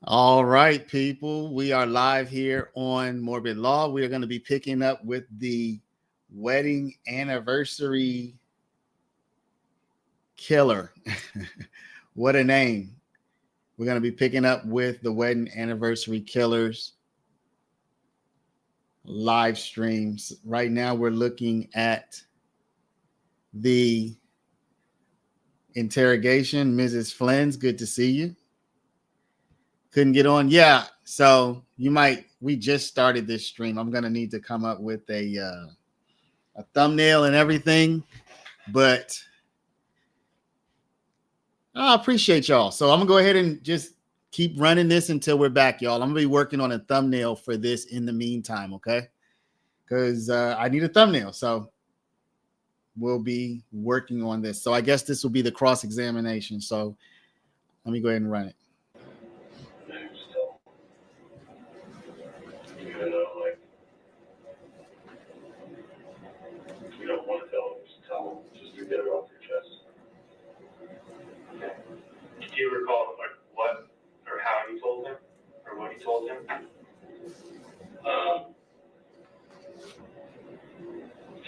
All right, people. We are live here on Morbid Law. We are going to be picking up with the wedding anniversary killer. What a name. We're going to be picking up with the wedding anniversary killers live streams. Right now, we're looking at the interrogation. Mrs. Flynn's, good to see you. Couldn't get on. Yeah. So we just started this stream. I'm going to need to come up with a thumbnail and everything, but I appreciate y'all. So I'm gonna go ahead and just keep running this until we're back, y'all. I'm gonna be working on a thumbnail for this in the meantime, okay? Because I need a thumbnail. So we'll be working on this. So I guess this will be the cross-examination. So let me go ahead and run it. Even though, like, you don't want to tell them, just tell them, just to get it off your chest. Do you recall, like, what or how you told him, or what you told him?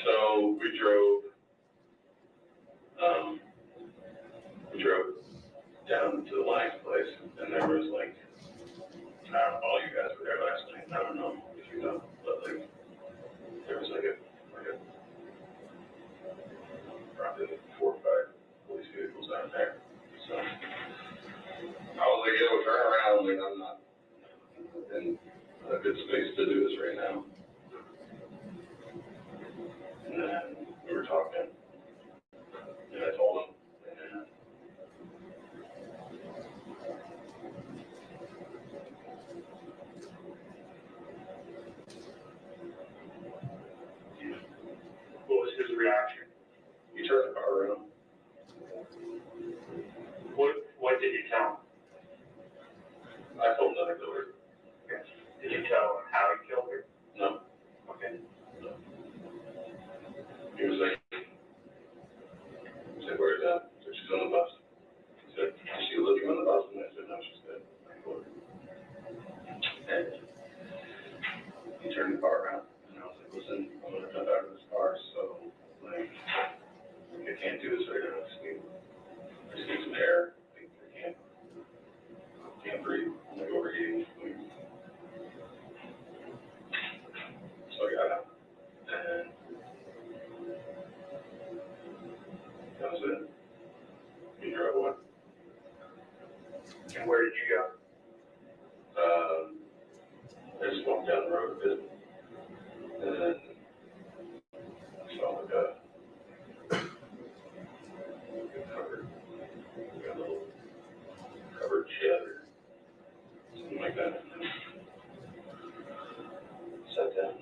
So we drove down to the Lions place, and there was like, I don't know, all you guys were there last night. I don't know if you know, but like, there was like a probably like 4 or 5 police vehicles out there. So I was like, yo, turn around. Like, I'm not in a good space to do this right now. And then we were talking, and I told him, and what was his reaction? He turned the car around. What did you tell him? I told him that I killed her. Okay. Did you tell him how you killed her? No. Okay. No. He was like, where is that? So she's on the bus. He said, is she living on the bus? And I said, no, she's dead. I killed her. And he turned the car around. And I was like, listen, I'm going to jump out of this car. So, like, I can't do this right now. I just need some air. I can't breathe. I'm like overheating. So I got out. And that was it. He drove away. And where did you go? I just walked down the road a bit. And then I saw like a little covered shed or something like that. And then sat down.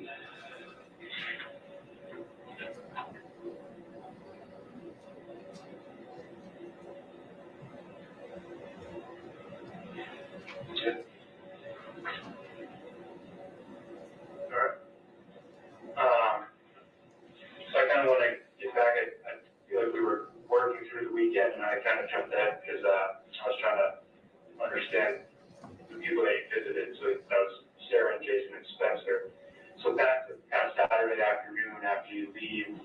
Yeah. All right. So I kind of want to get back. I feel like we were working through the weekend, and I kind of jumped ahead because I was trying to understand the people that you visited. So that was Sarah and Jason and Spencer. So back to kind of Saturday afternoon after you leave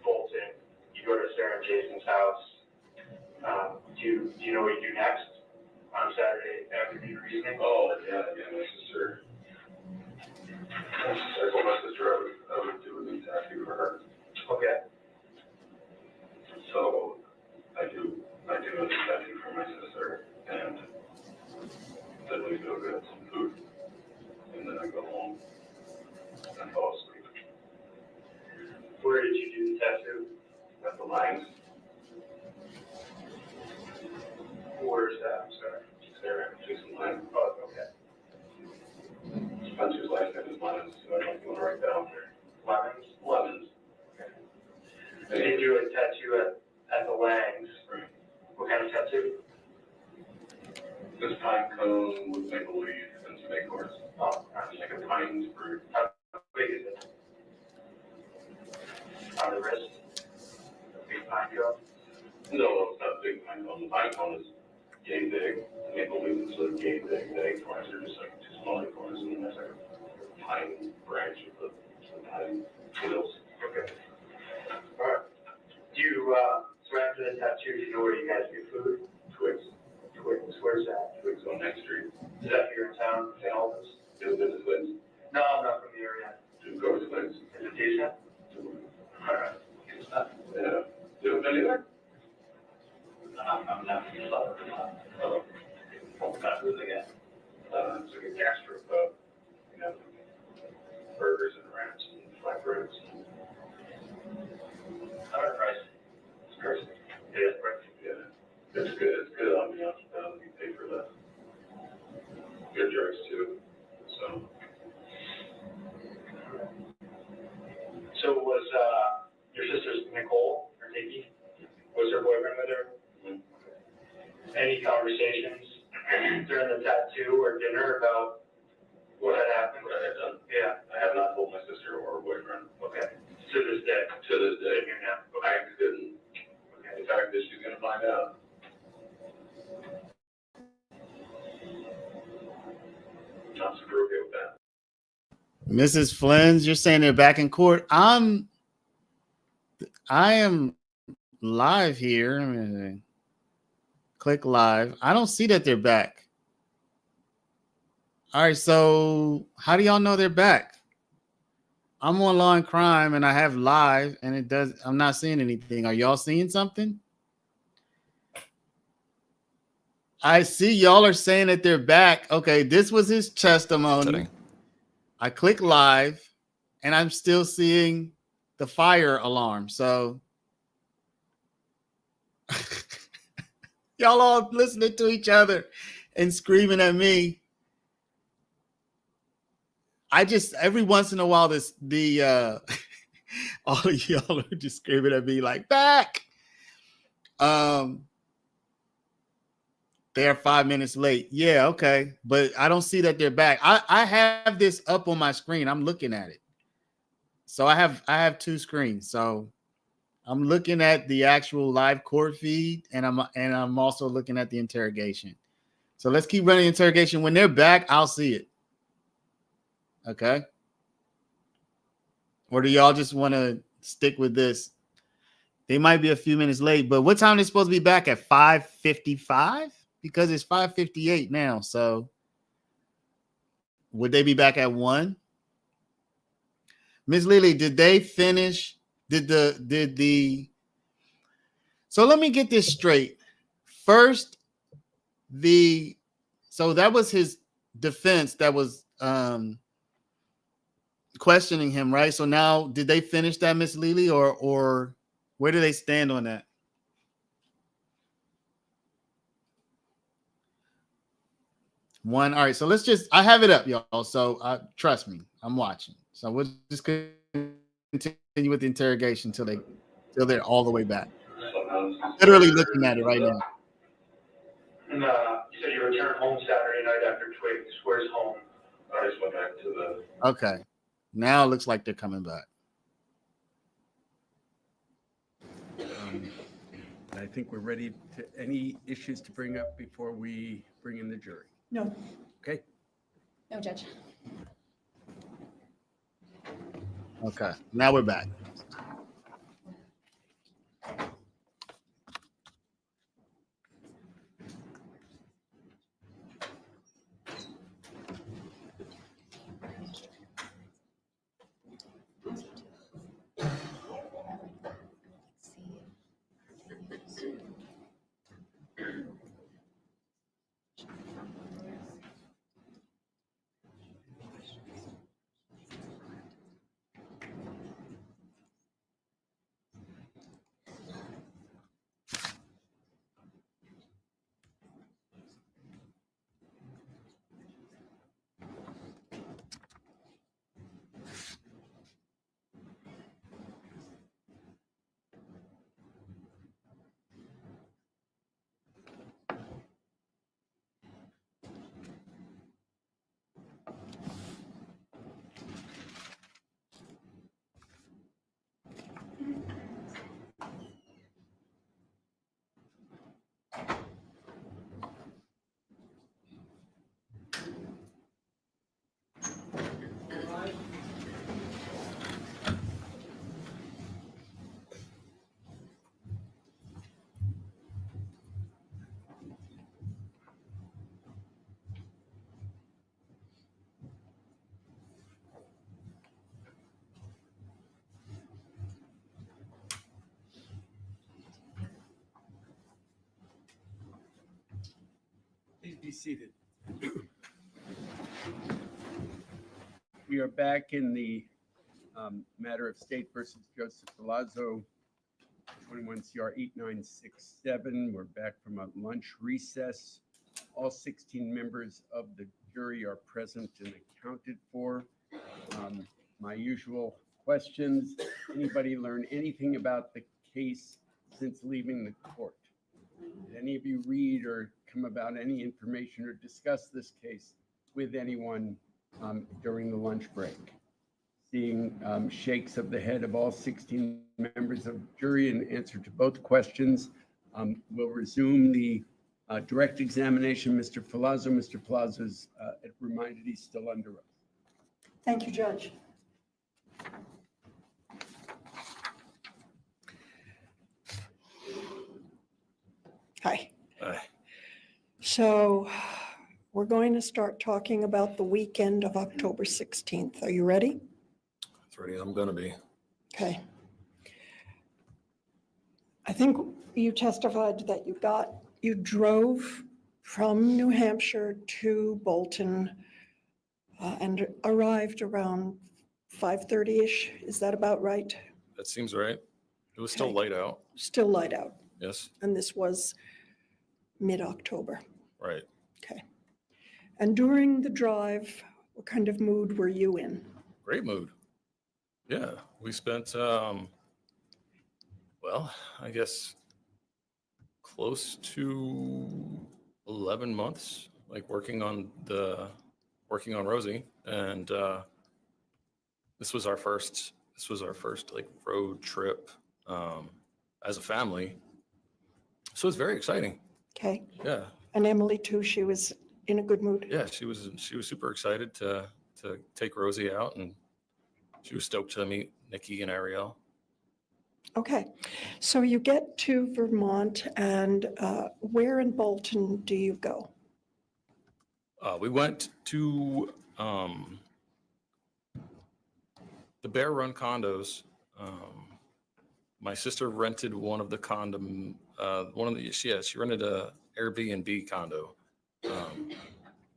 Fulton, you go to Sarah and Jason's house. Do you know what you do next on Saturday afternoon or evening? Oh, yeah, my sister. I told my sister I would do a new tattoo for her. Okay. So I do a new tattoo for my sister, and then we go get some food, and then I go home and fall asleep. Where did you do the tattoo? At the Lions. Where's that? I'm sorry. Sarah, Jason Lions. Oh, okay. Spencer's last name is Lemons, so I don't know if you want to write that on there. Lemons? Lemons. Okay. So you do a tattoo at the Langs. Right. What kind of tattoo? This pine cone with maple leaf and some acorns. Oh, it's like a pine fruit. How big is it? On the wrist? A big pine cone? No, it's not a big pine cone. The pine cone is yay big. Maple leaves are like yay big. The acorns are just like two small acorns, and then there's like a pine branch with the pine needles. Okay. All right. Do you, so after the tattoo, do you know where you guys get food? Twigs. Twigs, where's that? Twigs on Next Street. Is that here in town, St. Albans? Do you visit Twigs? No, I'm not from the area. Do you go to Twigs? Is it decent? All right. Yeah. You haven't been either? I'm not from the south. Oh. What kind of food they get? It's like a gastro pub. You know, burgers and wraps and flatbreads. How about price? It's crazy. Yeah, it's pricey. Yeah. It's good. It's good ambiance. You pay for the good drinks too. So was your sister's Nicole or Nikki? Was her boyfriend with her? Mm-hmm. Any conversations during the tattoo or dinner about what had happened? What I had done? Yeah. I have not told my sister or her boyfriend. Okay. To this day. To this day. Here now. Okay. I couldn't. Okay. The fact that she's gonna find out. Not super okay with that. Mrs. Flins, you're saying they're back in court. I am live here. I'm gonna click live. I don't see that they're back. All right, so how do y'all know they're back? I'm on Law and Crime and I have live and it does. I'm not seeing anything. Are y'all seeing something? I see y'all are saying that they're back. Okay, this was his testimony. Setting. I click live and I'm still seeing the fire alarm. So y'all all listening to each other and screaming at me. I just every once in a while all of y'all are just screaming at me like back. They're 5 minutes late. Yeah, okay. But I don't see that they're back. I have this up on my screen. I'm looking at it. So I have two screens. So I'm looking at the actual live court feed and I'm also looking at the interrogation. So let's keep running the interrogation. When they're back, I'll see it. Okay. Or do y'all just want to stick with this? They might be a few minutes late, but what time are they supposed to be back at? 5:55? Because it's 5:58 now. So would they be back at 1? Ms. Lily, did they finish? So let me get this straight. First, so that was his defense that was questioning him, right? So now did they finish that, Ms. Lily, or where do they stand on that? One. All right. So I have it up, y'all. So trust me, I'm watching. So we'll just continue with the interrogation till they're all the way back. Literally looking at it right now. And you said you returned home Saturday night after Twigs. Where's home? I just went back to the. Okay. Now it looks like they're coming back. I think we're ready to any issues to bring up before we bring in the jury. No. Okay. No, Judge. Okay. Now we're back. be seated. We are back in the matter of State versus Joseph Palazzo, 21 CR 8967. We're back from a lunch recess. All 16 members of the jury are present and accounted for. My usual questions. Anybody learn anything about the case since leaving the court? Did any of you read or come about any information or discuss this case with anyone during the lunch break? Seeing shakes of the head of all 16 members of the jury in answer to both questions, we'll resume the direct examination. Mr. Palazzo is reminded he's still under oath. Thank you, Judge. Hi. Hi. So we're going to start talking about the weekend of October 16th. Are you ready? As ready as I'm gonna be. Okay. I think you testified that you drove from New Hampshire to Bolton and arrived around 5:30-ish. Is that about right? That seems right. It was still Okay. light out. Still light out. Yes, And this was mid-October. right. Okay. And during the drive, what kind of mood were you in? Great mood. Yeah, we spent, well, I guess close to 11 months, like working on Rosie. And this was our first like road trip as a family. So it's very exciting. Okay. Yeah. And Emily too, she was in a good mood? Yeah, she was super excited to take Rosie out, and she was stoked to meet Nikki and Ariel. Okay. So you get to Vermont and where in Bolton do you go? We went to the Bear Run condos. My sister rented one of the she rented a Airbnb condo.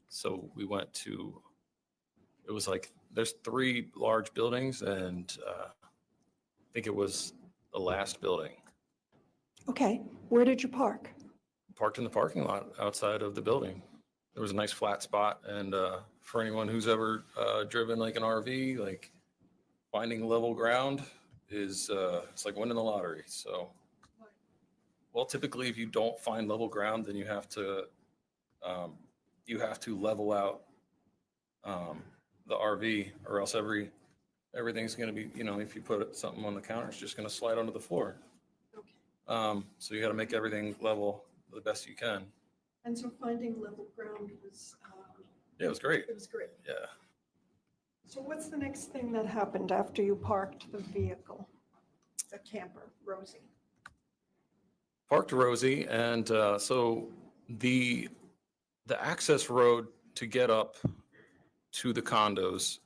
So we went to, it was like, there's 3 large buildings, and I think it was the last building. Okay. Where did you park? Parked in the parking lot outside of the building. There was a nice flat spot, and for anyone who's ever driven like an RV, like finding level ground is it's like winning the lottery. So, well, typically if you don't find level ground, then you have to level out the RV, or else everything's going to be, if you put something on the counter, it's just going to slide onto the floor. Okay. So you got to make everything level the best you can. And so finding level ground was, Yeah, it was great. it was great. Yeah. So what's the next thing that happened after you parked the vehicle, the camper, Rosie? Parked Rosie, and so the access road to get up to the condos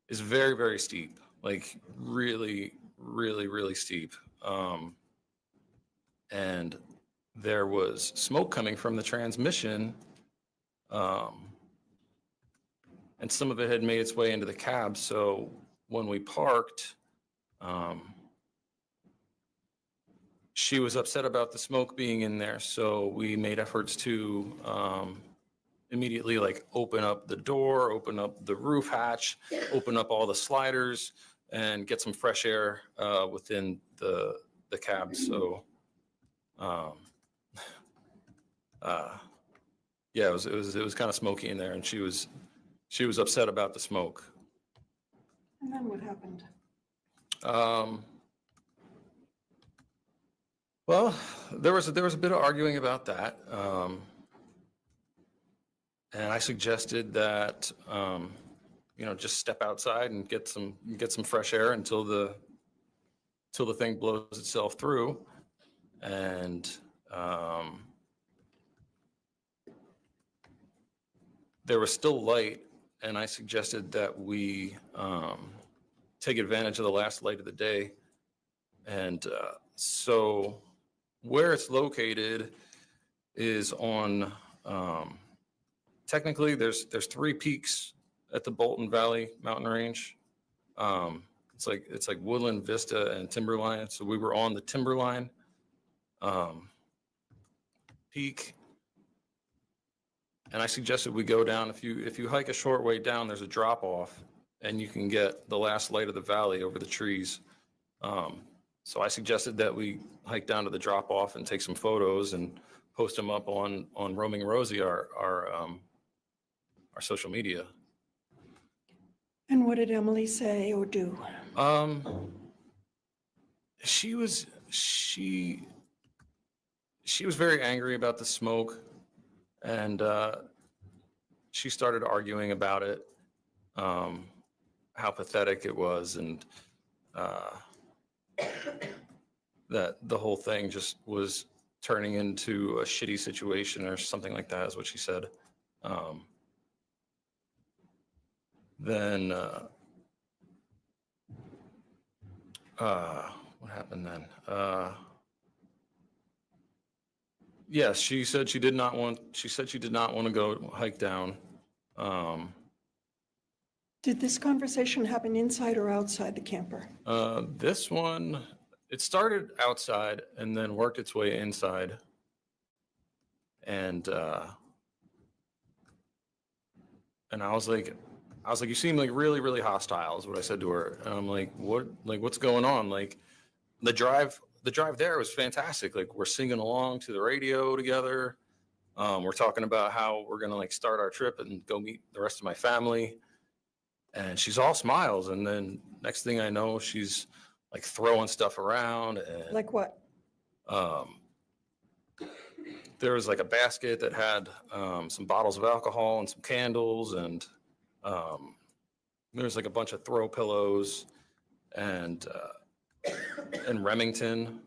is very, very steep, like really, really, really steep. And there was smoke coming from the transmission, and some of it had made its way into the cab. So when we parked, she was upset about the smoke being in there. So we made efforts to immediately like open up the door, open up the roof hatch, open up all the sliders, and get some fresh air within the cab. So yeah, it was kind of smoky in there, and she was upset about the smoke. And then what happened? Well, there was a bit of arguing about that, and I suggested that just step outside and get some fresh air until the thing blows itself through, and there was still light, and I suggested that we take advantage of the last light of the day. And so where it's located is on technically there's 3 peaks at the Bolton Valley Mountain Range. It's like Woodland, Vista, and Timberline. So we were on the Timberline peak, and I suggested we go down. If you hike a short way down, there's a drop off, and you can get the last light of the valley over the trees. So I suggested that we hike down to the drop off and take some photos and post them up on Roaming Rosie, our social media. And what did Emily say or do? She was very angry about the smoke, and she started arguing about it, how pathetic it was, and that the whole thing just was turning into a shitty situation or something like that, is what she said. Then what happened then? Yes, she said she did not want to go hike down. Did this conversation happen inside or outside the camper? This one, it started outside and then worked its way inside. And I was like, you seem like really, really hostile, is what I said to her. And I'm like, what's going on? Like, the drive there was fantastic. Like, we're singing along to the radio together. We're talking about how we're gonna like start our trip and go meet the rest of my family. And she's all smiles. And then next thing I know, she's like throwing stuff around. And Like what? there was like a basket that had some bottles of alcohol and some candles, and there was like a bunch of throw pillows and Remington.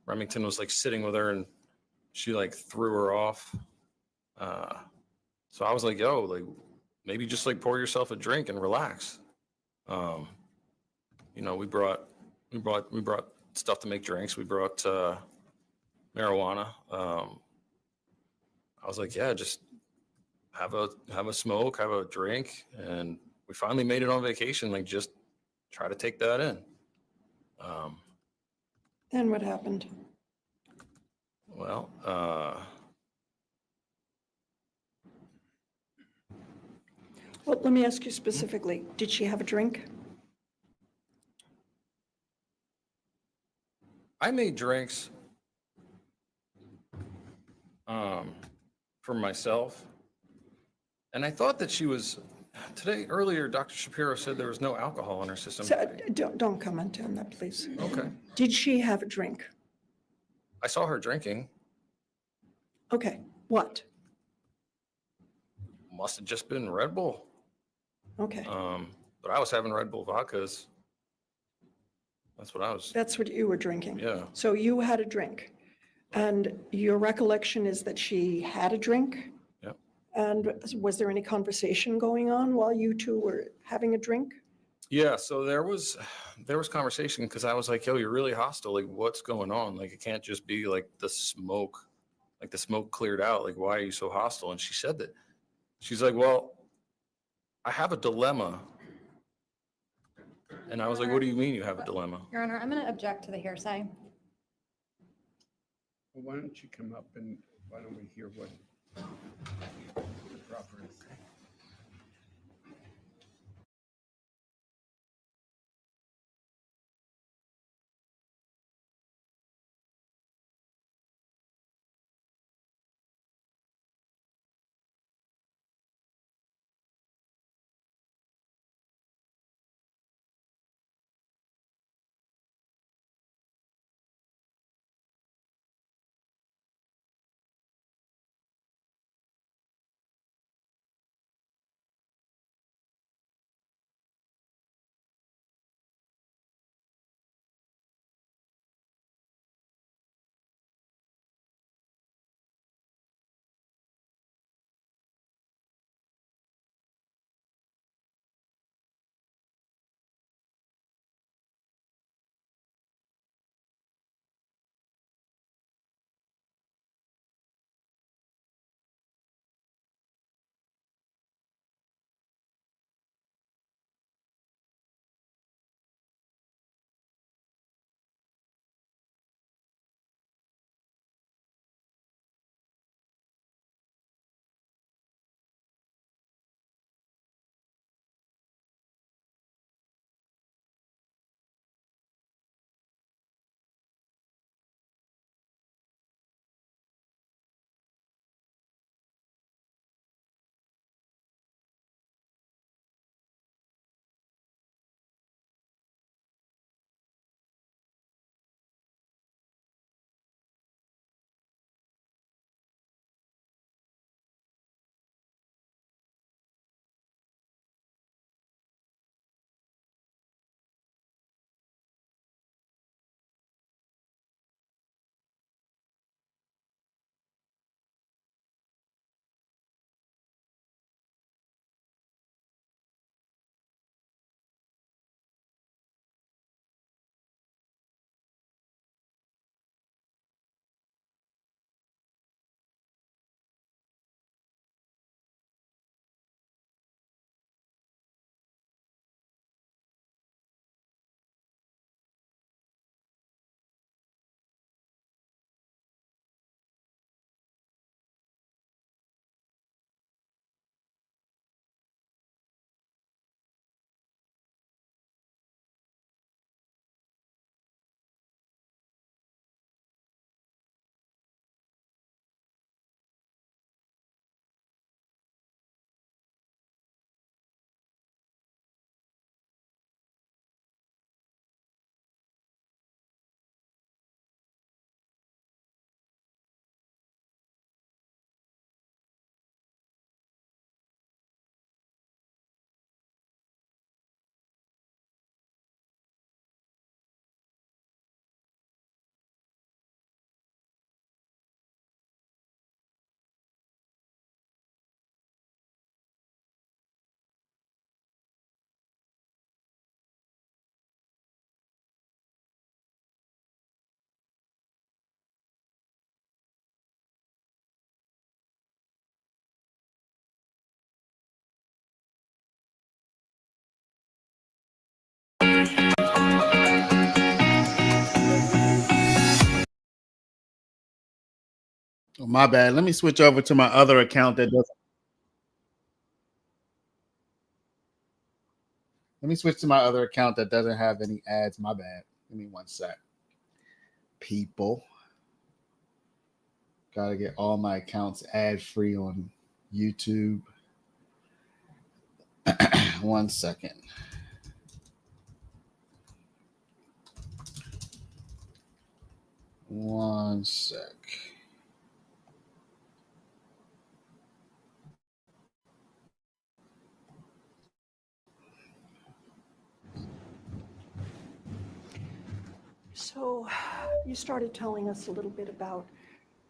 Remington was like sitting with her, and she like threw her off. So I was like, yo, like, maybe just like pour yourself a drink and relax. We brought stuff to make drinks. We brought marijuana. I was like, yeah, just have a smoke, have a drink, and we finally made it on vacation. Like, just try to take that in. Then what happened? Well, Well, let me ask you specifically, did she have a drink? I made drinks for myself, and I thought that she was earlier. Dr. Shapiro said there was no alcohol in her system. So, don't comment on that, please. Okay, Did she have a drink? I saw her drinking. Okay, what? Must have just been Red Bull. Okay, But I was having Red Bull vodkas. That's what I was. that's what you were drinking. Yeah. So you had a drink, and your recollection is that she had a drink? Yep. And was there any conversation going on while you two were having a drink? Yeah. So there was conversation, because I was like, yo, you're really hostile. Like, what's going on? Like, it can't just be like the smoke cleared out. Like, why are you so hostile? And she said that. She's like, well, I have a dilemma. And I was like, what do you mean you have a dilemma? Your Honor, I'm going to object to the hearsay. Well, why don't you come up and why don't we hear what the proper is? My bad. Let me switch over to my other account that doesn't. Let me switch to my other account that doesn't have any ads. My bad. Give me one sec. People. Gotta get all my accounts ad free on YouTube. One second. One sec. So you started telling us a little bit about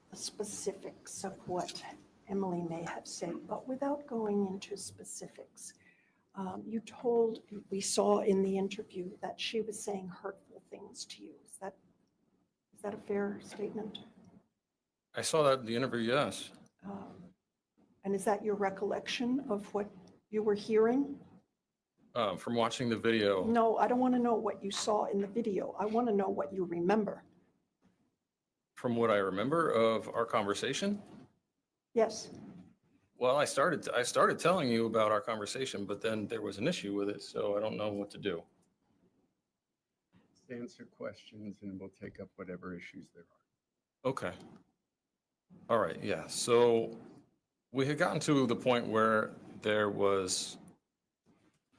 the specifics of what Emily may have said, but without going into specifics, we saw in the interview that she was saying hurtful things to you. Is that a fair statement? I saw that in the interview, yes. And is that your recollection of what you were hearing? From watching the video, No, I don't want to know what you saw in the video. I want to know what you remember. from what I remember of our conversation, Yes. well, I started telling you about our conversation, but then there was an issue with it, so I don't know what to do. Let's answer questions and we'll take up whatever issues there are. Okay. All right, yeah. So we had gotten to the point where there was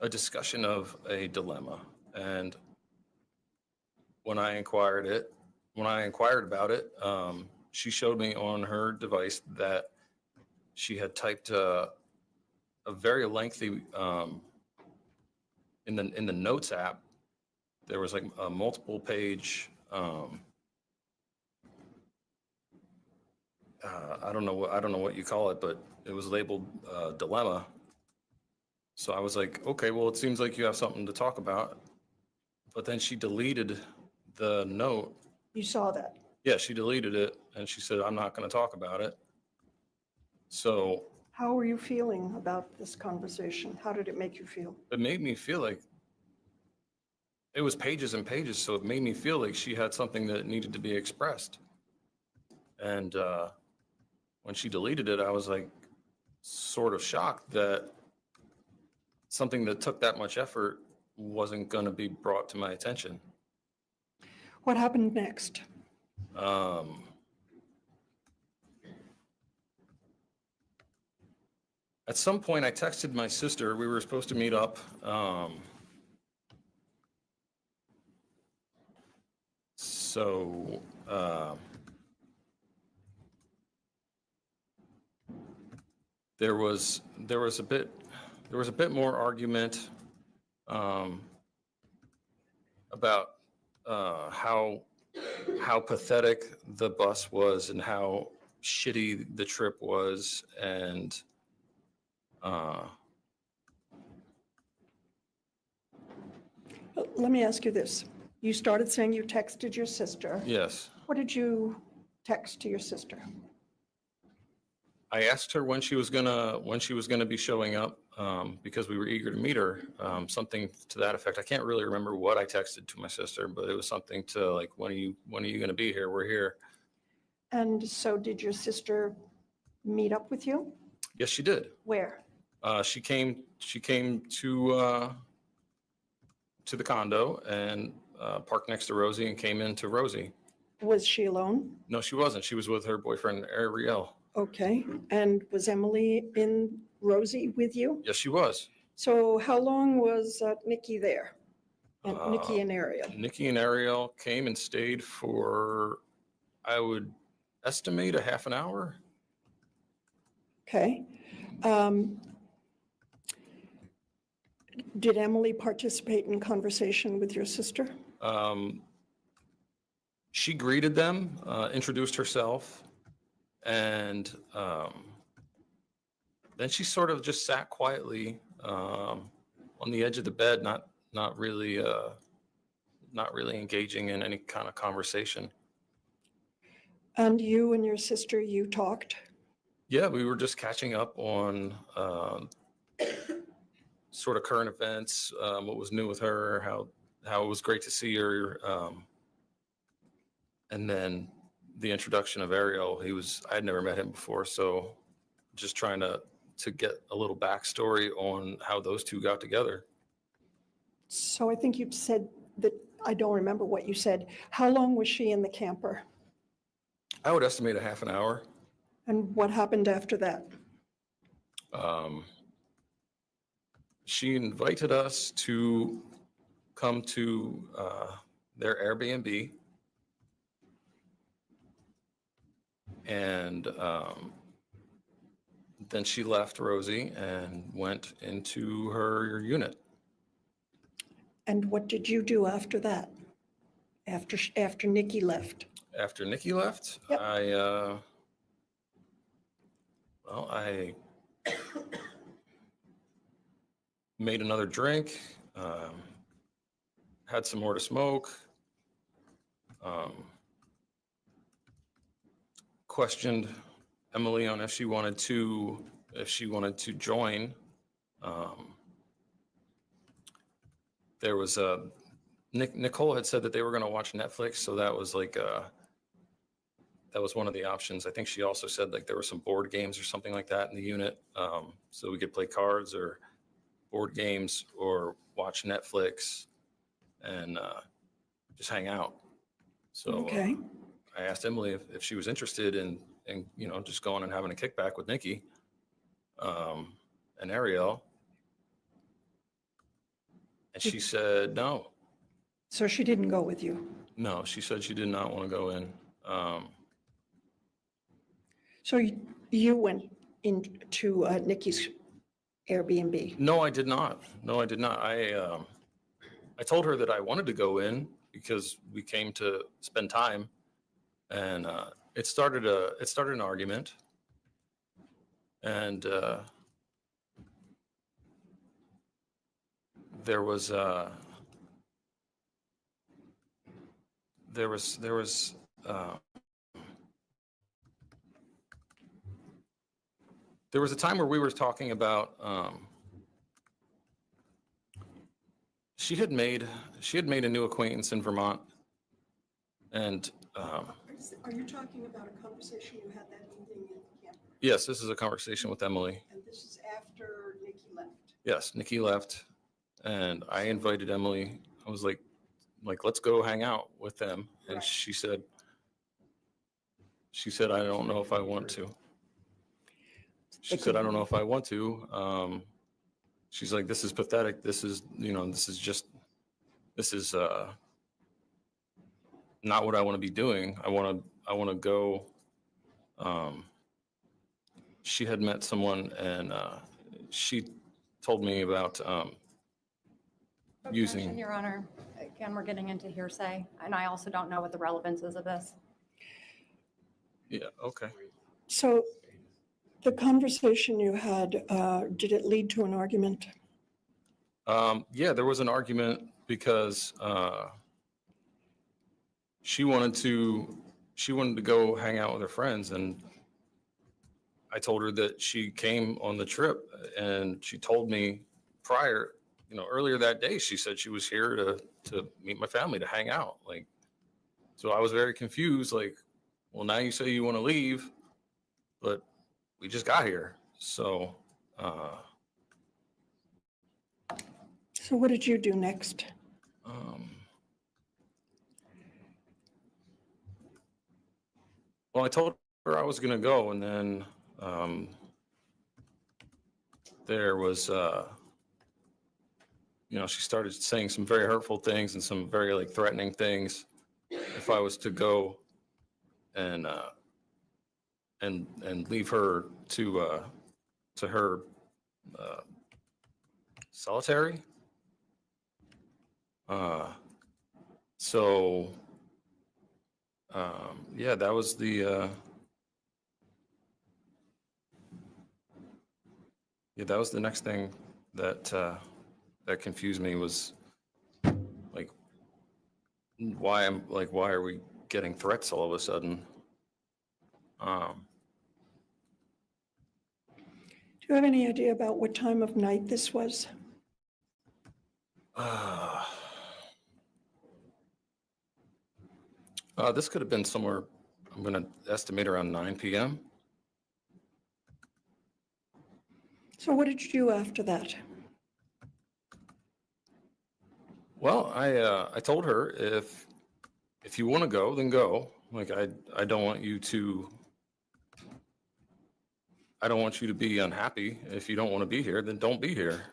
a discussion of a dilemma. And when I inquired about it, she showed me on her device that she had typed a very lengthy, in the notes app, there was like a multiple page, I don't know what you call it, but it was labeled dilemma. So I was like, okay, well, it seems like you have something to talk about. But then she deleted the note. You saw that. Yeah, she deleted it and she said, I'm not going to talk about it. So How were you feeling about this conversation? How did it make you feel? it made me feel like it was pages and pages. So it made me feel like she had something that needed to be expressed. And when she deleted it, I was like sort of shocked that something that took that much effort wasn't going to be brought to my attention. What happened next? At some point, I texted my sister. We were supposed to meet up. There was a bit more argument about how pathetic the bus was and how shitty the trip was, and Let me ask you this. You started saying you texted your sister. yes, What did you text to your sister? I asked her when she was gonna be showing up, because we were eager to meet her. Something to that effect. I can't really remember what I texted to my sister, but it was something to like, when are you gonna be here? We're here. And so did your sister meet up with you? Yes, she did. Where? She came to the condo and parked next to Rosie and came into Rosie. Was she alone? No, she wasn't. She was with her boyfriend, Ariel. Okay. And was Emily in Rosie with you? Yes, she was. So how long was Nikki there? And Nikki Uh, and Ariel? Nikki and Ariel came and stayed for, I would estimate, a half an hour. Okay. Did Emily participate in conversation with your sister? She greeted them, introduced herself, and then she sort of just sat quietly on the edge of the bed, not really engaging in any kind of conversation. And you and your sister, you talked? Yeah, we were just catching up on sort of current events, what was new with her, how it was great to see her, and then the introduction of Ariel. I had never met him before, so just trying to get a little backstory on how those two got together. So I think you said that, I don't remember what you said. How long was she in the camper? I would estimate a half an hour. And what happened after that? She invited us to come to their Airbnb, and then she left Rosie and went into her unit. And what did you do after that? After Nikki left? After Nikki left, Yep. I made another drink, had some more to smoke, questioned Emily on if she wanted to join. There was Nicole had said that they were going to watch Netflix, so that was like that was one of the options. I think she also said like there were some board games or something like that in the unit, so we could play cards or board games or watch Netflix and just hang out. So Okay. I asked Emily if she was interested in just going and having a kickback with Nikki and Ariel, and she said no. So she didn't go with you? No, she said she did not want to go in. So you went into Nikki's Airbnb? No, I did not. No, I did not. I told her that I wanted to go in because we came to spend time, and it started an argument, and there was a time where we were talking about she had made a new acquaintance in Vermont, and Are you talking about a conversation you had that evening in the camper? yes, this is a conversation with Emily. And this is after Nikki left? Yes, Nikki left, and I invited Emily. I was like, let's go hang out with them, and Right. she said, I don't know if I want to. She said, I don't know if I want to. She's like, this is pathetic. This is not what I want to be doing. I want to go. She had met someone, and she told me about using. Objection, Your Honor, again, we're getting into hearsay, and I also don't know what the relevance is of this. Yeah. Okay. So the conversation you had, did it lead to an argument? Yeah, there was an argument because she wanted to go hang out with her friends, and I told her that she came on the trip, and she told me earlier that day, she said she was here to meet my family, to hang out. Like, so I was very confused. Like, well, now you say you want to leave, but we just got here. So, So what did you do next? Well, I told her I was going to go, and then there was, she started saying some very hurtful things and some very threatening things if I was to go and leave her to her solitary. Yeah, that was the next thing that confused me, was why are we getting threats all of a sudden? Do you have any idea about what time of night this was? This could have been somewhere I'm going to estimate around 9 p.m. So what did you do after that? Well, I told her if you want to go, then go. Like I don't want you to be unhappy. If you don't want to be here, then don't be here.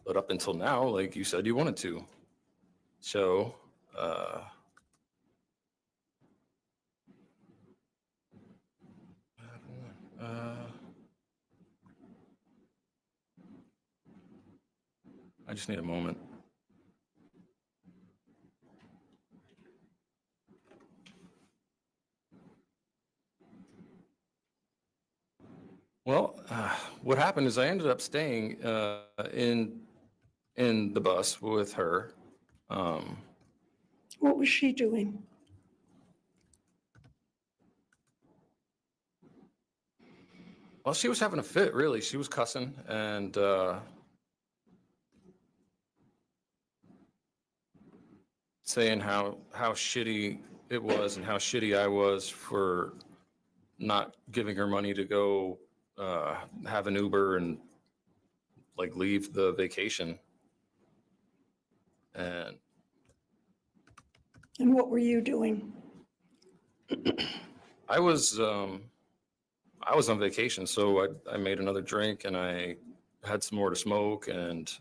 But up until now, like you said, you wanted to. So I just need a moment. Well, what happened is I ended up staying in the bus with her. What was she doing? Well, she was having a fit, really. She was cussing and saying how shitty it was and how shitty I was for not giving her money to go have an Uber and like leave the vacation. And what were you doing? I was on vacation, so I made another drink and I had some more to smoke. And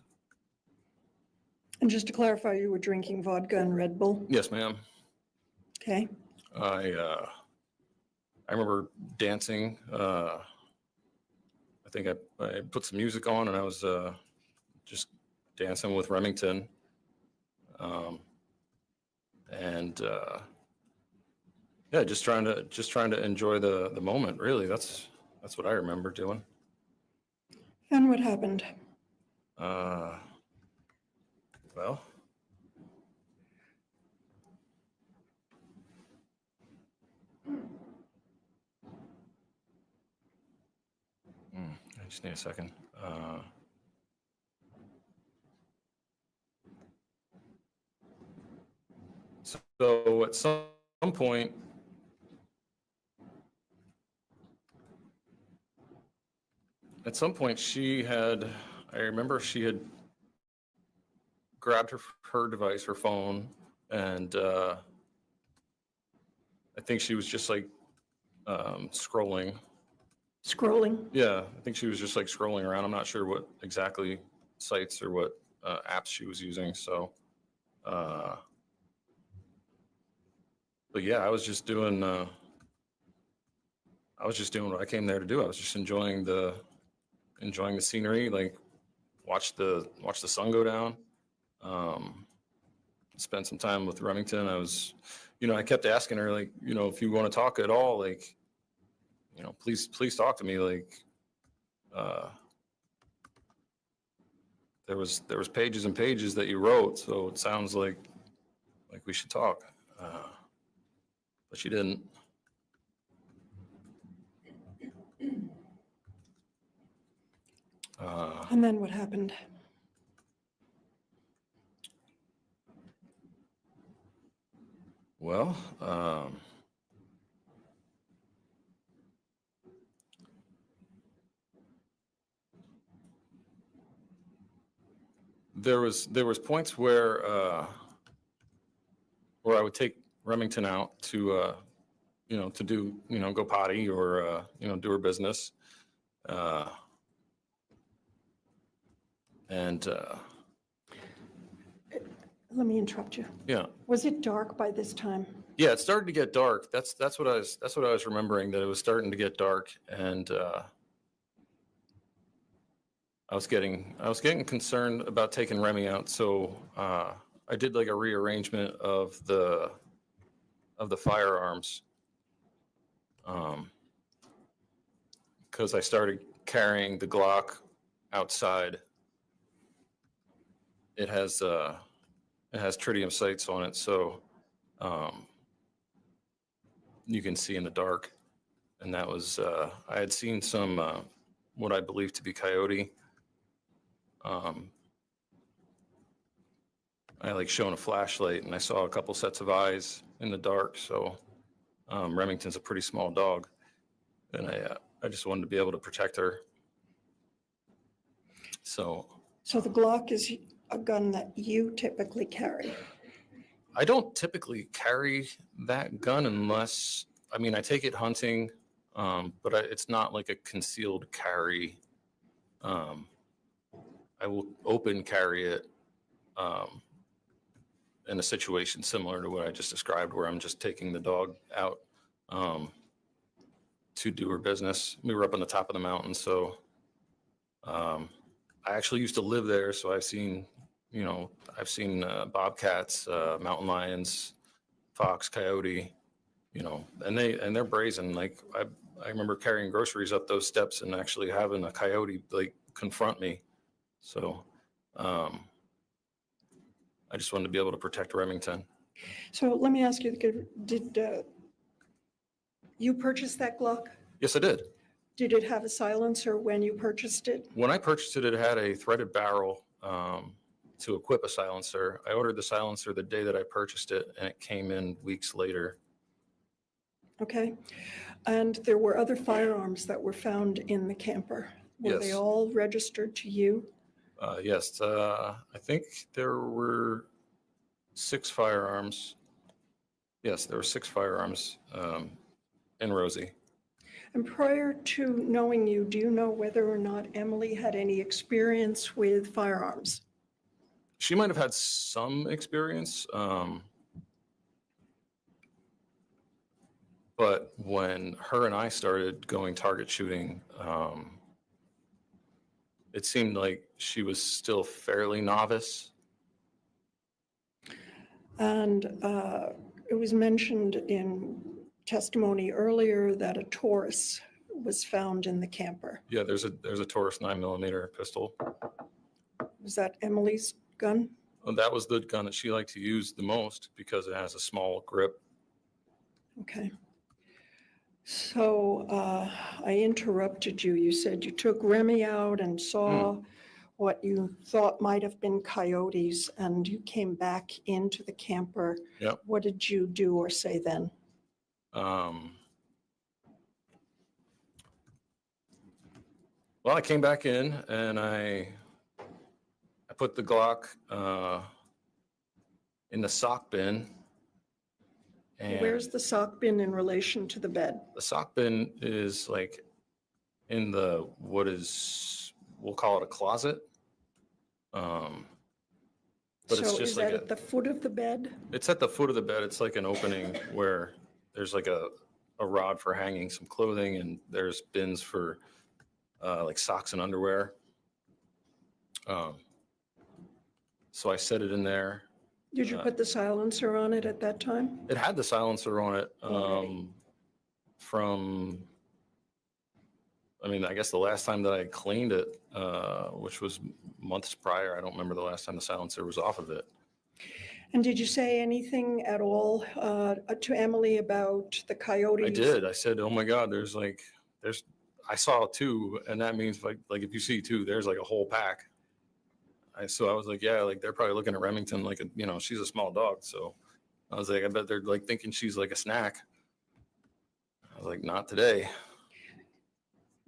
And just to clarify, you were drinking vodka and Red Bull? yes, ma'am. Okay. I remember dancing. I think I put some music on and I was just dancing with Remington. Yeah, just trying to enjoy the moment. Really, that's what I remember doing. And what happened? Well, I just need a second. So at some point, I remember she had grabbed her device, her phone, and I think she was just like scrolling. Scrolling? Yeah, I think she was just like scrolling around. I'm not sure what exactly sites or what apps she was using. So, but yeah, I was just doing what I came there to do. I was just enjoying the scenery, like watch the sun go down. Spent some time with Remington. I kept asking her, like, if you want to talk at all, like, please talk to me. Like, there was pages and pages that you wrote, so it sounds like we should talk. But she didn't. And then what happened? Well, there was points where I would take Remington out to to do go potty or do her business, and Let me interrupt you. yeah. Was it dark by this time? Yeah, it started to get dark. That's what I was remembering, that it was starting to get dark, and I was getting concerned about taking Remy out. So I did like a rearrangement of the firearms, because I started carrying the Glock outside. It has tritium sights on it, so you can see in the dark. And that was I had seen some what I believe to be coyote. I like shone a flashlight and I saw a couple sets of eyes in the dark. So Remington's a pretty small dog, and I just wanted to be able to protect her. So So the Glock is a gun that you typically carry. I don't typically carry that gun unless, I mean, I take it hunting, but it's not like a concealed carry. I will open carry it in a situation similar to what I just described, where I'm just taking the dog out to do her business. We were up on the top of the mountain, so I actually used to live there, so I've seen bobcats, mountain lions, fox, coyote, and they're brazen. Like I remember carrying groceries up those steps and actually having a coyote like confront me. So I just wanted to be able to protect Remington. So let me ask you, did you purchase that Glock? Yes, I did. Did it have a silencer when you purchased it? When I purchased it, it had a threaded barrel to equip a silencer. I ordered the silencer the day that I purchased it, and it came in weeks later. Okay. And there were other firearms that were found in the camper. Were they Yes. all registered to you? Yes, I think there were 6 firearms. Yes, there were 6 firearms in Rosie. And prior to knowing you, do you know whether or not Emily had any experience with firearms? She might have had some experience, but when her and I started going target shooting, it seemed like she was still fairly novice. And it was mentioned in testimony earlier that a Taurus was found in the camper. Yeah, there's a Taurus 9mm pistol. Was that Emily's gun? Well, that was the gun that she liked to use the most because it has a small grip. Okay. So I interrupted you. You said you took Remy out and saw what you thought might have been coyotes, and you came back into the camper. Yep. What did you do or say then? Well, I came back in and I put the Glock in the sock bin. And Where's the sock bin in relation to the bed? the sock bin is like in we'll call it a closet. But it's So just is like that at the foot of the bed? it's at the foot of the bed. It's like an opening where there's like a rod for hanging some clothing, and there's bins for like socks and underwear. So I set it in there. Did you put the silencer on it at that time? It had the silencer on it Already. I guess the last time that I cleaned it, which was months prior. I don't remember the last time the silencer was off of it. And did you say anything at all to Emily about the coyotes? I did. I said, "Oh my God, I saw 2, and that means like if you see 2, there's like a whole pack." So I was like, "Yeah, like they're probably looking at Remington like she's a small dog." So I was like, "I bet they're like thinking she's like a snack." I was like, "Not today."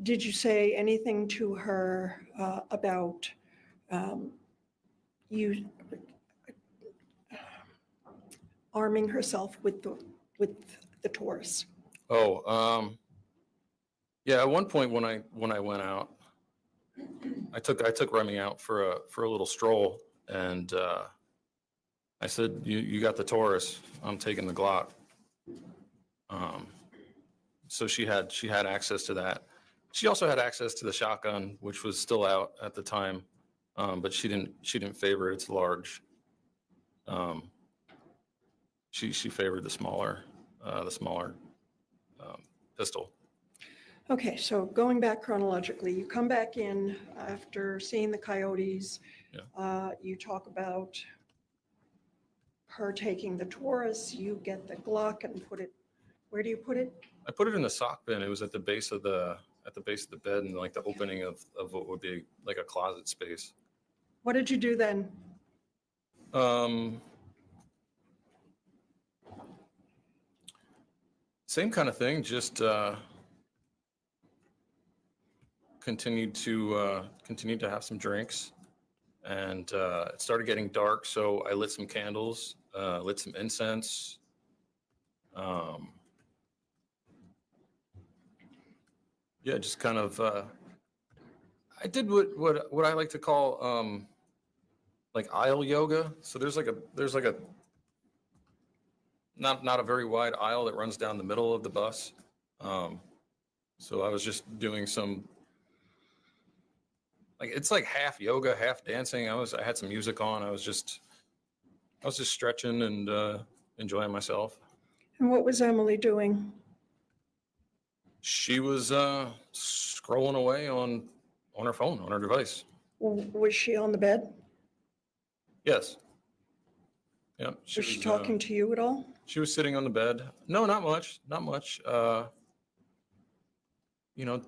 Did you say anything to her about you arming herself with the Taurus? Oh, yeah. At one point when I went out, I took Remy out for a little stroll, and I said, "You got the Taurus. I'm taking the Glock." So she had access to that. She also had access to the shotgun, which was still out at the time, but she didn't favor it. It's large. She favored the smaller pistol. Okay, so going back chronologically, you come back in after seeing the coyotes. Yeah. You talk about her taking the Taurus, you get the Glock and put it, where do you put it? I put it in the sock bin. It was at the base of the bed, and like the opening of what would be like a closet space. What did you do then? Same kind of thing, just continued to have some drinks, and it started getting dark, so I lit some candles, lit some incense. Yeah, just kind of I did what I like to call like aisle yoga. So there's like a not a very wide aisle that runs down the middle of the bus. So I was just doing some, like, it's like half yoga, half dancing. I had some music on. I was just stretching and enjoying myself. And what was Emily doing? She was scrolling away on her phone, on her device. Was she on the bed? Yes. Yeah. Was she talking to you at all? She was sitting on the bed. No, not much. Not much. Didn't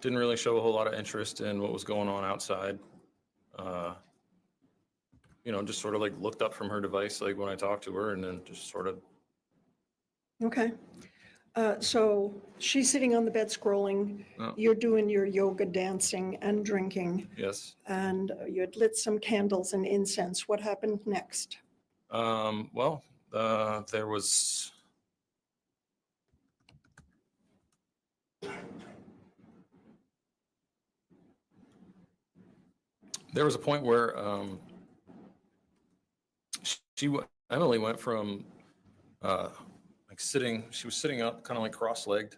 really show a whole lot of interest in what was going on outside. Just sort of like looked up from her device, like when I talked to her, and then just sort of. Okay. So she's sitting on the bed scrolling. Oh. You're doing your yoga, dancing, and drinking, Yes. and you had lit some candles and incense. What happened next? There was. There was a point where Emily went from she was sitting up kind of like cross-legged,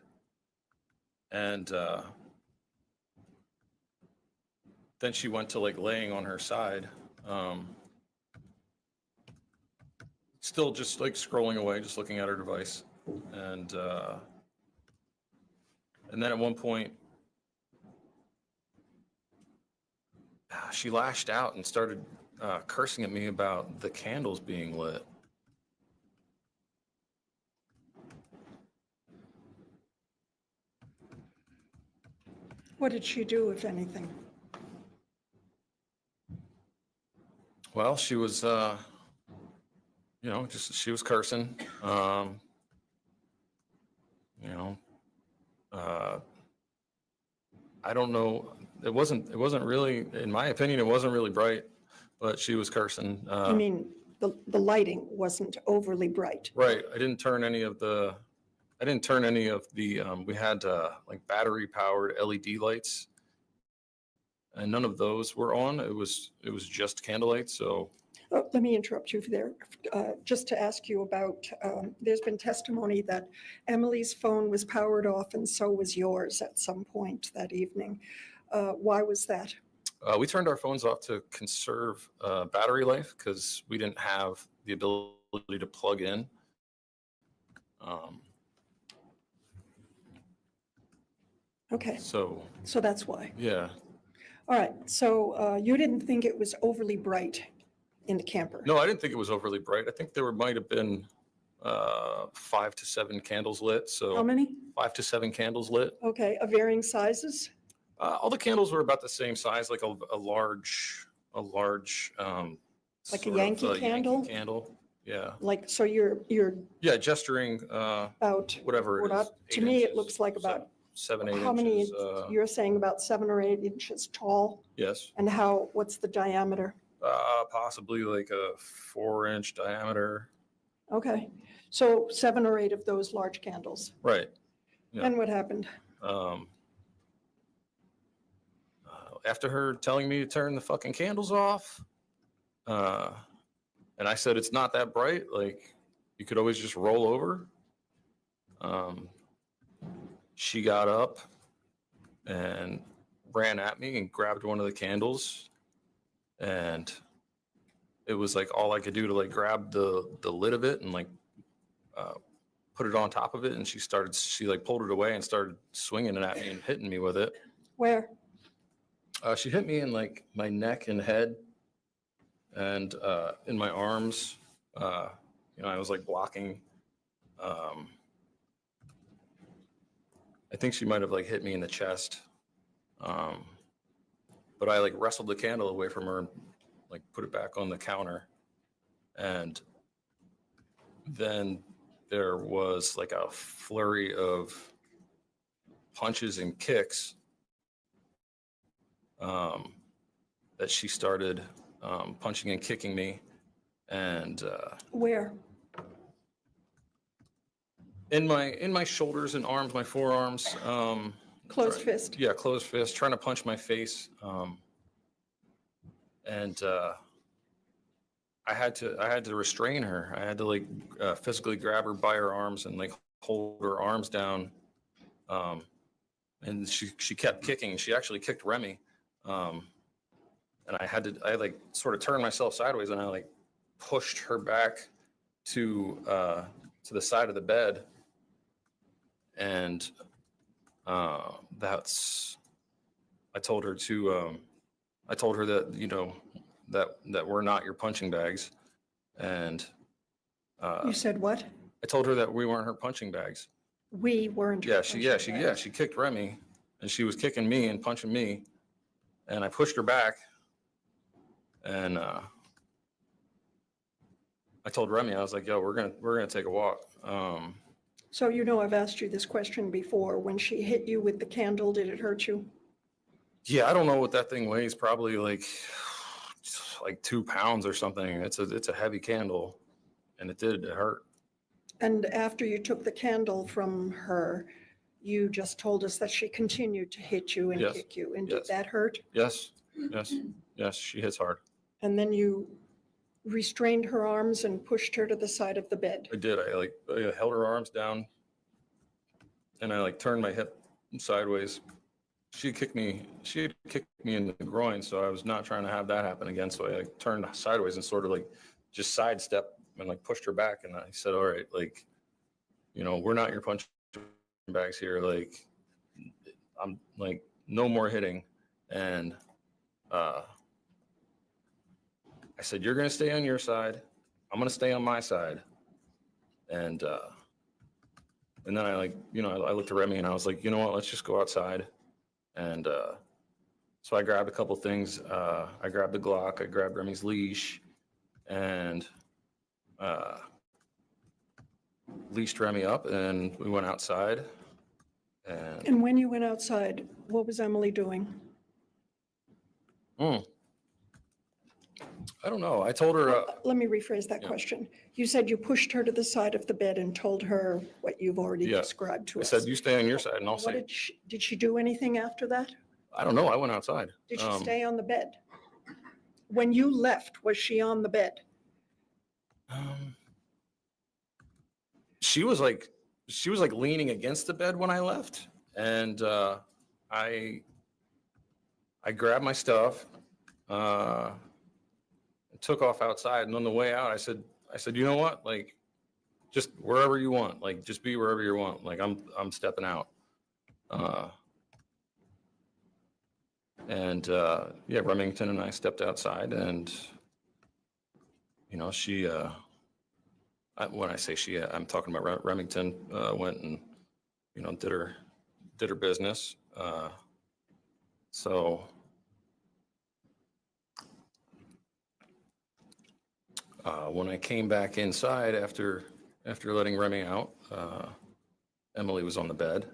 and then she went to like laying on her side, still just like scrolling away, just looking at her device, and then at one point she lashed out and started cursing at me about the candles being lit. What did she do, if anything? Well, she was, she was cursing. I don't know. It wasn't really, in my opinion, it wasn't really bright, but she was cursing. I mean, the lighting wasn't overly bright. Right. I didn't turn any of the, we had like battery powered LED lights, and none of those were on. It was just candlelight. So Let me interrupt you there, just to ask you about, there's been testimony that Emily's phone was powered off and so was yours at some point that evening. Why was that? we turned our phones off to conserve battery life because we didn't have the ability to plug in. Okay, So that's why. yeah, All right, so you didn't think it was overly bright in the camper? no, I didn't think it was overly bright. I think there might have been 5 to 7 candles lit. How So many? 5 to 7 candles lit. Okay, of varying sizes? All the candles were about the same size, like a large, Like a sort of, Yankee candle? Candle. Yeah. Like, so you're Yeah. Gesturing, about, whatever it is. to 8 me, it inches, looks like about, 7, 8 how many, inches. you're saying about 7 or 8 inches tall? Yes. And what's the diameter? Possibly like a 4-inch diameter. Okay, so 7 or 8 of those large candles. Right. Yeah. And what happened? After her telling me to turn the fucking candles off, and I said, it's not that bright. Like, you could always just roll over. She got up and ran at me and grabbed one of the candles. And it was like all I could do to like grab the lid of it and like put it on top of it. And she like pulled it away and started swinging it at me and hitting me with it. Where? She hit me in like my neck and head and in my arms. I was like blocking. I think she might have like hit me in the chest. But I like wrestled the candle away from her and like put it back on the counter. And then there was like a flurry of punches and kicks that she started punching and kicking me. And Where? in my shoulders and arms, my forearms. Closed try- fist? Yeah, closed fist, trying to punch my face. And I had to restrain her. I had to like physically grab her by her arms and like hold her arms down. And she kept kicking. She actually kicked Remy. And I like sort of turned myself sideways and I like pushed her back to the side of the bed. And I told her that, you know, that we're not your punching bags. And You said what? I told her that we weren't her punching bags. We weren't. your punching bags. She kicked Remy and she was kicking me and punching me. And I pushed her back. And I told Remy, I was like, yo, we're gonna take a walk. So you know I've asked you this question before. When she hit you with the candle, did it hurt you? Yeah, I don't know what that thing weighs, probably like 2 pounds or something. It's a heavy candle, and it hurt. And after you took the candle from her, you just told us that she continued to hit you and Yes, kick you. And did yes. that hurt? Yes, she hits hard. And then you restrained her arms and pushed her to the side of the bed. I did. I held her arms down, and I like turned my hip sideways. She had kicked me in the groin, so I was not trying to have that happen again. So I like turned sideways and sort of like just sidestep and like pushed her back. And I said, all right, like, you know, we're not your punching bags here. Like, I'm like, no more hitting. And I said, you're going to stay on your side. I'm going to stay on my side. And then I like, you know, I looked at Remy and I was like, you know what, let's just go outside. And so I grabbed a couple things. I grabbed the Glock, I grabbed Remy's leash, and leashed Remy up, and we went outside. And when you went outside, what was Emily doing? I don't know. I told her, Let me rephrase that yeah. question. You said you pushed her to the side of the bed and told her what you've already Yeah. described to I us. said, you stay on your side, and I'll What stay. did she do anything after that? I don't know. I went outside. Did she stay on the bed? When you left, was she on the bed? She was like leaning against the bed when I left, and I grabbed my stuff, took off outside, and on the way out, I said, you know what, like, just wherever you want, like, just be wherever you want, like, I'm stepping out. And yeah, Remington and I stepped outside, and you know, she. When I say she, I'm talking about Remington. Went and, you know, did her business. So when I came back inside after letting Remy out, Emily was on the bed,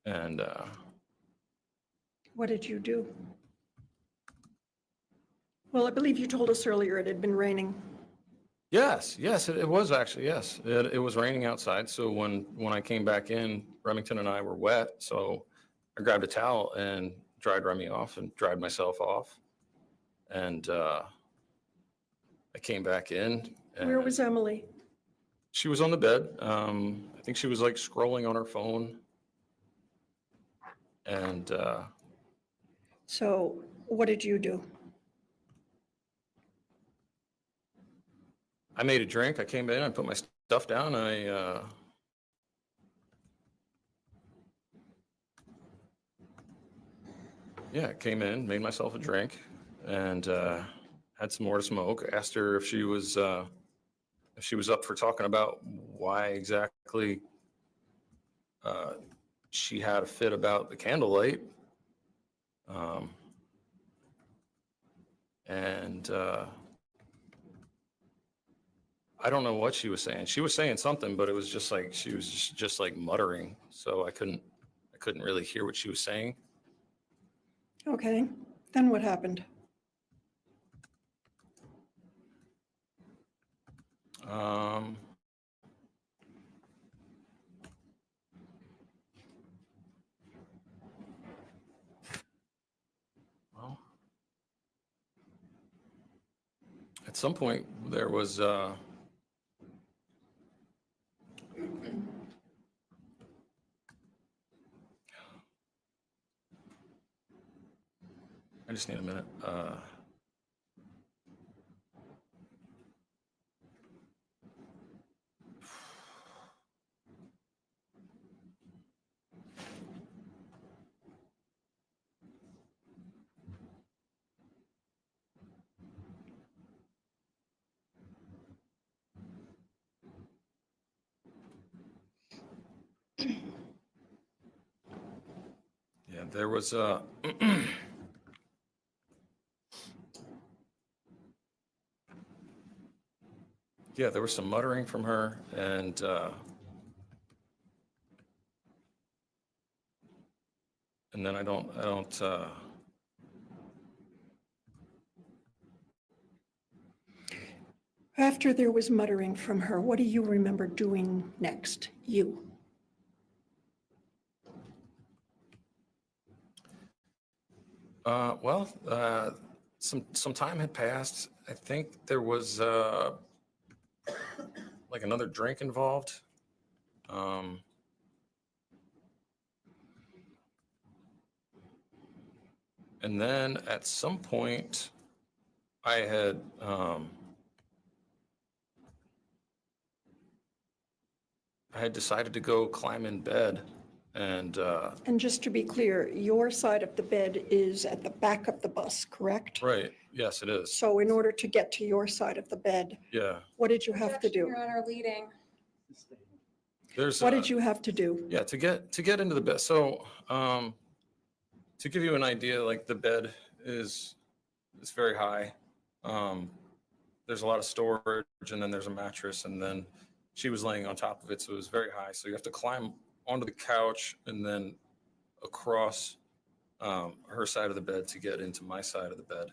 and What did you do? Well, I believe you told us earlier it had been raining. yes, it was actually, yes. It was raining outside. So when I came back in, Remington and I were wet. So I grabbed a towel and dried Remy off and dried myself off. And I came back in. Where and was Emily? She was on the bed. I think she was like scrolling on her phone. And So what did you do? I made a drink. I came in, I put my stuff down. I came in, made myself a drink, and had some more to smoke. Asked her if she was up for talking about why exactly she had a fit about the candlelight. And I don't know what she was saying. She was saying something, but it was just like she was just like muttering. So I couldn't really hear what she was saying. Okay, then what happened? Um, well, at some point there was I just need a minute. Yeah, there was yeah, there was some muttering from her, and then I don't After there was muttering from her, what do you remember doing next? You. some time had passed. I think there was like another drink involved. And then at some point, I had decided to go climb in bed, and And just to be clear, your side of the bed is at the back of the bus, correct? right, yes, it is. So in order to get to your side of the bed, Yeah, what did you have to Objection, do? Your Honor, leading. there's What did you have to do? yeah, to get into the bed. So to give you an idea, like the bed is very high. There's a lot of storage, and then there's a mattress, and then she was laying on top of it, so it was very high. So you have to climb onto the couch and then across her side of the bed to get into my side of the bed.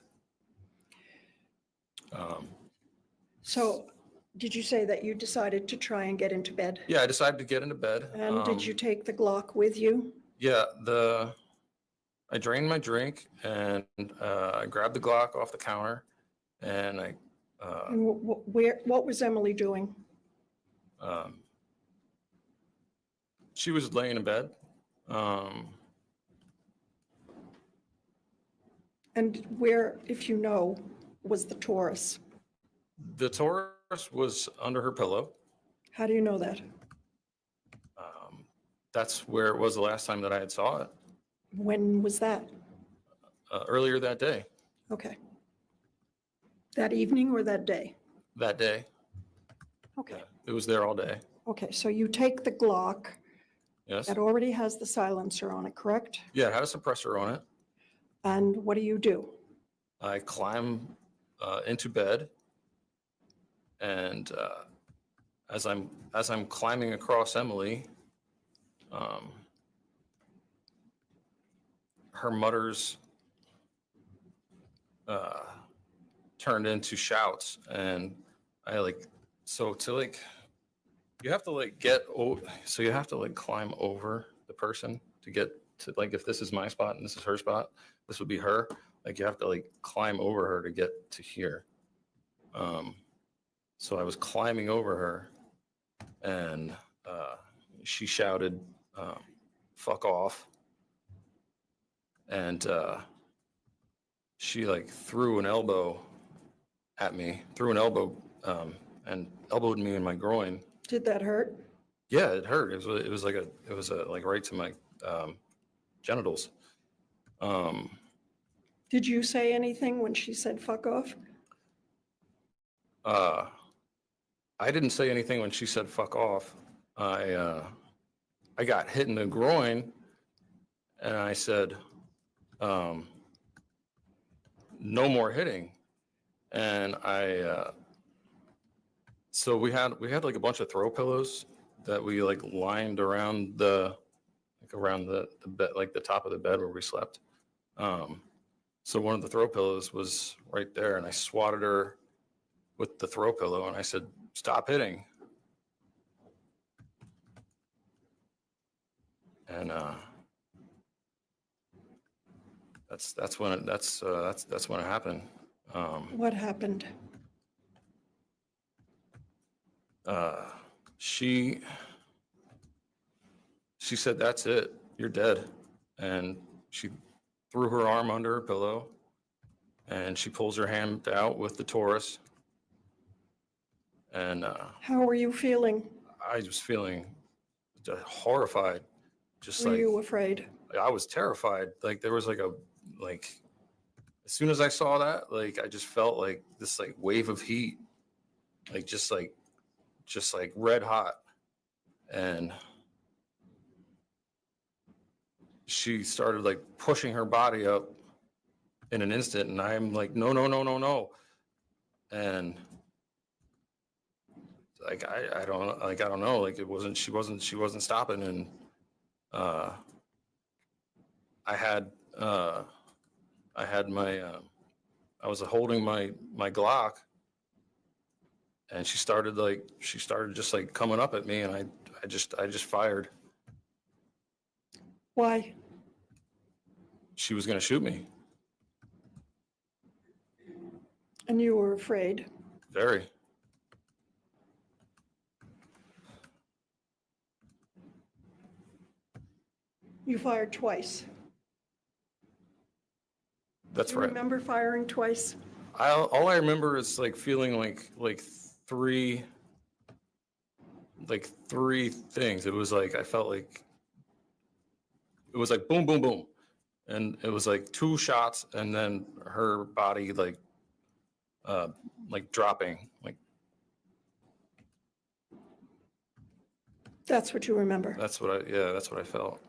So did you say that you decided to try and get into bed? Yeah, I decided to get into bed. And did you take the Glock with you? Yeah, I drained my drink, and I grabbed the Glock off the counter, and I And what was Emily doing? she was laying in bed. And where, if you know, was the Taurus? The Taurus was under her pillow. How do you know that? That's where it was the last time that I had saw it, When was that? earlier that day. Okay. That evening or that day? That day, Okay. it was there all day. Okay, so you take the Glock Yes. that already has the silencer on it, correct? Yeah, it had a suppressor on it. And what do? I climb into bed, and as I'm climbing across Emily, her mutters turned into shouts, and I you have to climb over the person to get to, like, if this is my spot and this is her spot, this would be her. Like, you have to climb over her to get to here. So I was climbing over her, and she shouted, "Fuck off." And she threw an elbow at me, and elbowed me in my groin. Did that hurt? Yeah, it hurt. It was right to my genitals. Did you say anything when she said fuck off? I didn't say anything when she said fuck off. I got hit in the groin, and I said, no more hitting. And I So we had like a bunch of throw pillows that we like lined around the bed, like the top of the bed where we slept. So one of the throw pillows was right there, and I swatted her with the throw pillow, and I said, "Stop hitting." And that's when it happened. What happened? She said, "That's it. You're dead." And she threw her arm under her pillow, and she pulls her hand out with the Taurus. And How were you feeling? I was feeling horrified. Just Were like you afraid? I was terrified. Like there was like as soon as I saw that, like I just felt like this like wave of heat, like just like red hot. And she started like pushing her body up in an instant, and I'm like, no, no, no, no, no. And like I don't know, like she wasn't stopping. And I had my I was holding my Glock, and she started just like coming up at me, and I just fired. Why? She was going to shoot me. And you were afraid? Very. You fired twice. That's You right. remember firing twice? All I remember is like feeling like three things. It was like I felt like it was like boom, boom, boom, and it was like two shots, and then her body like dropping. Like That's what you remember. that's what I felt.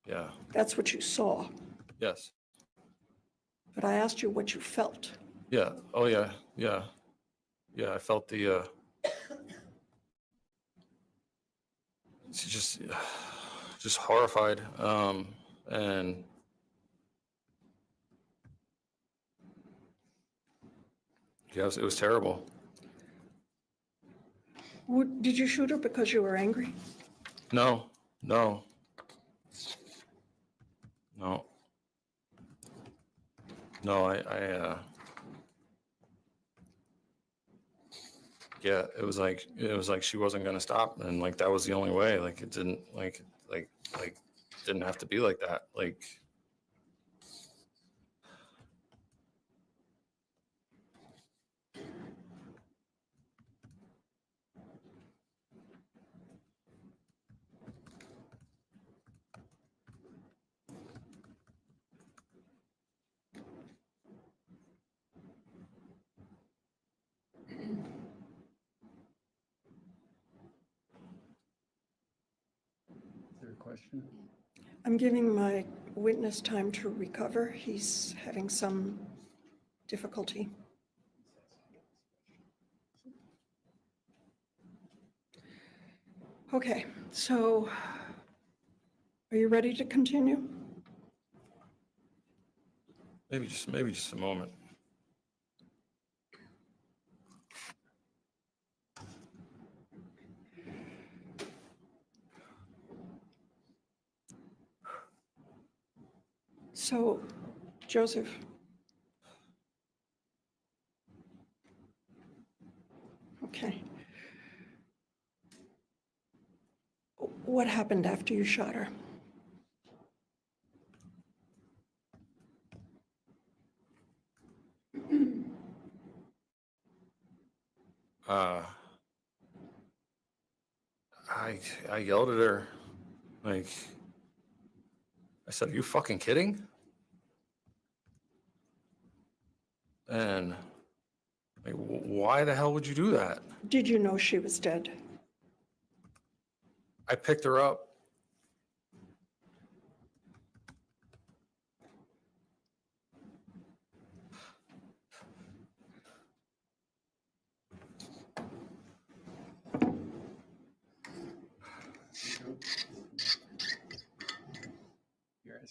Yeah. That's what you saw. Yes. But I asked you what you felt. Yeah. Oh yeah. Yeah. Yeah. I felt the. It's just horrified. And yes, it was terrible. Did you shoot her because you were angry? No, no, no, no. Yeah, it was like she wasn't gonna stop, and like that was the only way. Like it didn't didn't have to be like that. Like Is there a question? I'm giving my witness time to recover. He's having some difficulty. Okay, so are you ready to continue? maybe just a moment. So, Joseph, okay. What happened after you shot her? I yelled at her, like I said, "Are you fucking kidding?" And like, why the hell would you do that? Did you know she was dead? I picked her up.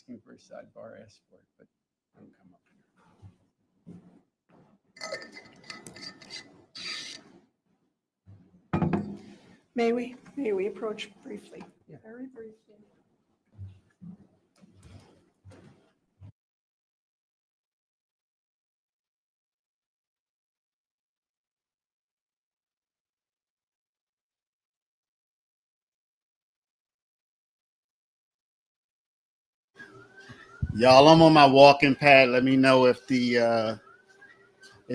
asking for a sidebar, ask for it, but don't come up here. May we approach briefly? Yeah. Very briefly. Y'all, I'm on my walking pad. Let me know if if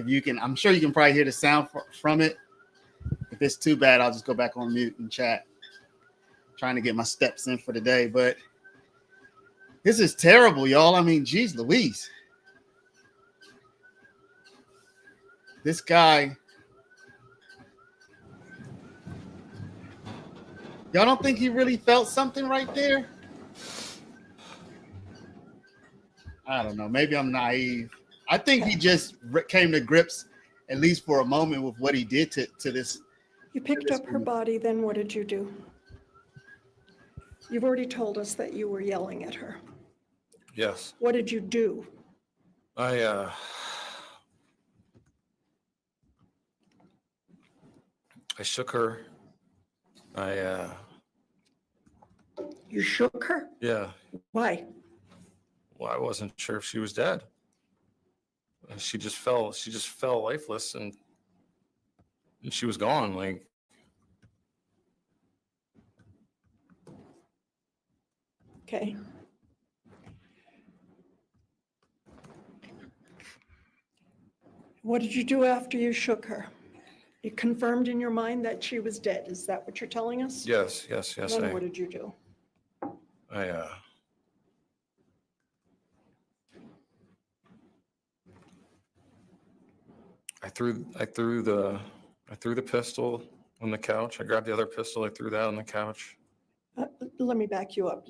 you can. I'm sure you can probably hear the sound from it. If it's too bad, I'll just go back on mute and chat. Trying to get my steps in for the day, but this is terrible, y'all. I mean, geez, Louise. This guy. Y'all don't think he really felt something right there? I don't know. Maybe I'm naive. I think he just came to grips, at least for a moment, with what he did to this. You picked up her body, then what did you do? You've already told us that you were yelling at her. Yes. What did you do? I shook her. You shook her? Yeah. Why? Well, I wasn't sure if she was dead. She just fell lifeless and she was gone. Like, Okay. What did you do after you shook her? You confirmed in your mind that she was dead. Is that what you're telling us? yes. Then what did you do? I threw the pistol on the couch. I grabbed the other pistol. I threw that on the couch. Let me back you up.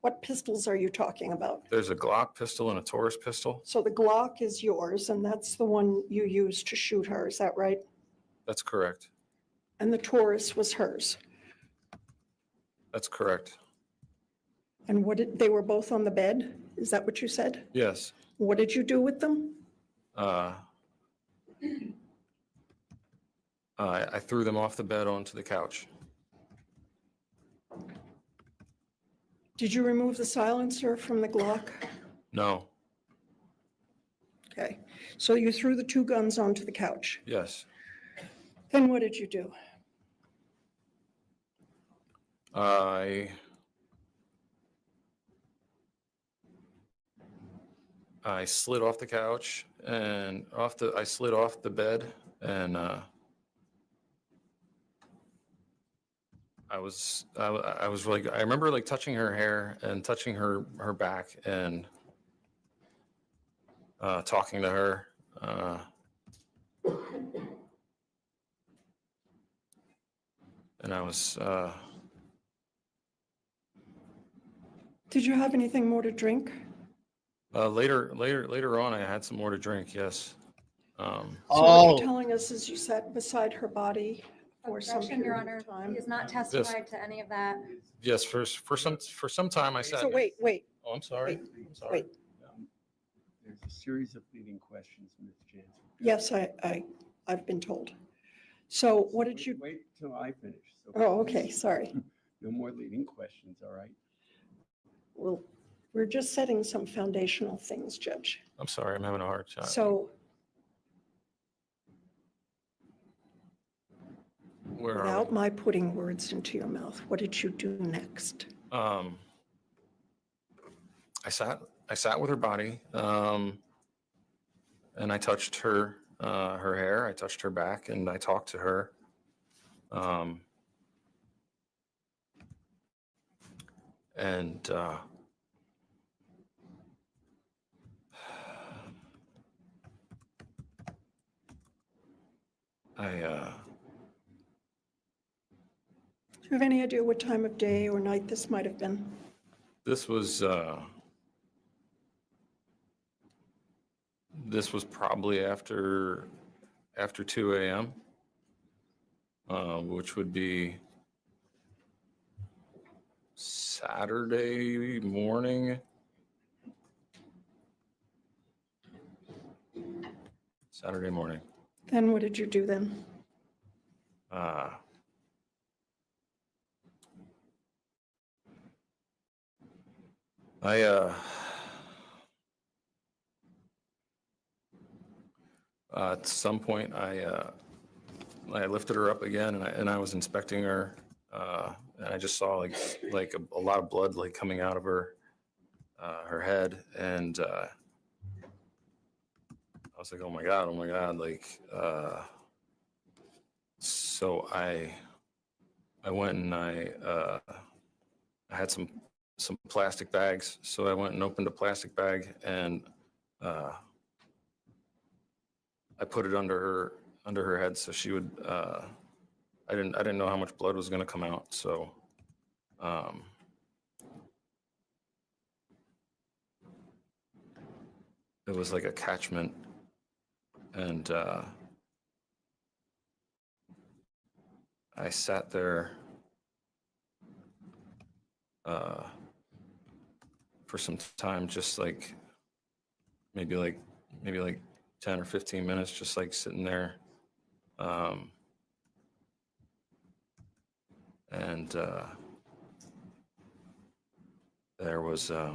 What pistols are you talking about? There's a Glock pistol and a Taurus pistol. So the Glock is yours, and that's the one you used to shoot her. Is that right? That's correct. And the Taurus was hers. That's correct. And they were both on the bed? Is that what you said? Yes. What did you do with them? I threw them off the bed onto the couch. Did you remove the silencer from the Glock? No. Okay, so you threw the two guns onto the couch. Yes. Then what did you do? I slid off the couch and I slid off the bed and I was really, I remember like touching her hair and touching her back and talking to her. And I was Did you have anything more to drink? later on, I had some more to drink. Yes. So what Oh, you're telling us is you sat beside her body for some Objection, Your period Honor. of time. He has not testified to any of that. Yes. For some time, I sat. So wait. Oh, I'm sorry. I'm sorry. wait. There's a series of leading questions, Ms. Jansen. Yes, I've been told. So what did Wait- you, Wait till I finish. So oh, okay, please, sorry. No more leading questions, all right? Well, we're just setting some foundational things, Judge. I'm sorry. I'm having a hard time. So Where are without my putting words into your mouth, what did you do next? we? I sat with her body, and I touched her hair. I touched her back, and I talked to her. And Do you have any idea what time of day or night this might have been? this was probably after 2 a.m., which would be Saturday morning. Saturday morning. Then what did you do then? Uh, I at some point I lifted her up again and I was inspecting her and I just saw like a lot of blood like coming out of her head, and I was like, oh my god, like so I went and I had some plastic bags, so I went and opened a plastic bag and I put it under her head so she would I didn't know how much blood was going to come out, so it was like a catchment, and I sat there for some time, just like maybe like 10 or 15 minutes, just like sitting there. And there was I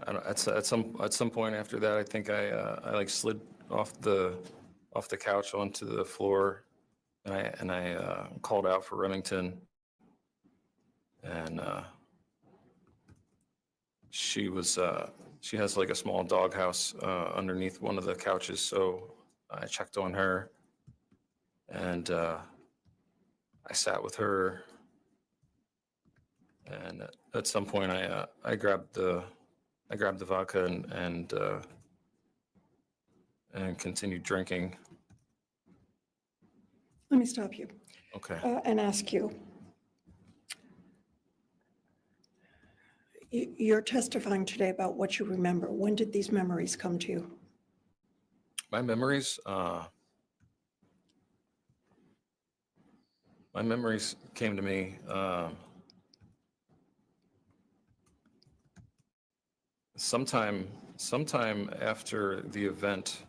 don't, at some point after that, I think I like slid off the couch onto the floor, and I called out for Remington, and she has like a small doghouse underneath one of the couches, so I checked on her, and I sat with her, and at some point I grabbed the vodka and continued drinking. Let me stop you Okay. and ask you. You're testifying today about what you remember. When did these memories come to you? My memories came to me sometime after the event.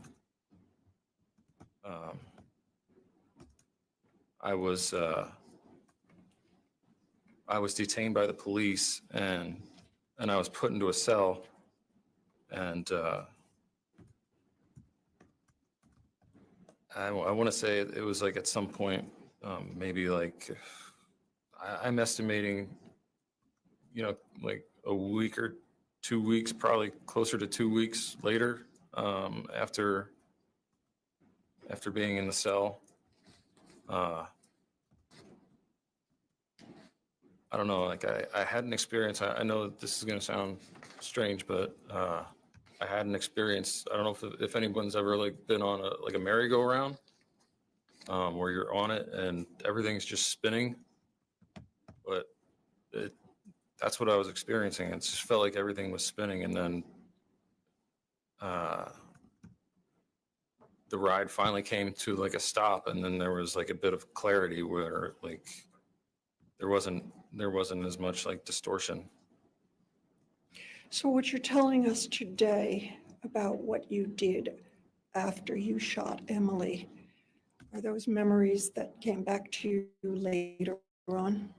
I was detained by the police, and I was put into a cell, and I want to say it was like at some point, maybe like I'm estimating, like a week or 2 weeks, probably closer to 2 weeks later, after being in the cell. I don't know, like I had an experience. I know that this is going to sound strange, but I had an experience. I don't know if anyone's ever like been on a merry-go-round, where you're on it and everything's just spinning, but that's what I was experiencing. It just felt like everything was spinning, and then the ride finally came to like a stop, and then there was like a bit of clarity where like there wasn't as much like distortion. So what you're telling us today about what you did after you shot Emily, are those memories that came back to you later on?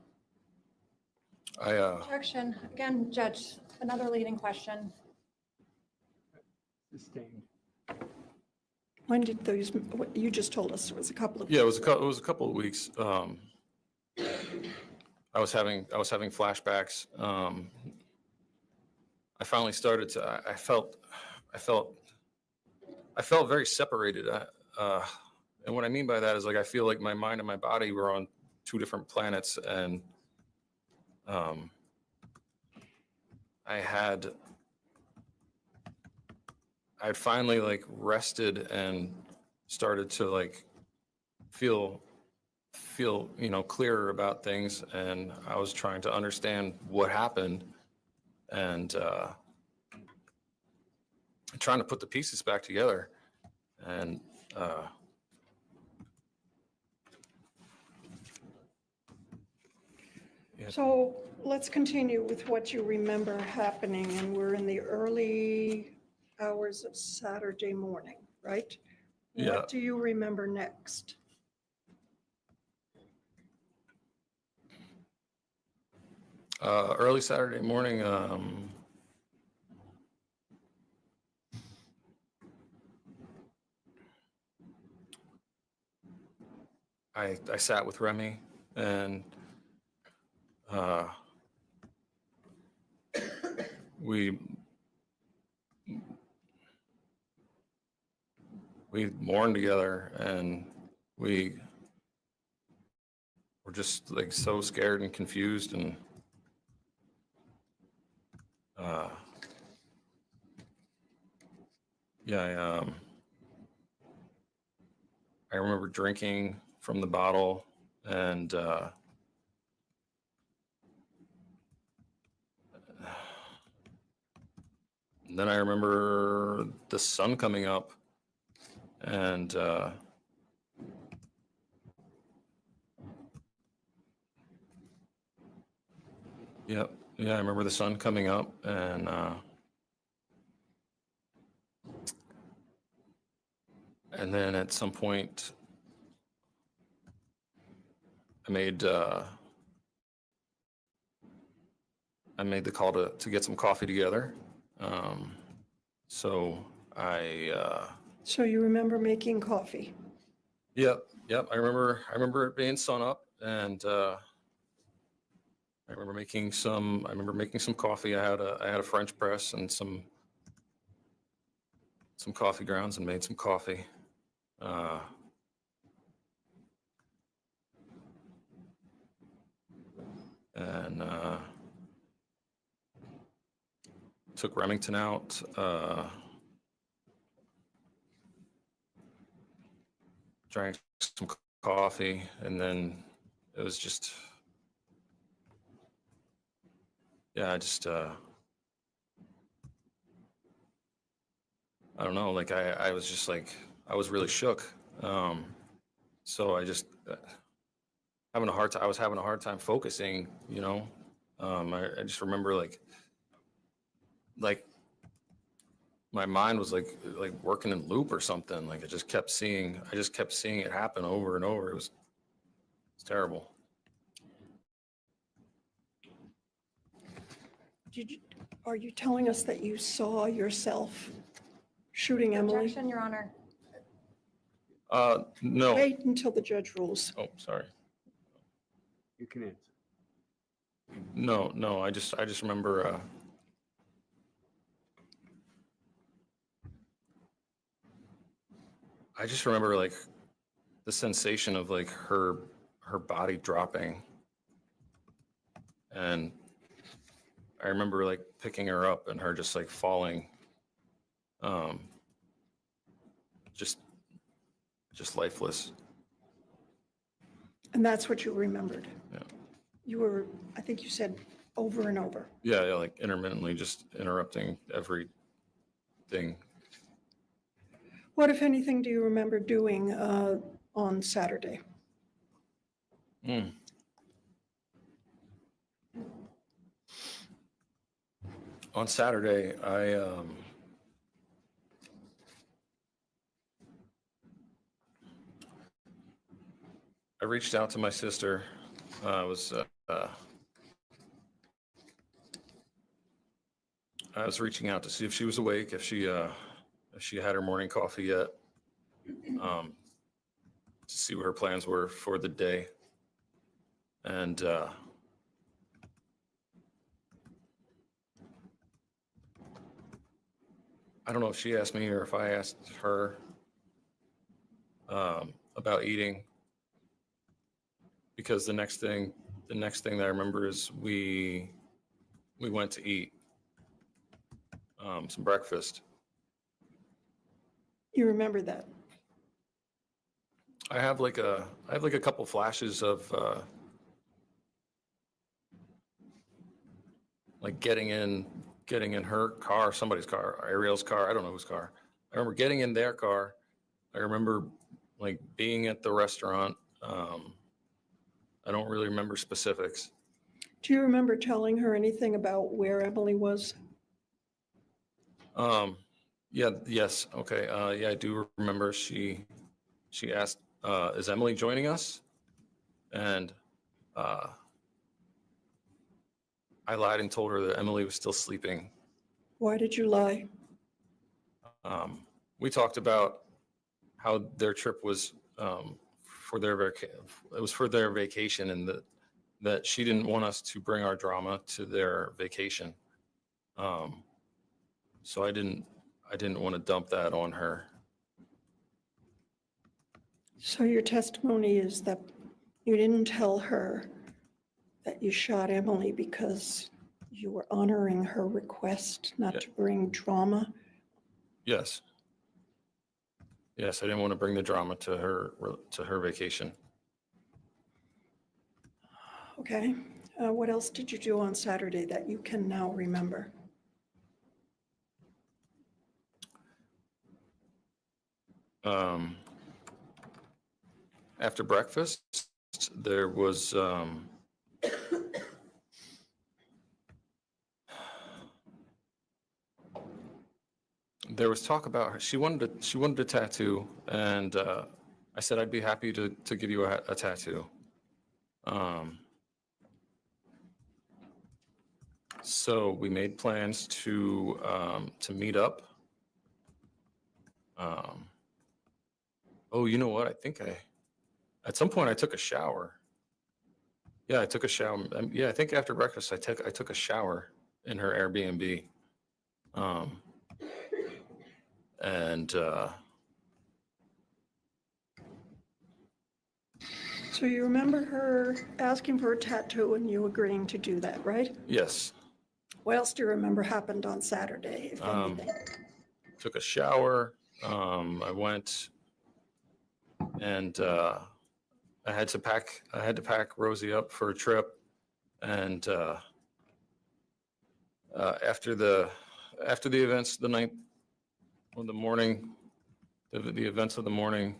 Objection. Again, Judge, another leading question. Sustained. When did those, what you just told us, it was a couple of. Yeah, it was a couple of weeks. I was having flashbacks. I finally started to. I felt very separated. And what I mean by that is like I feel like my mind and my body were on two different planets, and I'd finally like rested and started to like feel clearer about things, and I was trying to understand what happened, and trying to put the pieces back together, and So let's continue with what you remember happening, and we're in the early hours of Saturday morning, right? Yeah. What do you remember next? Early Saturday morning, I sat with Remy and we mourned together, and we were just like so scared and confused, and yeah, I remember drinking from the bottle, and then I remember the sun coming up, and yeah, I remember the sun coming up, and then at some point I made the call to get some coffee together. So So you remember making coffee? yep. I remember it being sun up, and I remember making some coffee. I had a French press and some coffee grounds, and made some coffee. And took Remington out. Drank some coffee, and then it was just, yeah, I don't know, like I was just like, I was really shook. So I just I was having a hard time focusing, you know. I just remember like my mind was like working in loop or something. Like I just kept seeing it happen over and over. It's terrible. Are you telling us that you saw yourself shooting Emily? Objection, Your Honor. No. Wait until the judge rules. Oh, sorry. You can answer. No. I just remember. I just remember like the sensation of like her body dropping, and I remember like picking her up and her just like falling, just lifeless. And that's what you remembered? Yeah. You were, I think you said over and over. Yeah, like intermittently just interrupting everything. What, if anything, do you remember doing on Saturday? On Saturday, I reached out to my sister. I was reaching out to see if she was awake, if she had her morning coffee yet, to see what her plans were for the day. And I don't know if she asked me or if I asked her about eating, because the next thing that I remember is we went to eat some breakfast. You remember that? I have like a couple flashes of like getting in her car, somebody's car, Ariel's car, I don't know whose car. I remember getting in their car. I remember like being at the restaurant. I don't really remember specifics. Do you remember telling her anything about where Emily was? Yeah, yes, okay, yeah, I do remember she asked, is Emily joining us? And, I lied and told her that Emily was still sleeping. Why did you lie? We talked about how their trip was, for their it was for their vacation, and that she didn't want us to bring our drama to their vacation. So I didn't want to dump that on her. So your testimony is that you didn't tell her that you shot Emily because you were honoring her request Yeah. not to bring drama? Yes. Yes, I didn't want to bring the drama to her vacation. Okay. What else did you do on Saturday that you can now remember? After breakfast, there was, there was talk about her. She wanted a tattoo, and I said I'd be happy to give you a tattoo. So we made plans to meet up. Oh, you know what? I think at some point I took a shower. Yeah, I took a shower. Yeah, I think after breakfast I took a shower in her Airbnb. And So you remember her asking for a tattoo and you agreeing to do that, right? yes, What else do you remember happened on Saturday, if anything? took a shower. I went and I had to pack Rosie up for a trip. And after the events the night or the morning, the events of the morning,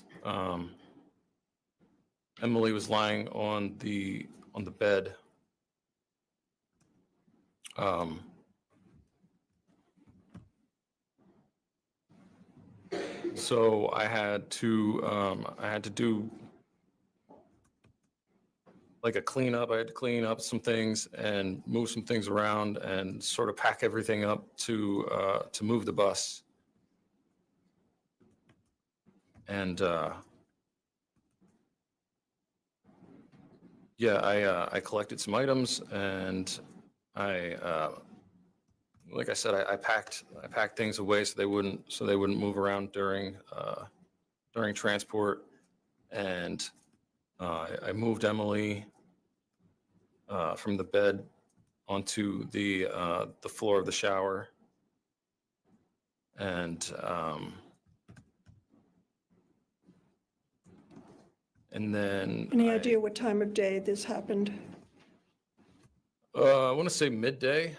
Emily was lying on the bed. So I had to do like a cleanup. I had to clean up some things and move some things around and sort of pack everything up to move the bus. And yeah, I collected some items, and like I said, I packed things away so they wouldn't move around during transport. And I moved Emily from the bed onto the floor of the shower. And then Any idea what time of day this happened? I want to say midday.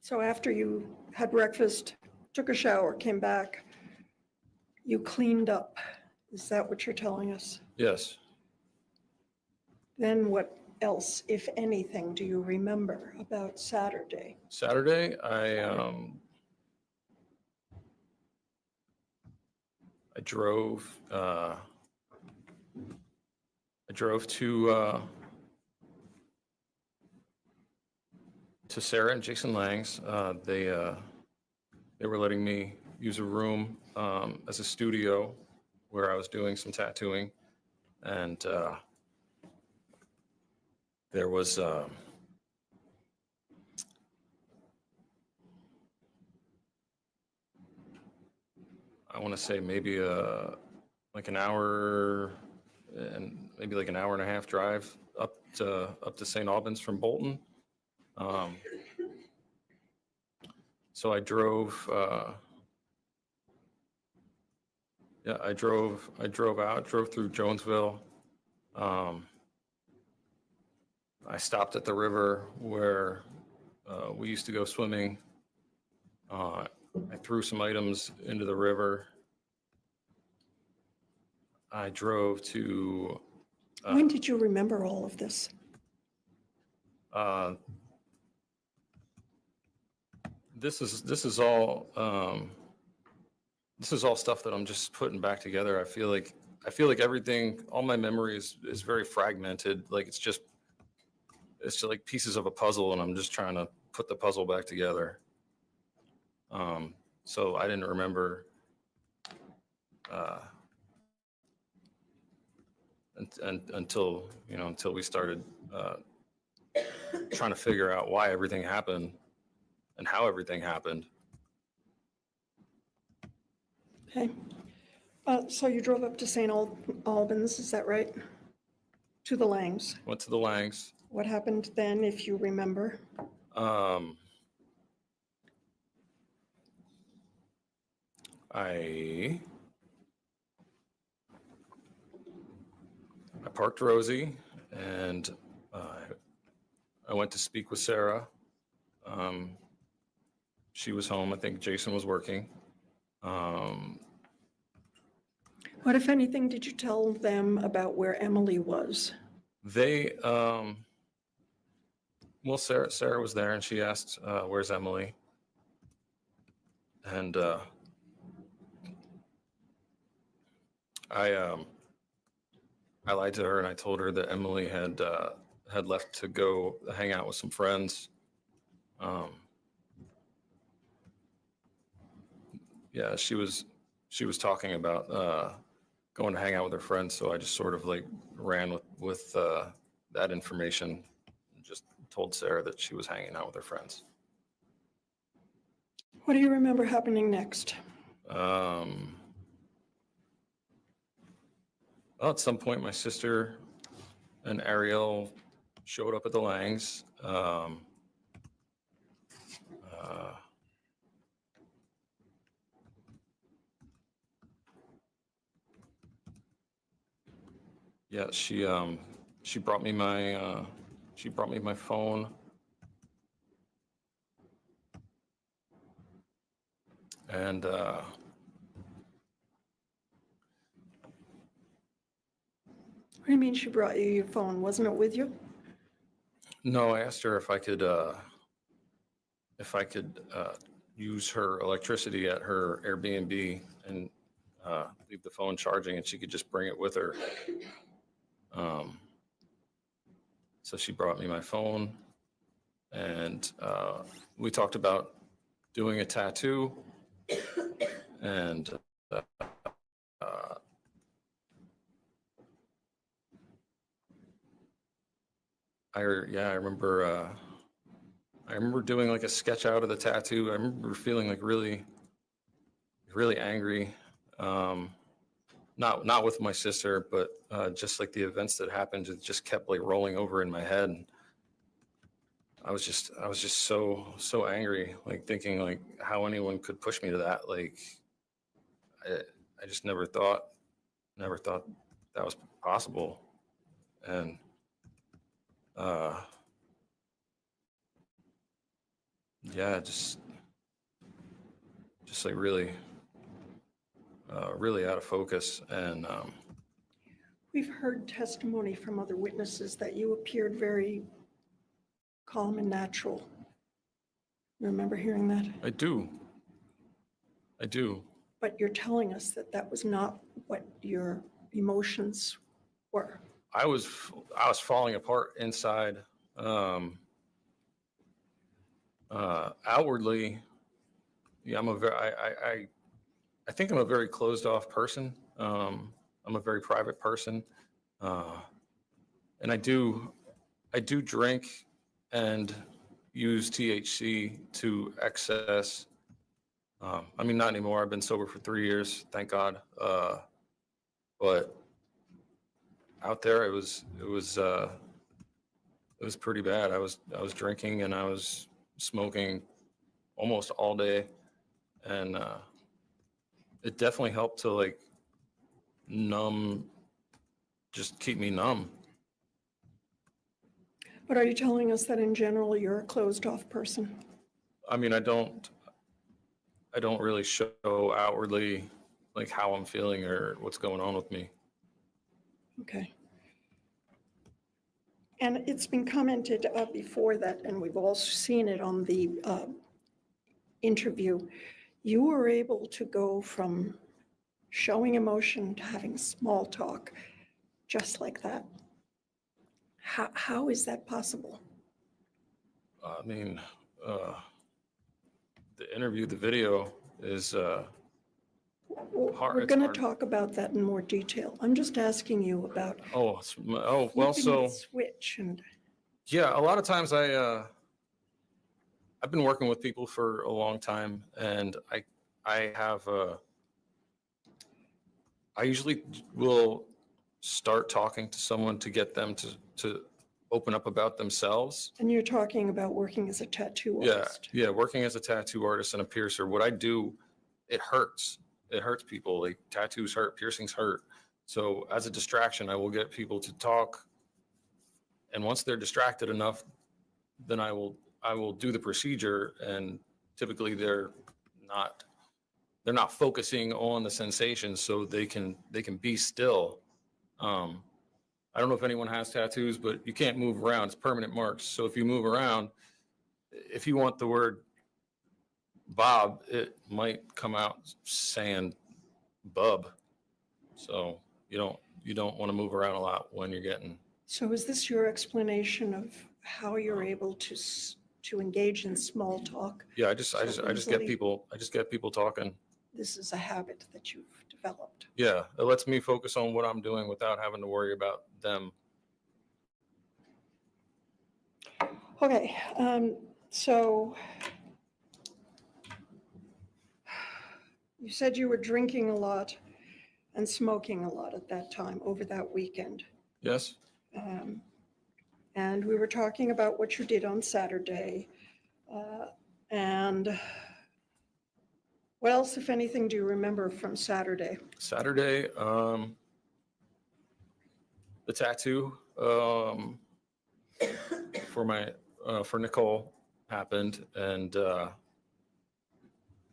So after you had breakfast, took a shower, came back, you cleaned up. Is that what you're telling us? Yes. Then what else, if anything, do you remember about Saturday? Saturday, I drove to Sarah and Jason Lang's. They were letting me use a room as a studio where I was doing some tattooing, and there was I want to say maybe like an hour and maybe like an hour and a half drive up to St. Albans from Bolton. So I drove. Yeah, I drove through Jonesville. I stopped at the river where we used to go swimming. I threw some items into the river. I drove to. When did you remember all of this? Uh, this is all stuff that I'm just putting back together. I feel like everything, all my memory is very fragmented. Like it's just like pieces of a puzzle, and I'm just trying to put the puzzle back together. So I didn't remember until we started trying to figure out why everything happened and how everything happened. Okay. So you drove up to St. Albans, is that right? To the Langs. Went to the Langs. What happened then, if you remember? I parked Rosie, and I went to speak with Sarah. She was home. I think Jason was working. What, if anything, did you tell them about where Emily was? They, well, Sarah was there, and she asked, "Where's Emily?" And I lied to her, and I told her that Emily had left to go hang out with some friends. Yeah, she was talking about going to hang out with her friends, so I just sort of like ran with that information and just told Sarah that she was hanging out with her friends. What do you remember happening next? Well, at some point, my sister and Ariel showed up at the Langs. Yeah, she brought me my phone. And What do you mean she brought you your phone? Wasn't it with you? no, I asked her if I could use her electricity at her Airbnb and leave the phone charging, and she could just bring it with her. So she brought me my phone, and we talked about doing a tattoo, and I remember doing like a sketch out of the tattoo. I remember feeling like really angry. Not with my sister, but just like the events that happened, it just kept like rolling over in my head. I was just so angry, like thinking like how anyone could push me to that. Like I just never thought that was possible. And yeah, just like really out of focus. And We've heard testimony from other witnesses that you appeared very calm and natural. Remember hearing that? I do. But you're telling us that that was not what your emotions were. I was falling apart inside. Outwardly, yeah, I think I'm a very closed off person. I'm a very private person. And I do drink and use THC to excess. I mean, not anymore. I've been sober for 3 years, thank God. But out there, it was pretty bad. I was drinking and I was smoking almost all day, and it definitely helped to like just keep me numb. But are you telling us that in general, you're a closed off person? I mean, I don't really show outwardly like how I'm feeling or what's going on with me. Okay. And it's been commented before that, and we've all seen it on the interview. You were able to go from showing emotion to having small talk just like that. How is that possible? I mean, the interview, the video is, Hard- We're it's going to hard. talk about that in more detail. I'm just asking you about well, flipping so, the switch and, yeah, a lot of times I've been working with people for a long time, and I have, I usually will start talking to someone to get them to open up about themselves. and you're talking about working as a tattoo Yeah, artist. yeah. Working as a tattoo artist and a piercer, what I do, it hurts. It hurts people. Like tattoos hurt, piercings hurt. So as a distraction, I will get people to talk. And once they're distracted enough, then I will do the procedure. And typically they're not focusing on the sensations, so they can be still. I don't know if anyone has tattoos, but you can't move around. It's permanent marks. So if you move around, if you want the word Bob, it might come out saying bub. So you don't want to move around a lot when you're getting. So is this your explanation of how you're able to engage in small talk? Yeah, I just easily- get people talking. This is a habit that you've developed. Yeah, it lets me focus on what I'm doing without having to worry about them. Okay, so you said you were drinking a lot and smoking a lot at that time over that weekend. Yes. And we were talking about what you did on Saturday. And what else, if anything, do you remember from Saturday? Saturday, the tattoo for Nicole happened, and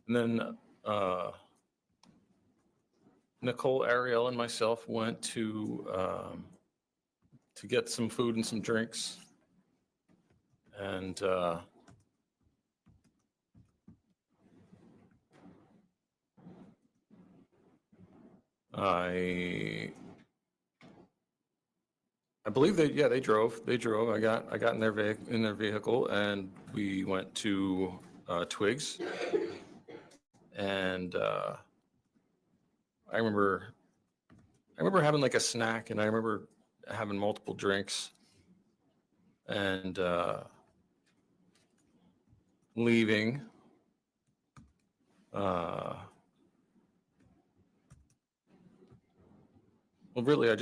then Nicole, Ariel, and myself went to get some food and some drinks, and I believe they drove. They drove. I got in their vehicle, and we went to Twigs. And I remember having like a snack, and I remember having multiple drinks, and leaving. Well, really, I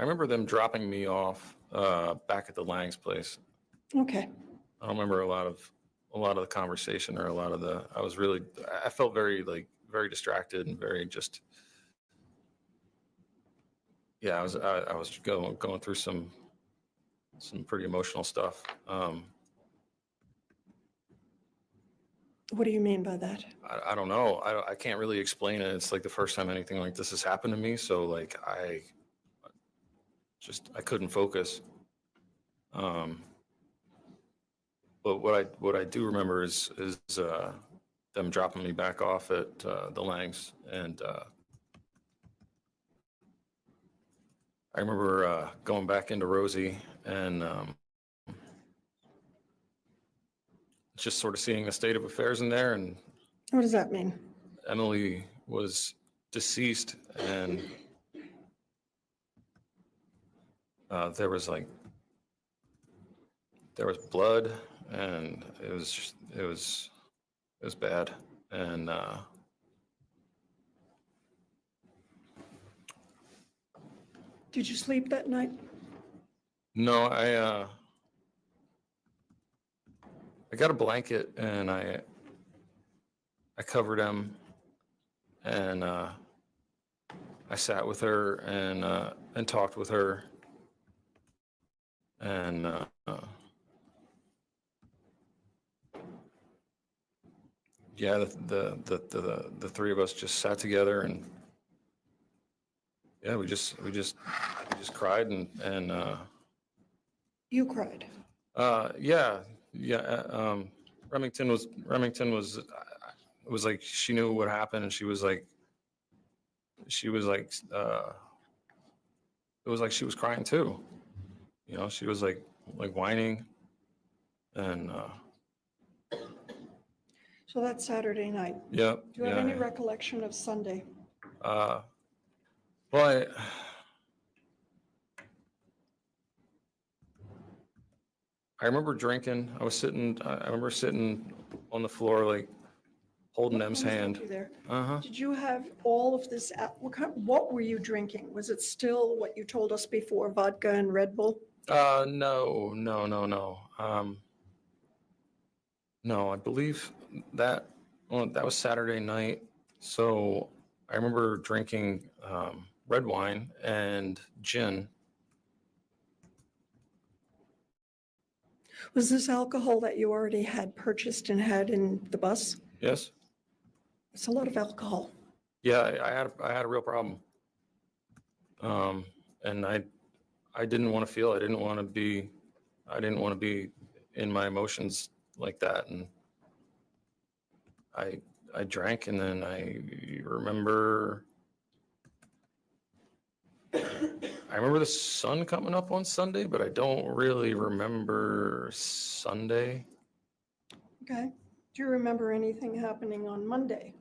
remember them dropping me off back at the Lang's place. Okay, I don't remember a lot of the conversation or I felt very distracted and very just, yeah, I was going through some pretty emotional stuff. what do you mean by that? I don't know. I can't really explain it. It's like the first time anything like this has happened to me. So like I couldn't focus. But what I do remember is them dropping me back off at the Langs, and I remember going back into Rosie and just sort of seeing the state of affairs in there, and What does that mean? Emily was deceased, and there was blood, and it was bad, and Did you sleep that night? no, I got a blanket, and I covered him, and I sat with her and talked with her, and yeah, the three of us just sat together, and yeah, we just cried, and You cried. Yeah, yeah. Remington was it was like she knew what happened, and she was like, it was like she was crying too. You know, she was like whining, and So that's Saturday night. yeah. Do you have any recollection of Sunday? Well, I remember drinking. I remember sitting on the floor, like holding Let M's me stop hand. you there. Uh-huh. Did you have all of this, what were you drinking? Was it still what you told us before, vodka and Red Bull? No. No, I believe that, well, that was Saturday night. So I remember drinking red wine and gin. Was this alcohol that you already had purchased and had in the bus? Yes. It's a lot of alcohol. Yeah, I had a real problem. And I didn't want to feel, I didn't want to be in my emotions like that. And I drank, and then I remember the sun coming up on Sunday, but I don't really remember Sunday. Okay. Do you remember anything happening on Monday?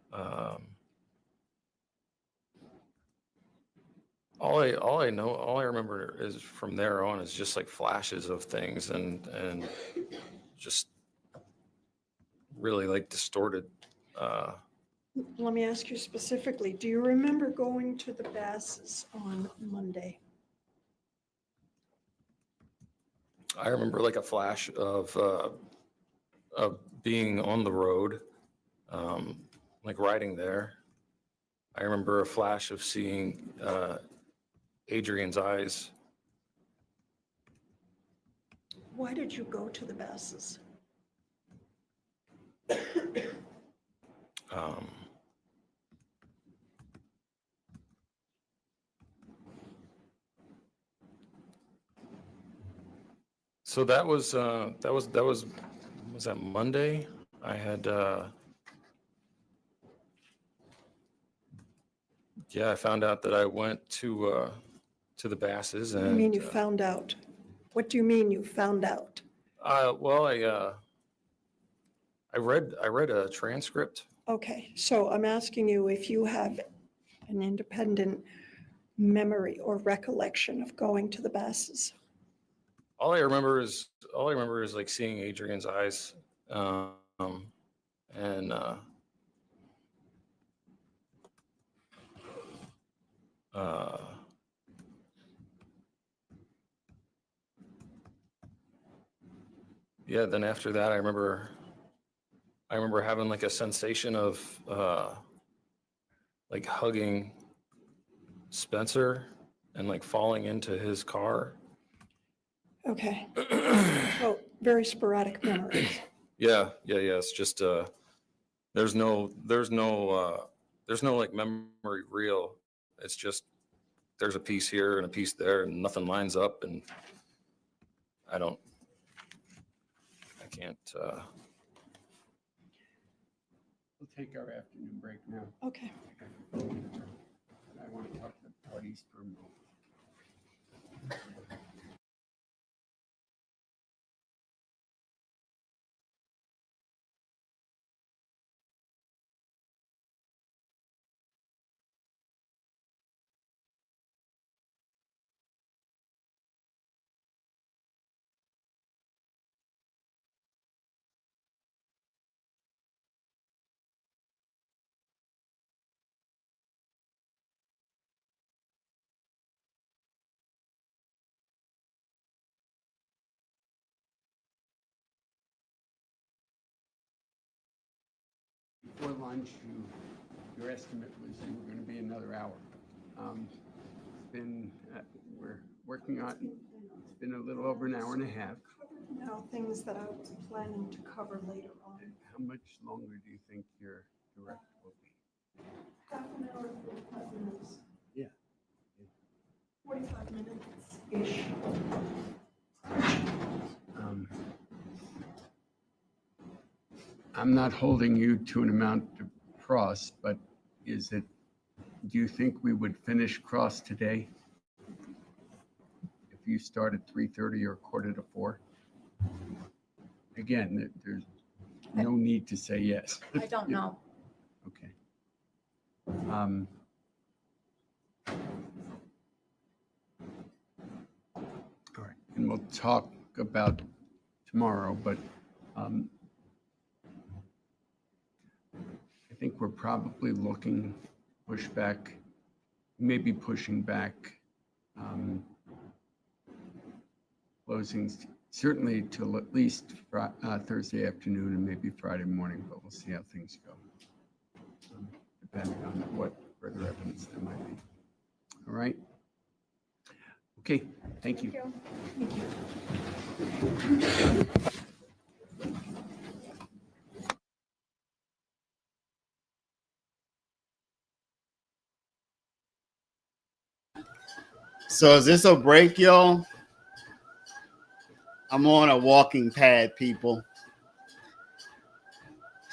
All I remember is from there on is just like flashes of things and just really like distorted. Let me ask you specifically, do you remember going to the Basses on Monday? I remember like a flash of being on the road, like riding there. I remember a flash of seeing Adrian's eyes. Why did you go to the Basses? Um, so that was that Monday? I had yeah, I found out that I went to the Basses, What do and you mean you found out? What do you mean you found out? well, I read a transcript. Okay, so I'm asking you if you have an independent memory or recollection of going to the Basses. All I remember is like seeing Adrian's eyes, and yeah. Then after that, I remember having like a sensation of like hugging Spencer and like falling into his car. Okay, so very sporadic memories. Yeah. It's just there's no like memory reel. It's just there's a piece here and a piece there, and nothing lines up, and I can't. We'll take our afternoon break now. Okay. I want to talk to the parties for a moment. Before lunch, your estimate was you were going to be another hour. It's been, we're working on, it's been a little over an hour and a half. Now, things that I was planning to cover later on. How much longer do you think your direct will be? Half an hour, 45 minutes. Yeah. 45 minutes-ish. I'm not holding you to an amount to cross, but do you think we would finish cross today? If you start at 3:30 or 3:45? Again, there's no need to say yes. I don't know. Okay. All right, and we'll talk about tomorrow, but I think we're probably looking maybe pushing back closings, certainly till at least Thursday afternoon and maybe Friday morning, but we'll see how things go, depending on what further evidence there might be. All right? Okay, thank you. So is this a break, y'all? I'm on a walking pad, people.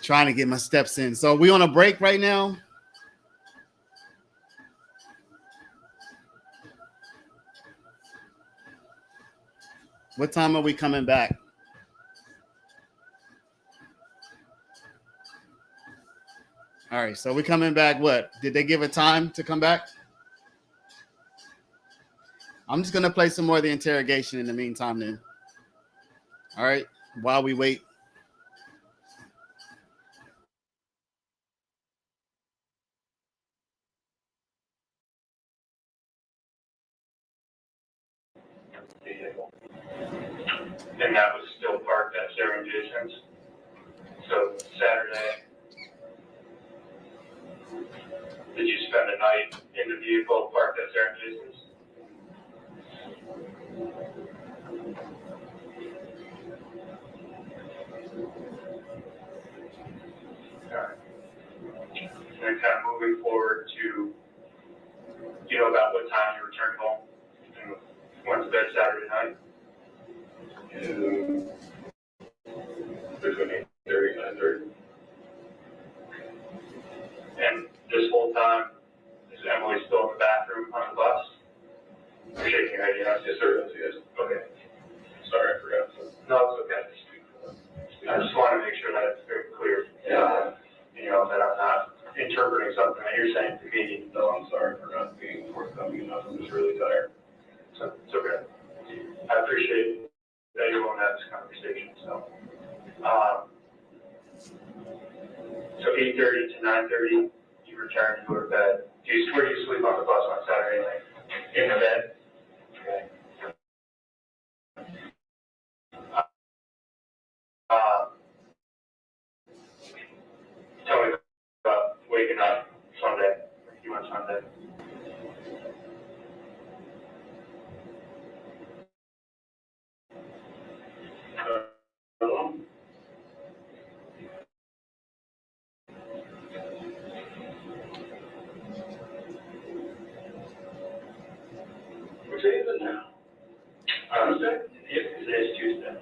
Trying to get my steps in. So are we on a break right now? What time are we coming back? All right, so we're coming back. What? Did they give a time to come back? I'm just going to play some more of the interrogation in the meantime then. All right, while we wait. Vehicle. And that was still parked at Sarah and Jason's. So Saturday, did you spend the night in the vehicle parked at Sarah and Jason's? Alright. And then kind of moving forward to, you know about what time you returned home and went to bed Saturday night? Between 8:30 and 9:30. And this whole time, is Emily still in the bathroom on the bus? You're shaking your head, yes? Yes, sir, yes. Okay. Sorry, I forgot. No, it's okay. I just want to make sure that it's very clear. Yeah. You know, that I'm not interpreting something that you're saying to me. No, I'm sorry for not being forthcoming enough. I'm just really tired. So, it's okay. I appreciate that you're willing to have this conversation, so. So 8:30 to 9:30, you return to go to bed. Where do you sleep on the bus on Saturday night? In the bed? Okay. Tell me about waking up Sunday. You went Sunday. What day is it now? Tuesday? Yes, today is Tuesday.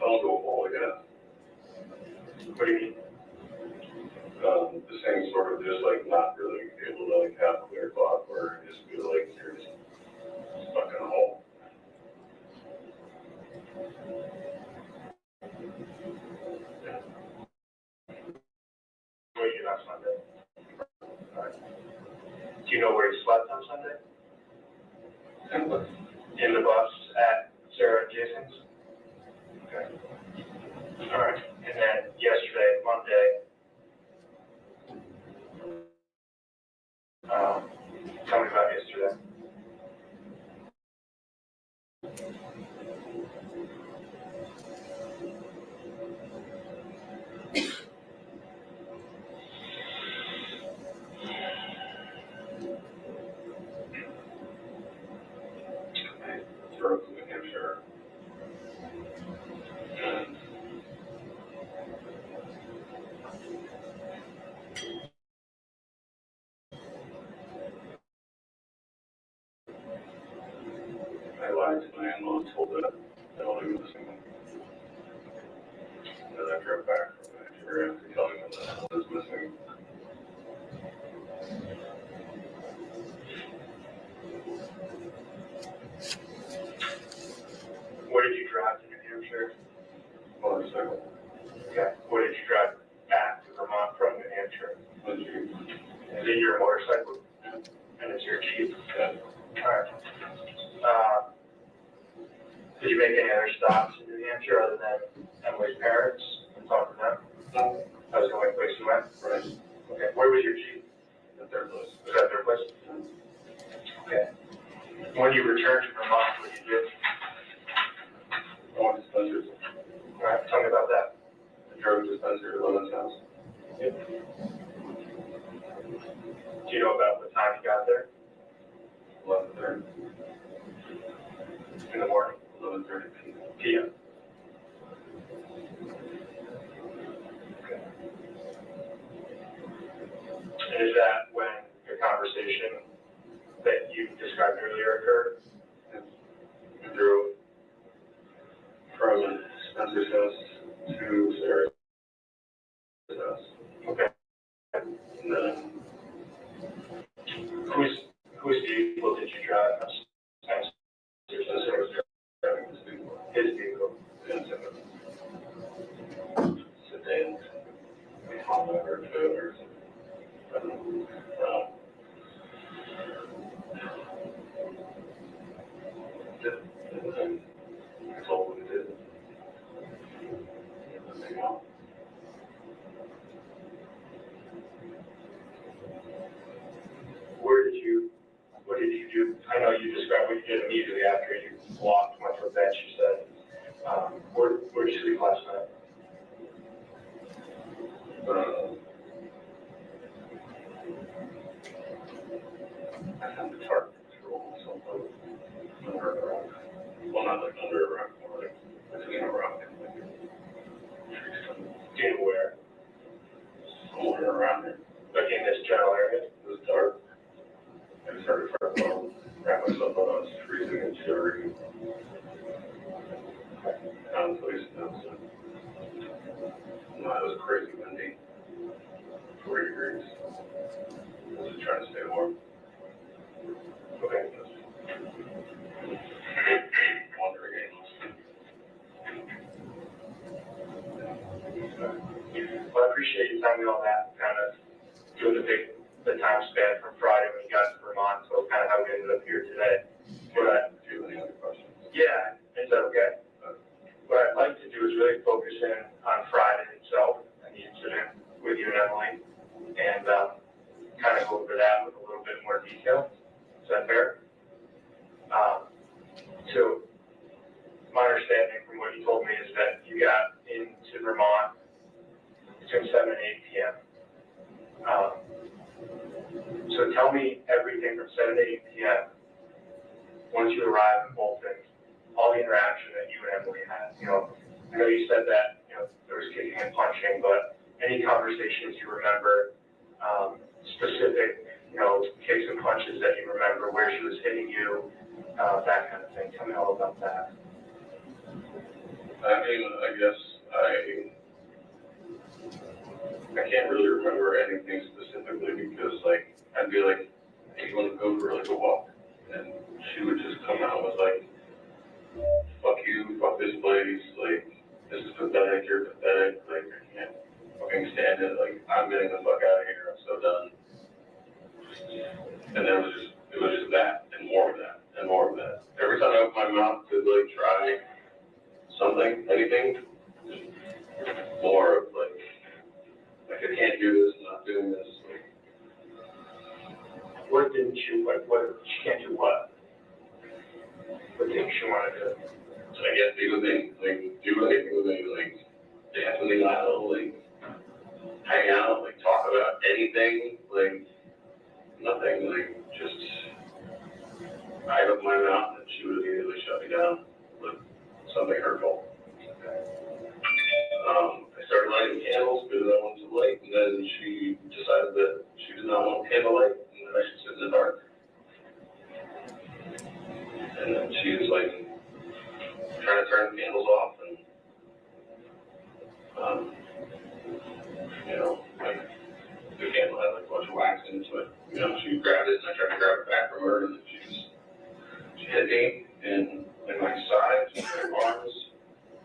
I'll go all again. What do you mean? The same sort of just like not really able to like have a clear thought or just feel like you're just stuck in a hole. Wait, you're not Sunday. All right. Do you know where you slept on Sunday? In the bus at Sarah and Jason's? Okay. All right. And then yesterday, Monday, tell me about yesterday. Drove to New Hampshire. lied to my in-laws, told that I don't even listen. And then I drove back from Nigeria after telling them that I was missing. What did you drive to New Hampshire? Motorcycle. Okay. What did you drive back to Vermont from New Hampshire? A Jeep. Is it your motorcycle? Yeah. And it's your Jeep? Yeah. All right. Did you make any other stops in New Hampshire other than Emily's parents and talk to them? No. That was the only place you went? Right. Okay. Where was your Jeep? At their place. Was that their place? Yeah. Okay. When you returned to Vermont, what did you do? I went to Spencer's. All right. Tell me about that. I drove to Spencer to Levin's house. Yep. Do you know about what time you got there? 11:30. In the morning? 11:30 p.m. Okay. And is that when your conversation that you described earlier occurred? You drove from Spencer's house to Sarah's house. Okay. And then whose vehicle did you drive? His vehicle. Sedan. Honda or Toyota. I don't know. I told him to. What did you do? I know you described what you did immediately after you walked, went to a bench, you said. Where did you sleep last night? I found the tarp roll something under a rock. Well, not like under a rock, more like between a rock and like a tree stump. Do you know where? Somewhere around there. Like in this general area? It was dark. I started to wrap myself up. I was freezing and shivering. Found the place outside. No, it was crazy windy. 40 degrees. I was just trying to stay warm. Okay. Wandering aimlessly. Well, I appreciate you telling me all that, kind of doing the time span from Friday when you got to Vermont, so kind of how we ended up here today. But do you have any other questions? Yeah, is that okay? What I'd like to do is really focus in on Friday itself and the incident with you and Emily, and kind of go over that with a little bit more detail. Is that fair? So my understanding from what you told me is that you got into Vermont between 7 and 8 p.m. So tell me everything from 7 to 8 p.m. once you arrive in Bolton, all the interaction that you and Emily had. You know, I know you said that, you know, there was kicking and punching, but any conversations you remember, specific, you know, kicks and punches that you remember, where she was hitting you, that kind of thing. Tell me all about that. I mean, I guess I can't really remember anything specifically because, like, I'd be like, hey, you want to go for like a walk? And she would just come out with like, fuck you, fuck this place, like, this is pathetic, you're pathetic, like, I can't fucking stand it, like, I'm getting the fuck out of here, I'm so done. And then it was just that, and more of that, and more of that. Every time I open my mouth to like try something, anything, more of like I can't do this, I'm not doing this. Like, What didn't you, like, what, she can't do what? What didn't she want to do? so I guess do things, like do anything with me, like dance in the aisle, like hang out, like talk about anything, like nothing, like just I opened my mouth and she would immediately shut me down with something hurtful. I started lighting candles because I wanted to light, and then she decided that she did not want candlelight and that I should sit in the dark. And then she was like trying to turn the candles off and, you know, like the candle had like a bunch of wax into it. You know, she grabbed it and I tried to grab it back from her and she hit me in my sides, in my arms,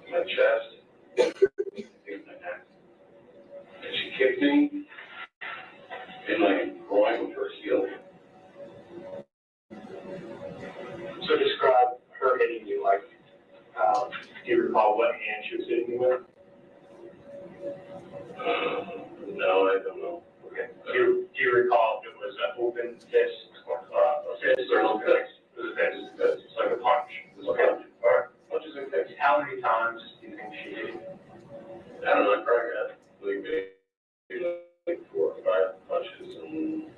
in my chest, in my neck. And she kicked me in my groin with her heel. So describe her hitting you, like, do you recall what hand she was hitting you with? No, I don't know. Okay. Do you recall if it was an open fist or a fist or a fist? It was a fist. It's like a punch. It was a punch. All right. Punches and kicks. How many times do you think she hit you? I don't know, I probably got like maybe like 4 or 5 punches and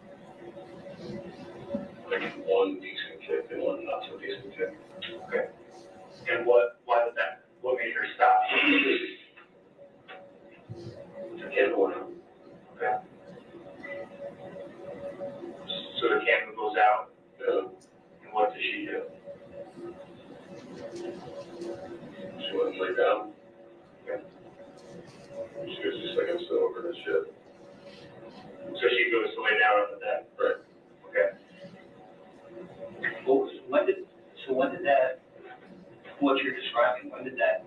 like one decent kick and one not so decent kick. Okay. And why did that, what made her stop? The candle went out. Okay. So the candle goes out, Yeah. and what does she do? She went and lay down. Okay. She was just like, I'm still over this shit. So she goes to lay down on the bed. Right. Okay. Well, when did that, what you're describing, when did that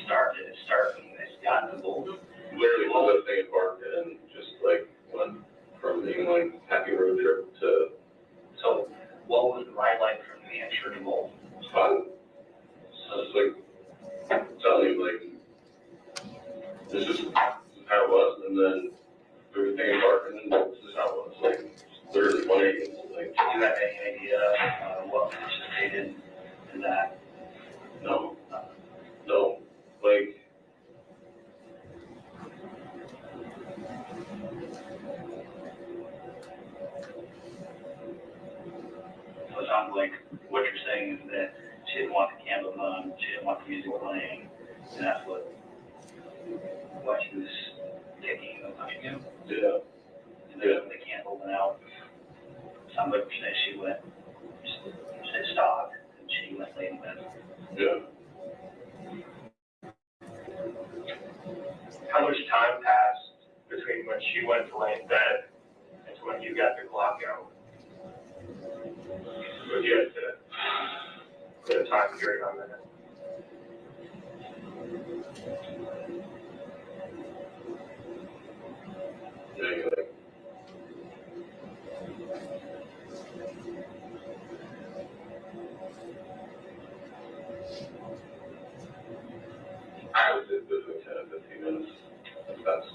start? Did it start when you guys got in the bolt? Literally, all that thing embarked and just like went from being like happy road trip to So what was the ride like from New Hampshire to Bolt? fun. So it's like telling you like this is how it was, and then everything embarked, and then this is how it was. Like literally 180. Like Do you have any idea what participated in that? no, like. So it sounds like what you're saying is that she didn't want the candles on, she didn't want the music playing, and that's what she was kicking you and punching you. Yeah. And then when the candle went out, somebody said she went, said stop, and she went lay in bed. Yeah. How much time passed between when she went to lay in bed and to when you got the clock out? Would you have to put a time period on that? Yeah, you're like, I was at between 10 and 15 minutes. That's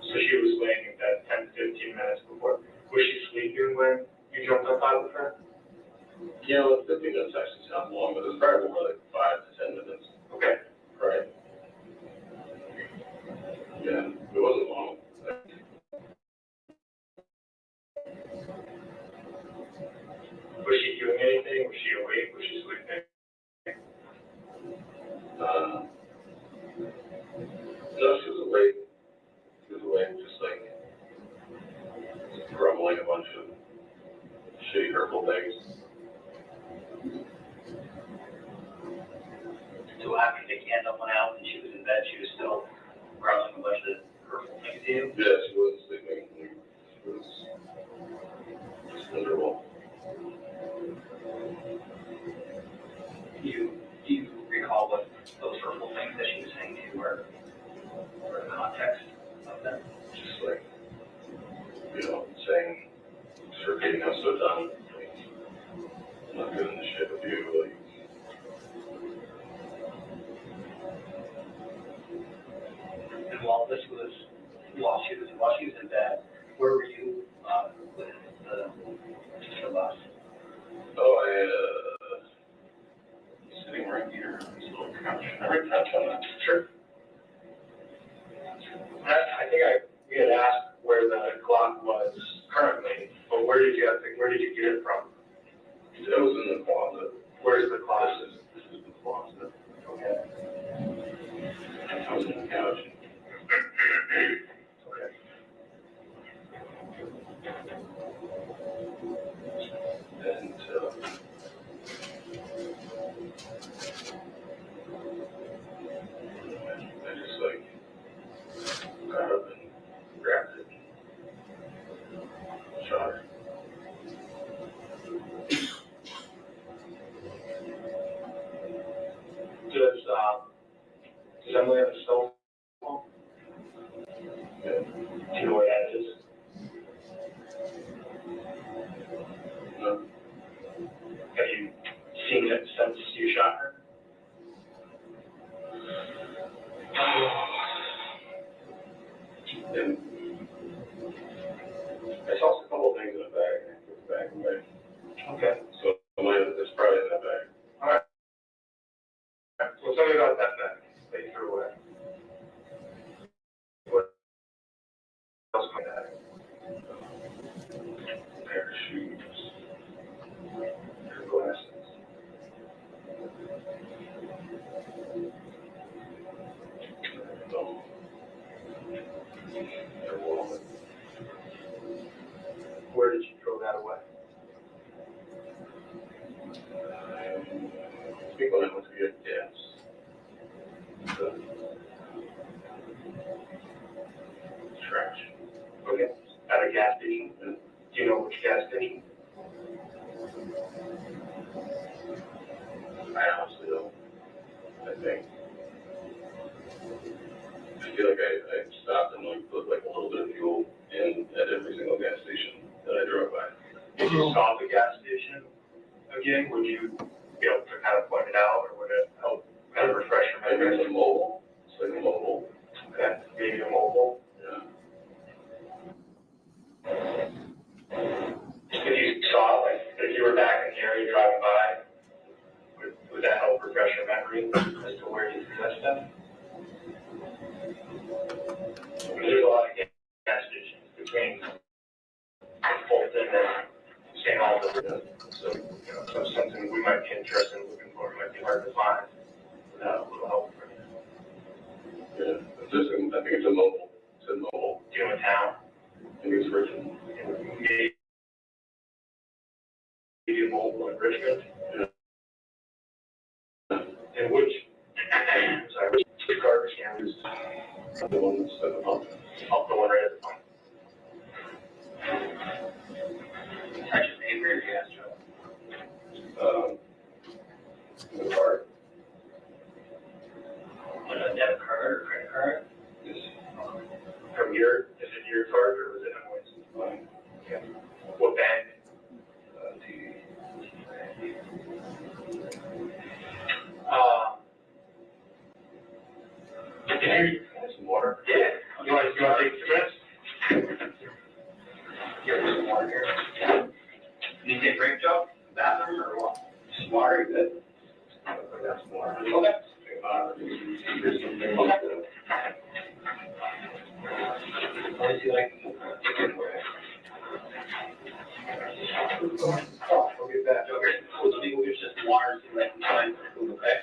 So she was laying in bed 10 to 15 minutes before. Was she sleeping when you jumped up out of her? yeah, well, 15 minutes actually sounds long, but it's probably more like 5 to 10 minutes. Okay. Right. Yeah, it wasn't long. Was she doing anything? Was she awake? Was she sleeping? No, she was awake. She was awake, just like grumbling a bunch of shitty, hurtful things. So after the candle went out and she was in bed, she was still growling a bunch of hurtful things to you? Yeah, she wasn't sleeping. She was just miserable. Do you recall what those hurtful things that she was saying to you were, or the context of them? Just like, you know, saying, just repeating, I'm so done. Like, I'm not doing this shit with you. Like, And while she was in bed, where were you with the bus? oh, sitting right here on this little couch. I heard couch on that. Sure. I think we had asked where the clock was currently, but where did you get it from? It was in the closet. Where's the closet? This is the closet. Okay. I was on the couch. Okay. And Assembly on the cell phone? Yeah. Do you know where that is? No. Have you seen it since you shot her? And I saw a couple of things in the bag, and I put the bag away. Okay. So it's probably in that bag. All right. Well, tell me about that bag that you threw away. What else might that? Pair of shoes. Your glasses. Their wallet. Where did you throw that away? I think when I went to get gas. The trash. Okay. At a gas station? And Do you know which gas station? I honestly don't. I think. I feel like I stopped and like put like a little bit of fuel in at every single gas station that I drove by. If you saw the gas station again, would you be able to kind of point it out, or would it help kind of refresh your I think memory? it's a mobile. It's like a mobile. Okay, maybe a mobile. Yeah. If you saw, like, if you were back in the area driving by, would that help refresh your memory as to where you threw that stuff? There's a lot of gas stations between Fulton and St. Albans. So, you know, so something we might be interested in looking for, might be hard to find. That will help. Yeah. It's just, I think it's a mobile. It's a mobile. Do you know a town? I think it's Richmond. Maybe a mobile in Richmond? Yeah. And which garbage can was The one that's set up. up the one right at the front? Touches paper or gas truck? The card. On a debit card or credit card? Is From your, is it your card or was it Emily's? mine. Okay. What bank? TV. Some water? Yeah. You want to take 2 minutes? Give us some water here. Need to take a break, Joe? Bathroom or what? Just water, you good? That's water. Okay. Let me see what I can. We'll get that. Okay, so maybe we'll just water, see what I can find for food, okay?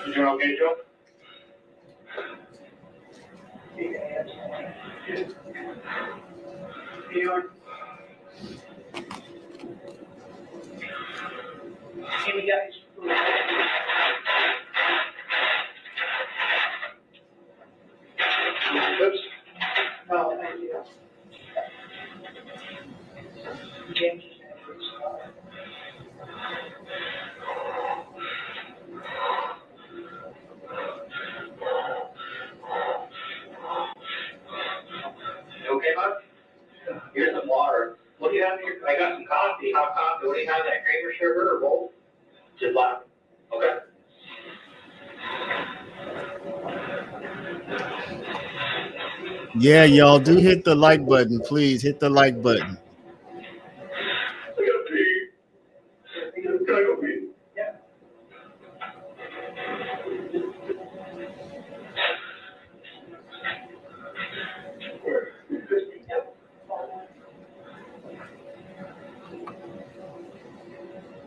You doing okay, Joe? Hey, guys. Oops. No, thank you. James. You okay, bud? Here's some water. What do you have here? I got some coffee, hot coffee. What do you have, that cream or sugar or both? Just black. Okay. Yeah, y'all do hit the like button. Please hit the like button. I gotta pee. Can I go pee? Yeah. Where?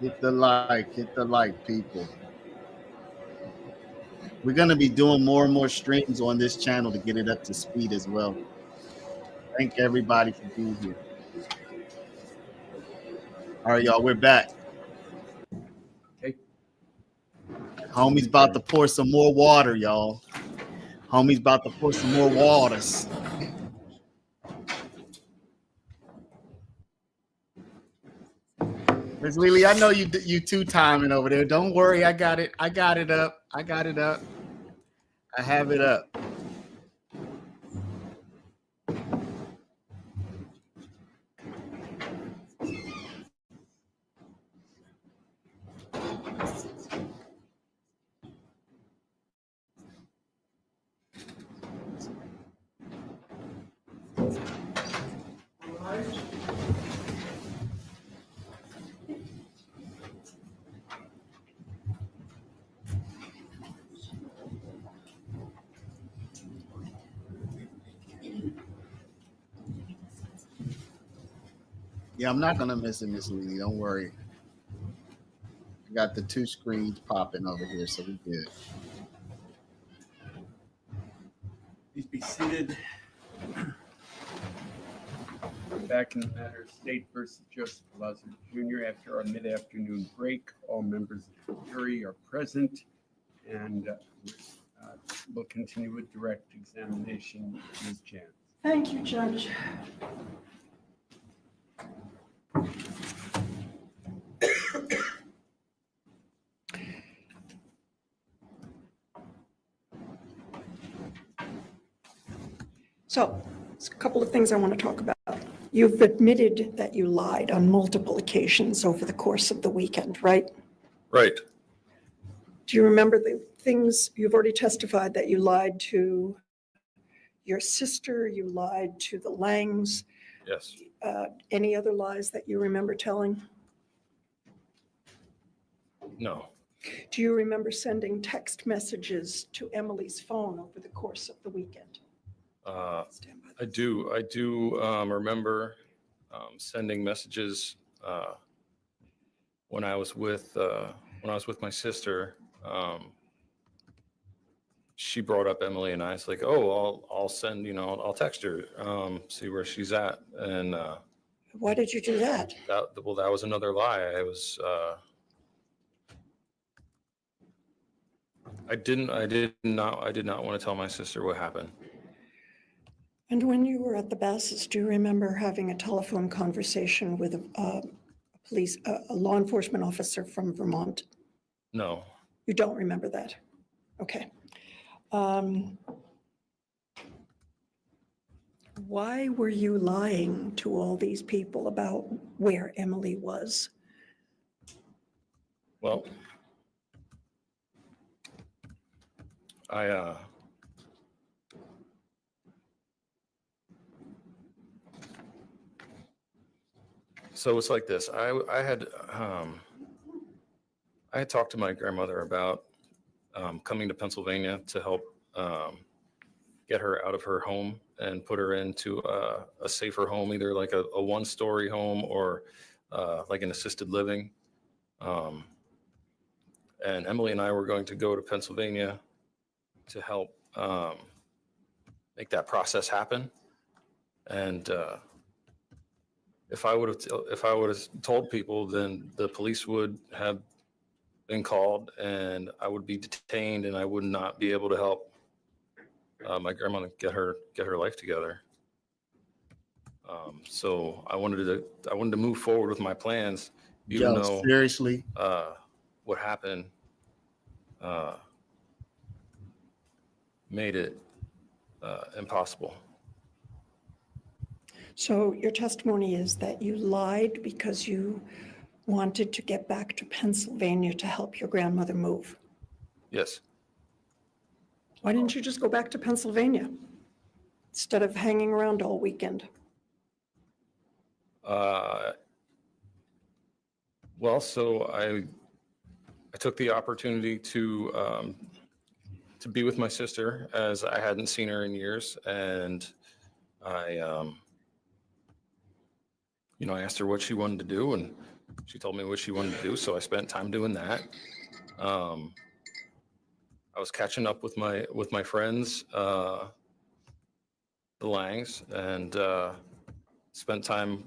Hit the like, people. We're gonna be doing more and more streams on this channel to get it up to speed as well. Thank everybody for being here. All right, y'all, we're back. Okay. Homie's about to pour some more water, y'all. Homie's about to pour some more waters. Miss Lily, I know you two-timing over there. Don't worry, I got it. I got it up. I got it up. I have it up. Yeah, I'm not gonna miss it, Miss Lily. Don't worry. I got the two screens popping over here, so we good. Please be seated. We're back in the matter of State versus Joseph Palazzo Jr. After our mid-afternoon break, all members of the jury are present, and we'll continue with direct examination. Ms. Jan. Thank you, Judge. So, there's a couple of things I want to talk about. You've admitted that you lied on multiple occasions over the course of the weekend, right? Right. Do you remember the things you've already testified that you lied to your sister, you lied to the Langs? Yes. Any other lies that you remember telling? No. Do you remember sending text messages to Emily's phone over the course of the weekend? Stand by. I do remember sending messages when I was with my sister. She brought up Emily and I. It's like, oh, I'll send, I'll text her, see where she's at. And Why did you do that? that was another lie. I did not want to tell my sister what happened. And when you were at the Basses, do you remember having a telephone conversation with a law enforcement officer from Vermont? No. You don't remember that? Okay. Why were you lying to all these people about where Emily was? Well, so it's like this. I had talked to my grandmother about coming to Pennsylvania to help get her out of her home and put her into a safer home, either like a one-story home or like an assisted living. And Emily and I were going to go to Pennsylvania to help make that process happen. And if I would have told people, then the police would have been called and I would be detained and I would not be able to help my grandmother get her life together. So I wanted to move forward with my plans, even though seriously, what happened made it impossible. So your testimony is that you lied because you wanted to get back to Pennsylvania to help your grandmother move. Yes. Why didn't you just go back to Pennsylvania instead of hanging around all weekend? Well, so I took the opportunity to be with my sister, as I hadn't seen her in years, and I asked her what she wanted to do, and she told me what she wanted to do. So I spent time doing that. I was catching up with my friends the Langs and spent time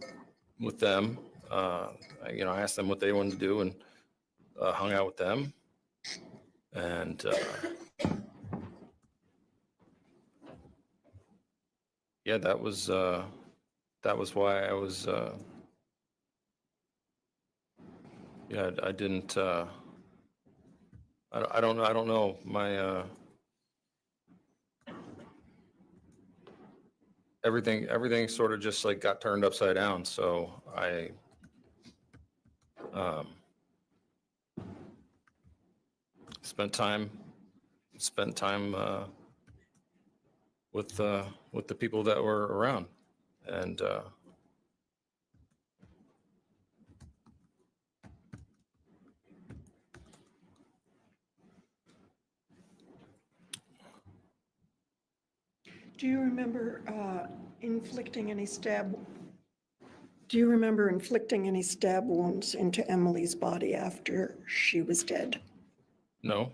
with them. I asked them what they wanted to do and hung out with them. And yeah, that was why I was. Yeah, I didn't. I don't know. I don't know. My everything sort of just like got turned upside down. So I spent time with the people that were around, and Do you remember inflicting any stab? Do you remember inflicting any stab wounds into Emily's body after she was dead? no.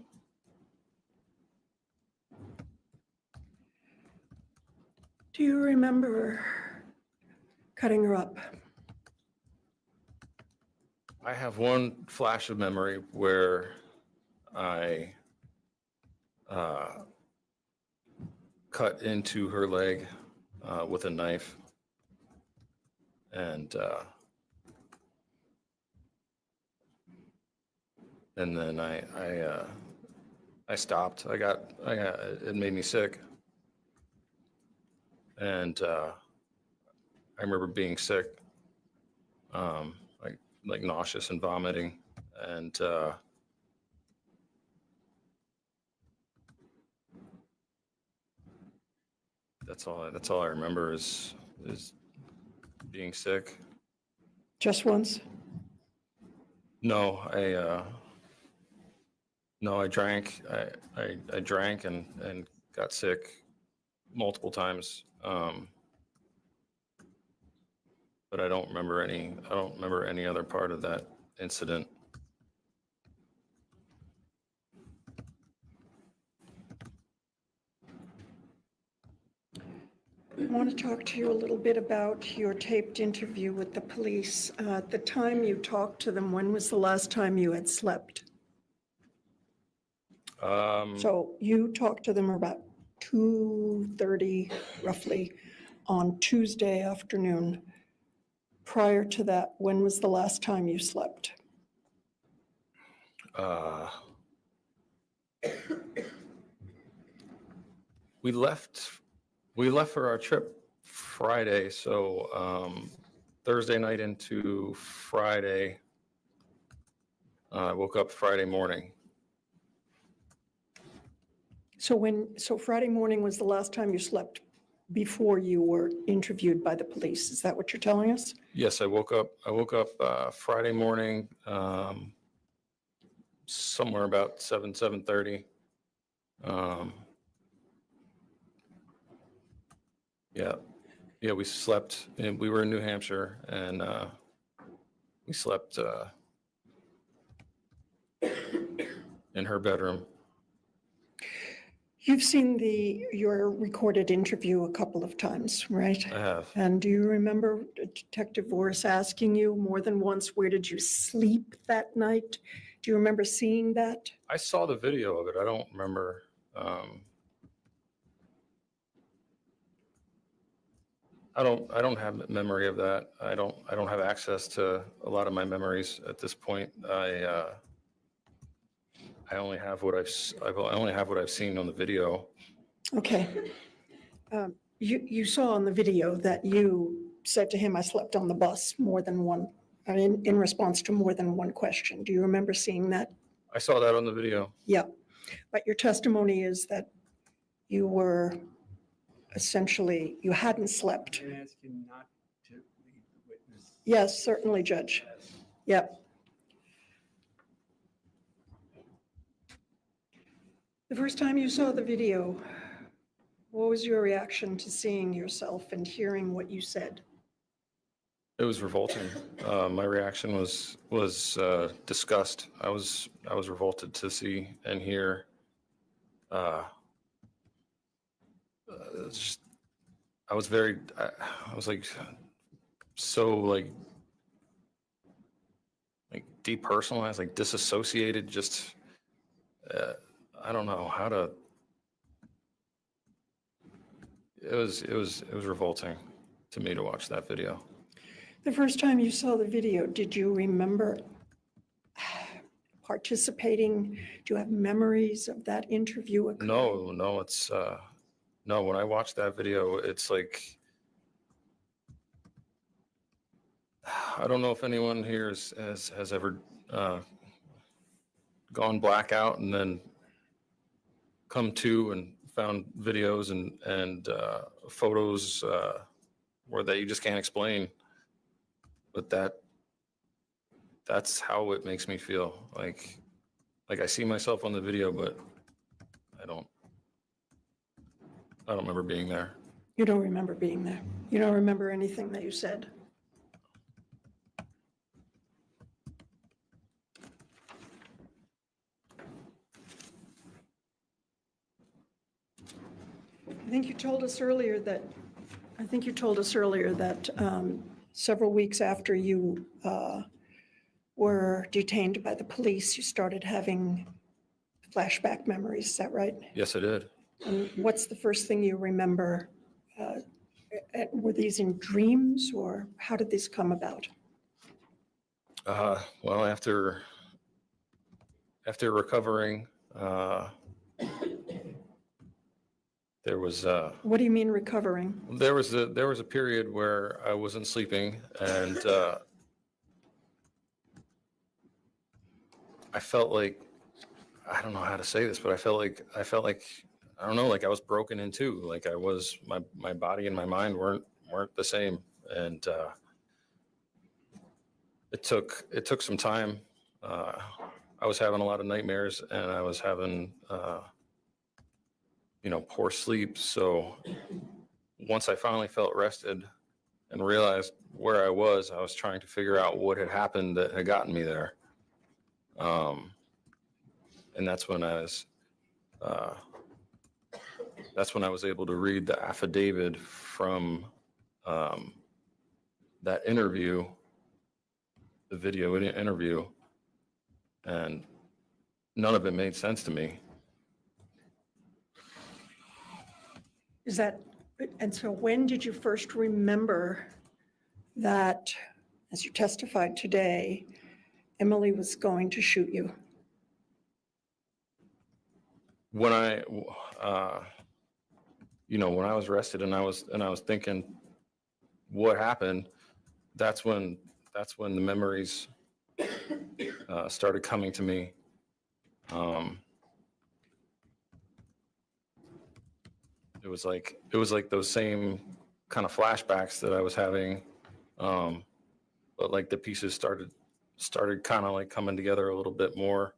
Do you remember cutting her up? I have one flash of memory where I cut into her leg with a knife, and then I stopped. It made me sick, and I remember being sick, like nauseous and vomiting, and that's all I remember is being sick. Just once? No, I drank. I drank and got sick multiple times. But I don't remember any other part of that incident. I want to talk to you a little bit about your taped interview with the police. At the time you talked to them, when was the last time you had slept? So you talked to them about 2:30 roughly on Tuesday afternoon. Prior to that, when was the last time you slept? We left for our trip Friday, so Thursday night into Friday. I woke up Friday morning. So Friday morning was the last time you slept before you were interviewed by the police. Is that what you're telling us? Yes, I woke up Friday morning, somewhere about 7:30. Yeah, we slept. And we were in New Hampshire, and we slept in her bedroom. You've seen your recorded interview a couple of times, right? I have. And do you remember Detective Voris asking you more than once, where did you sleep that night? Do you remember seeing that? I saw the video of it. I don't remember. I don't have memory of that. I don't have access to a lot of my memories at this point. I only have what I've seen on the video. Okay. You saw on the video that you said to him, I slept on the bus more than one, in response to more than one question. Do you remember seeing that? I saw that on the video. Yeah. But your testimony is that you were essentially, you hadn't slept. Can I ask you not to lead the witness? Yes, certainly, Judge. Yep. The first time you saw the video, what was your reaction to seeing yourself and hearing what you said? It was revolting. My reaction was disgust. I was revolted to see and hear just I was very, I was like, so like depersonalized, like disassociated, just, I don't know how to, it was revolting to me to watch that video. The first time you saw the video, did you remember participating? Do you have memories of that interview occurring? No, it's, no, when I watched that video, it's like, I don't know if anyone here has ever gone blackout and then come to and found videos and photos where that you just can't explain. But that's how it makes me feel. Like I see myself on the video, but I don't remember being there. You don't remember being there. You don't remember anything that you said. I think you told us earlier that several weeks after you were detained by the police, you started having flashback memories. Is that right? Yes, I did. And what's the first thing you remember? Were these in dreams, or how did this come about? Well, after recovering, there was What do you mean recovering? there was a period where I wasn't sleeping, and I felt like, I don't know how to say this, but I felt like I don't know, like I was broken in two. Like I was, my body and my mind weren't the same, and it took some time. I was having a lot of nightmares, and I was having poor sleep. So once I finally felt rested and realized where I was trying to figure out what had happened that had gotten me there. And that's when I was able to read the affidavit from that interview, the video interview, and none of it made sense to me. And so when did you first remember that, as you testified today, Emily was going to shoot you? When I when I was arrested and I was thinking what happened, that's when the memories started coming to me. It was like those same kind of flashbacks that I was having, but like the pieces started kind of like coming together a little bit more.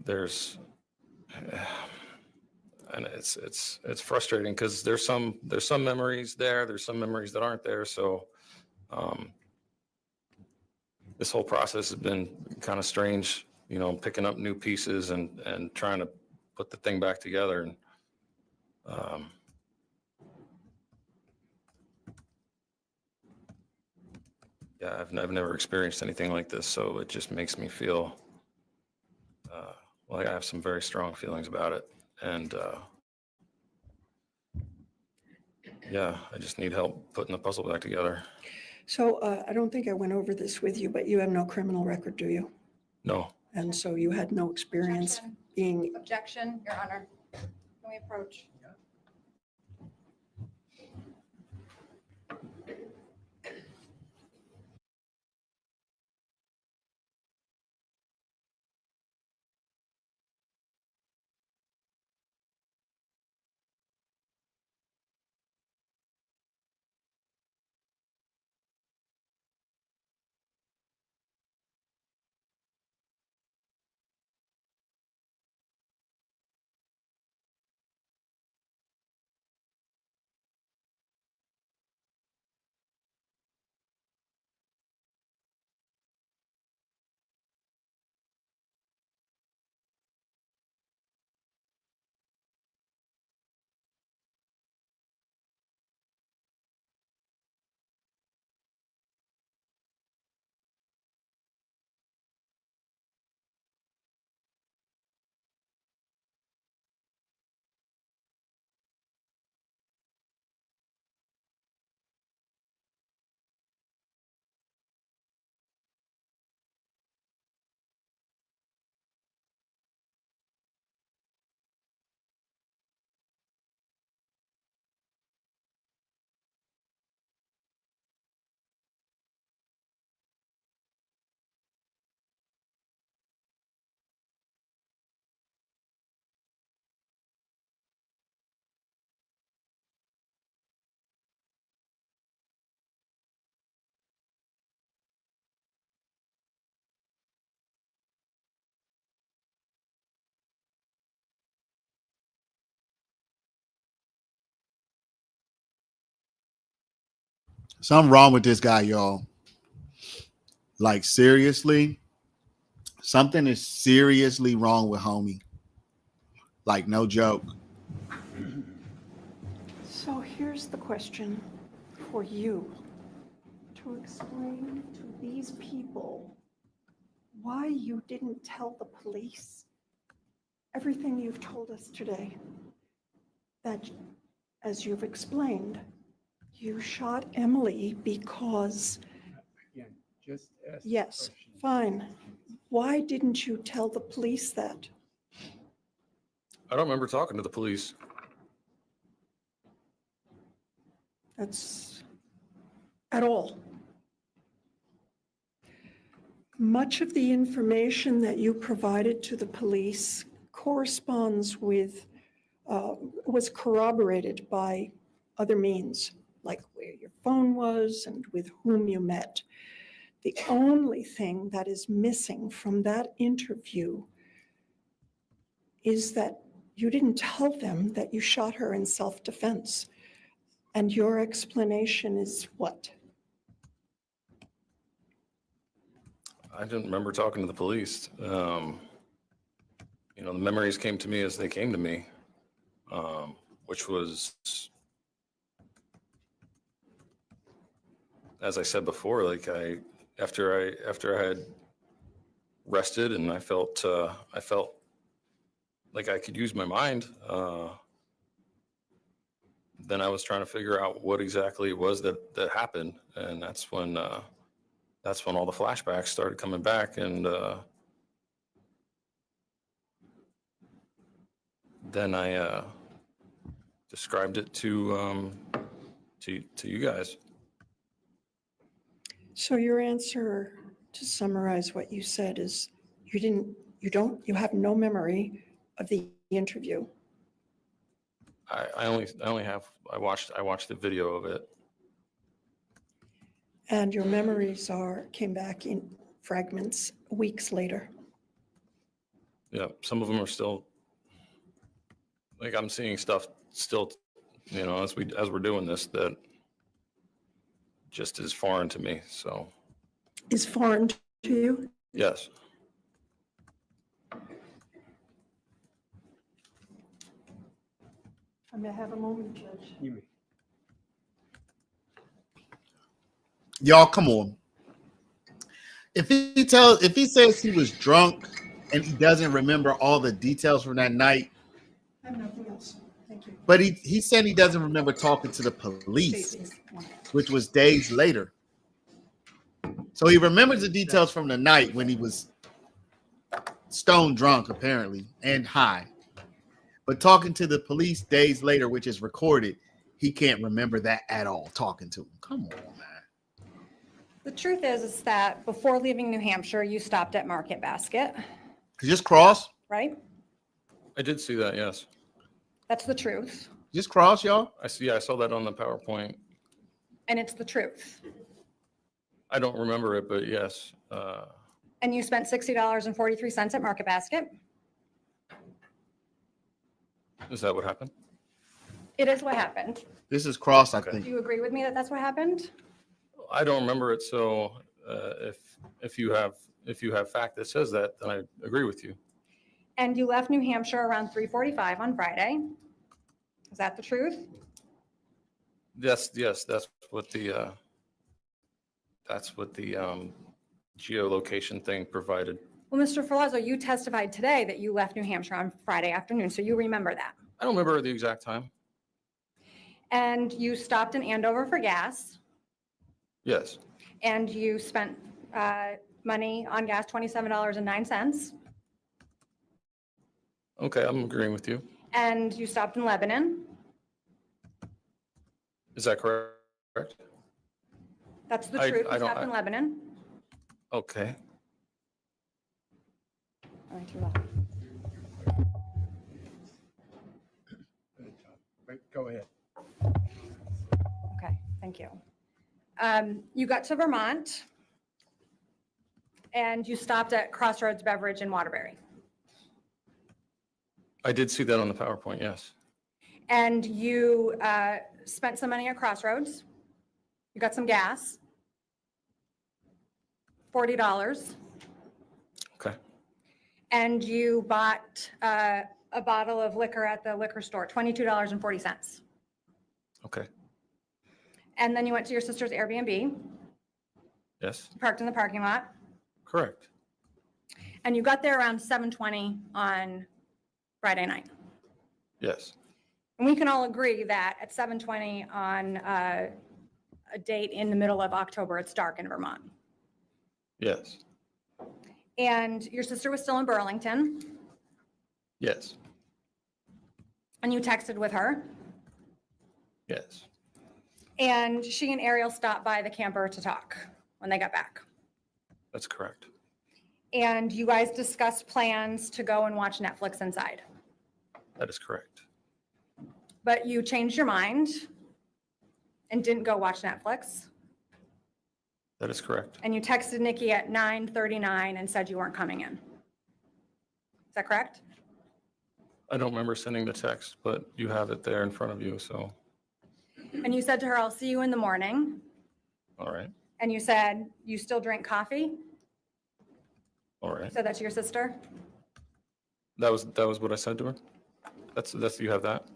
There's and it's frustrating because there's some memories there, there's some memories that aren't there. So this whole process has been kind of strange, picking up new pieces and trying to put the thing back together. And yeah, I've never experienced anything like this, so it just makes me feel like I have some very strong feelings about it. And yeah, I just need help putting the puzzle back together. So I don't think I went over this with you, but you have no criminal record, do you? No. And so you had no experience Objection. being, Objection, Your Honor. Can we approach? Something wrong with this guy, y'all. Like, seriously, something is seriously wrong with homie. Like, no joke. So here's the question for you, to explain to these people why you didn't tell the police everything you've told us today. That, as you've explained, you shot Emily because, Again, just ask. the yes, question. fine. Why didn't you tell the police that? I don't remember talking to the police. That's at all. Much of the information that you provided to the police corresponds with, was corroborated by other means, like where your phone was and with whom you met. The only thing that is missing from that interview is that you didn't tell them that you shot her in self-defense. And your explanation is what? I didn't remember talking to the police. The memories came to me as they came to me, which was, as I said before, like after I had rested and I felt like I could use my mind. Then I was trying to figure out what exactly it was that happened, and that's when all the flashbacks started coming back, and then I described it to you guys. So your answer, to summarize what you said, is you have no memory of the interview. I watched the video of it. And your memories came back in fragments weeks later. Yeah, some of them are still, like, I'm seeing stuff still, as we're doing this, that just is foreign to me. So Is foreign to you? yes. I may have a moment, Judge. You may. Y'all, come on. If he says he was drunk and he doesn't remember all the details from that night, I have nothing else. Thank you. but he said he doesn't remember talking to the police, which was days later. So he remembers the details from the night when he was stone drunk, apparently, and high. But talking to the police days later, which is recorded, he can't remember that at all, talking to him. Come on, man. The truth is that before leaving New Hampshire, you stopped at Market Basket, Just cross. right? I did see that, yes. That's the truth. Just cross, y'all. I saw that on the PowerPoint. And it's the truth. I don't remember it, but yes. And you spent $60.43 at Market Basket. Is that what happened? It is what happened. This is cross, I Okay. Do think. you agree with me that that's what happened? I don't remember it. So if you have fact that says that, then I agree with you. And you left New Hampshire around 3:45 on Friday. Is that the truth? Yes, that's what the geolocation thing provided. Well, Mr. Ferlazzo, you testified today that you left New Hampshire on Friday afternoon, so you remember that. I don't remember the exact time. And you stopped in Andover for gas, Yes, and you spent money on gas, $27.09, okay, I'm agreeing with you. and you stopped in Lebanon. Is that correct? That's the I- truth. I You don't- stopped in Lebanon. Okay. All right, you're welcome. Right, go ahead. Okay, thank you. You got to Vermont, and you stopped at Crossroads Beverage in Waterbury. I did see that on the PowerPoint, yes. And you spent some money at Crossroads, You got some gas. $40. Okay. And you bought a bottle of liquor at the liquor store, $22.40. Okay. And then you went to your sister's Airbnb, Yes. parked in the parking lot, Correct. and you got there around 7:20 on Friday night. Yes. And we can all agree that at 7:20 on a date in the middle of October, it's dark in Vermont. Yes. And your sister was still in Burlington, Yes. and you texted with her, Yes. and she and Ariel stopped by the camper to talk when they got back. That's correct. And you guys discussed plans to go and watch Netflix inside. That is correct. But you changed your mind and didn't go watch Netflix. That is correct. And you texted Nikki at 9:39 and said you weren't coming in. Is that correct? I don't remember sending the text, but you have it there in front of you, so, And you said to her, I'll see you in the morning. all right, And you said, you still drink coffee? all right. Said that to your sister? That was what I said to her? That's, you have that?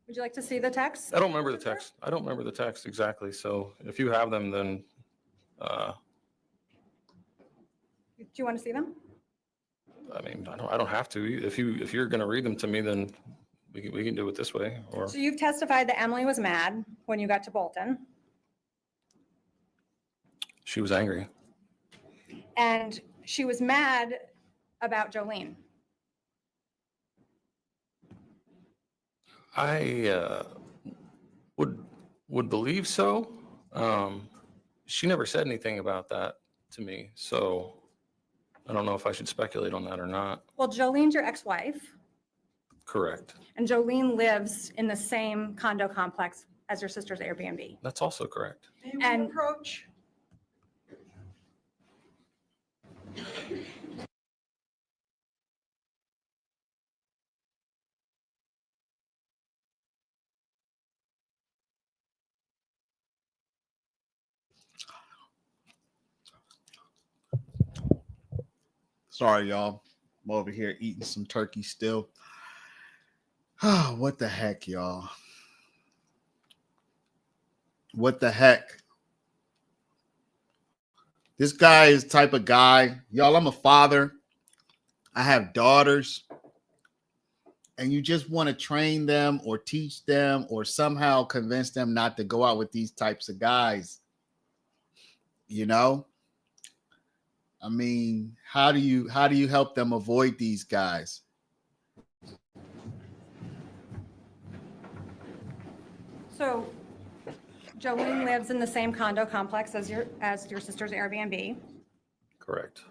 Would you like to see the text? I don't remember the text. I don't remember the text exactly, so if you have them, then, Do you want to see them? I mean, I don't have to. If you're gonna read them to me, then we can do it this way, or, So you've testified that Emily was mad when you got to Bolton, she was angry. and she was mad about Jolene. I would believe so. She never said anything about that to me, so I don't know if I should speculate on that or not. Well, Jolene's your ex-wife, Correct. and Jolene lives in the same condo complex as your sister's Airbnb. That's also correct. May we And- approach? Sorry, y'all. I'm over here eating some turkey still. Oh, what the heck, y'all? What the heck? This guy is the type of guy, y'all. I'm a father. I have daughters. And you just want to train them or teach them or somehow convince them not to go out with these types of guys. You know? I mean, how do you help them avoid these guys? So Jolene lives in the same condo complex as your sister's Airbnb. Correct.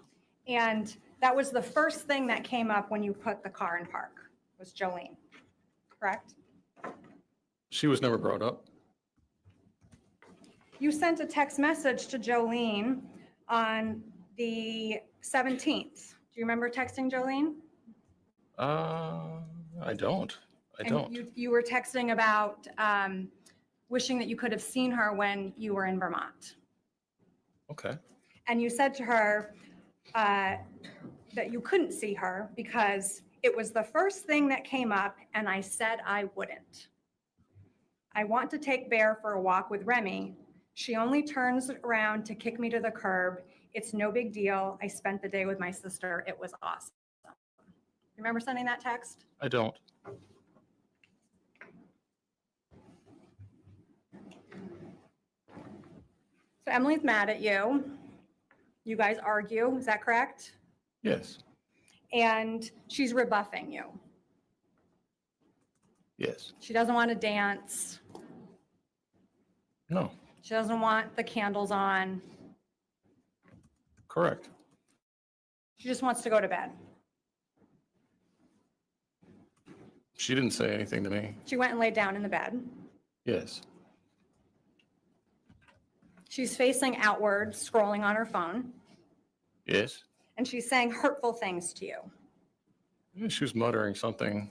And that was the first thing that came up when you put the car in park, was Jolene, correct? She was never brought up. You sent a text message to Jolene on the 17th. Do you remember texting Jolene? I don't. And you were texting about wishing that you could have seen her when you were in Vermont. Okay. And you said to her that you couldn't see her because it was the first thing that came up, and I said I wouldn't. I want to take Bear for a walk with Remy. She only turns around to kick me to the curb. It's no big deal. I spent the day with my sister. It was awesome. Remember sending that text? I don't. So Emily's mad at you. You guys argue, is that correct? Yes. And she's rebuffing you. Yes. She doesn't want to dance. No. She doesn't want the candles on. Correct. She just wants to go to bed. She didn't say anything to me. She went and laid down in the bed. Yes. She's facing outward, scrolling on her phone, Yes. and she's saying hurtful things to you. Yeah, she was muttering something.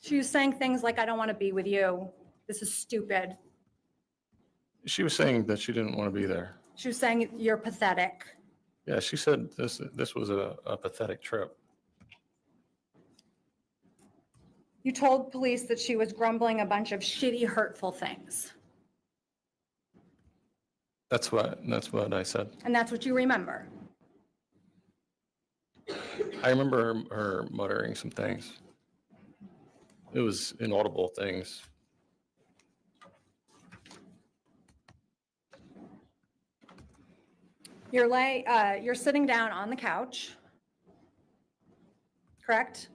She was saying things like, I don't want to be with you. This is stupid. She was saying that she didn't want to be there. She was saying you're pathetic. Yeah, she said this was a pathetic trip. You told police that she was grumbling a bunch of shitty, hurtful things. That's what I said. And that's what you remember. I remember her muttering some things. It was inaudible things. You're sitting down on the couch, correct?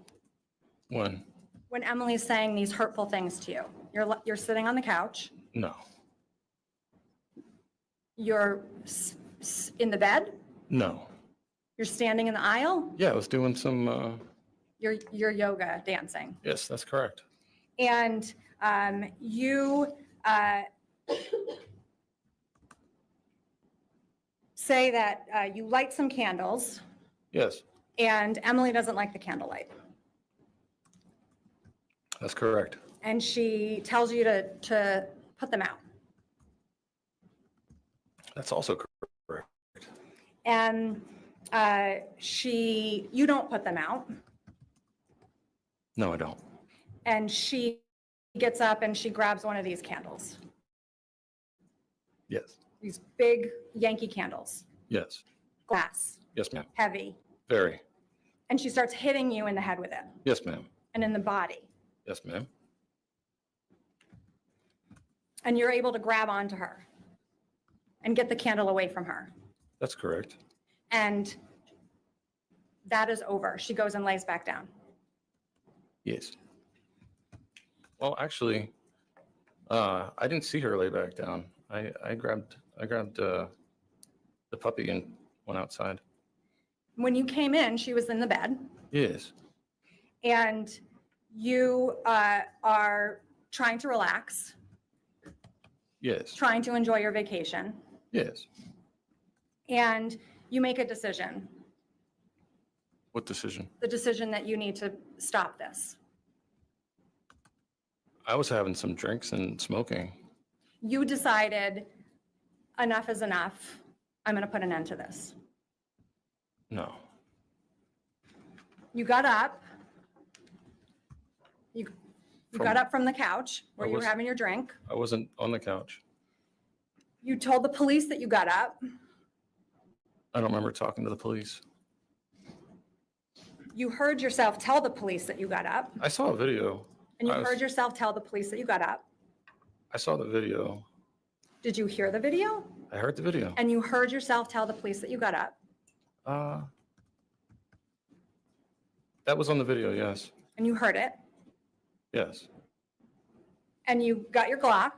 When? When Emily's saying these hurtful things to you. You're sitting on the couch, No. you're in the bed, No. you're standing in the aisle, Yeah, I was doing some, you're yoga dancing. yes, that's correct. And you say that you light some candles Yes, and Emily doesn't like the candlelight. that's correct. And she tells you to put them out. That's also correct. And you don't put them out. No, I don't. And she gets up and she grabs one of these candles, Yes, these big Yankee candles, yes, glass, yes, ma'am. heavy. Very. And she starts hitting you in the head with it Yes, ma'am. and in the body. Yes, ma'am. And you're able to grab onto her and get the candle away from her. That's correct. And that is over. She goes and lays back down. Yes. Well, actually, I didn't see her lay back down. I grabbed the puppy and went outside. When you came in, she was in the bed Yes. and you are trying to relax, Yes. trying to enjoy your vacation, Yes. and you make a decision, What decision? the decision that you need to stop this. I was having some drinks and smoking. You decided enough is enough. I'm going to put an end to this. No. You got up. You got up from the couch where I you were was- having your drink. I wasn't on the couch. You told the police that you got up. I don't remember talking to the police. You heard yourself tell the police that you got up. I saw a video. And you I was- heard yourself tell the police that you got up. I saw the video. Did you hear the video? I heard the video. And you heard yourself tell the police that you got up. That was on the video, yes. And you heard it. Yes. And you got your Glock.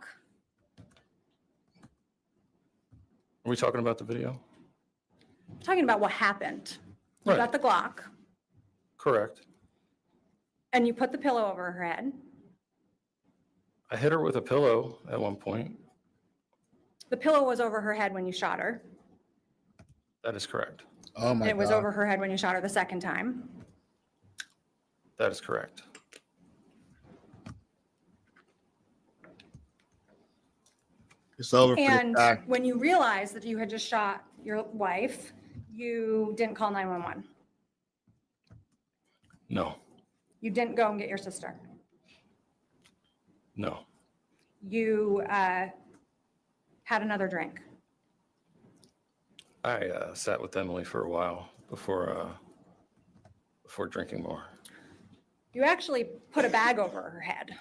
Are we talking about the video? I'm talking about what happened. You Right. got the Glock Correct. and you put the pillow over her head. I hit her with a pillow at one point. The pillow was over her head when you shot her. That is correct. Oh And my it was God. over her head when you shot her the second time. That is correct. It's over for this And guy. when you realized that you had just shot your wife, you didn't call 911. No, You didn't go and get your sister. no. You had another drink. I sat with Emily for a while before drinking more. You actually put a bag over her head.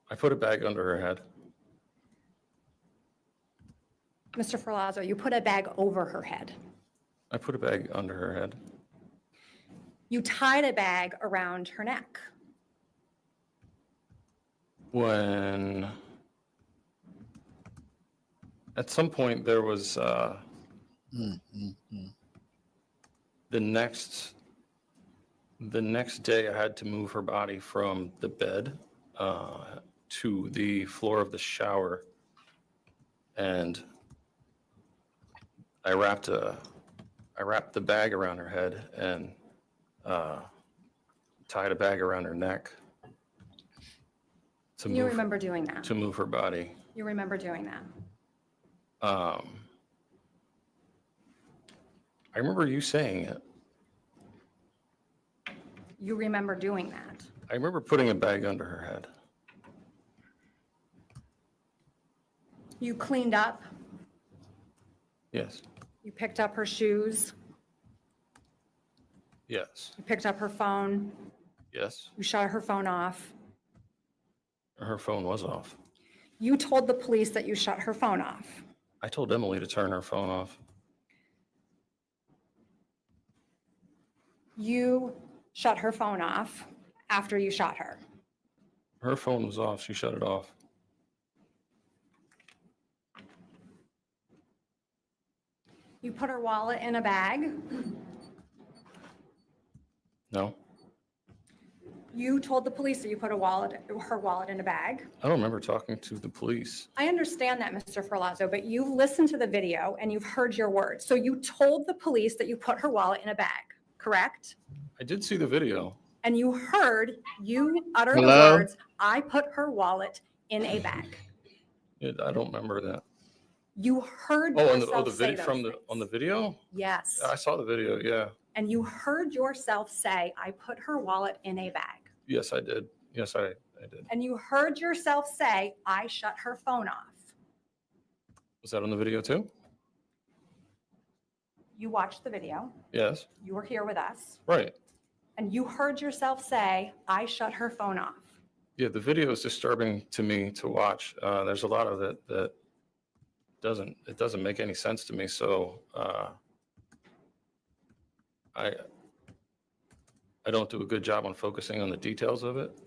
I put a bag under her head. Mr. Ferlazzo, you put a bag over her head. I put a bag under her head. You tied a bag around her neck. When at some point there was the next day I had to move her body from the bed to the floor of the shower, and I wrapped the bag around her head and tied a bag around her neck to You move remember doing that. to move her body. You remember doing that? I remember you saying it. You remember doing that? I remember putting a bag under her head. You cleaned up? Yes. You picked up her shoes? Yes. You picked up her phone? Yes. You shut her phone off? Her phone was off. You told the police that you shut her phone off. I told Emily to turn her phone off. You shut her phone off after you shot her. Her phone was off. She shut it off. You put her wallet in a bag. No, You told the police that you put her wallet in a bag. I don't remember talking to the police. I understand that, Mr. Ferlazzo, but you've listened to the video and you've heard your words. So you told the police that you put her wallet in a bag, correct? I did see the video. And you heard you utter the Hello? words, I put her wallet in a bag. I don't remember that. You heard Oh, yourself the say video those things. on the video? Yes. I saw the video. Yeah. And you heard yourself say, I put her wallet in a bag. Yes, I did. Yes, I did. And you heard yourself say, I shut her phone off. Was that on the video too? You watched the video. Yes. You were here with us. Right. And you heard yourself say, I shut her phone off. Yeah, the video is disturbing to me to watch. There's a lot of it that doesn't make any sense to me. So I don't do a good job on focusing on the details of it.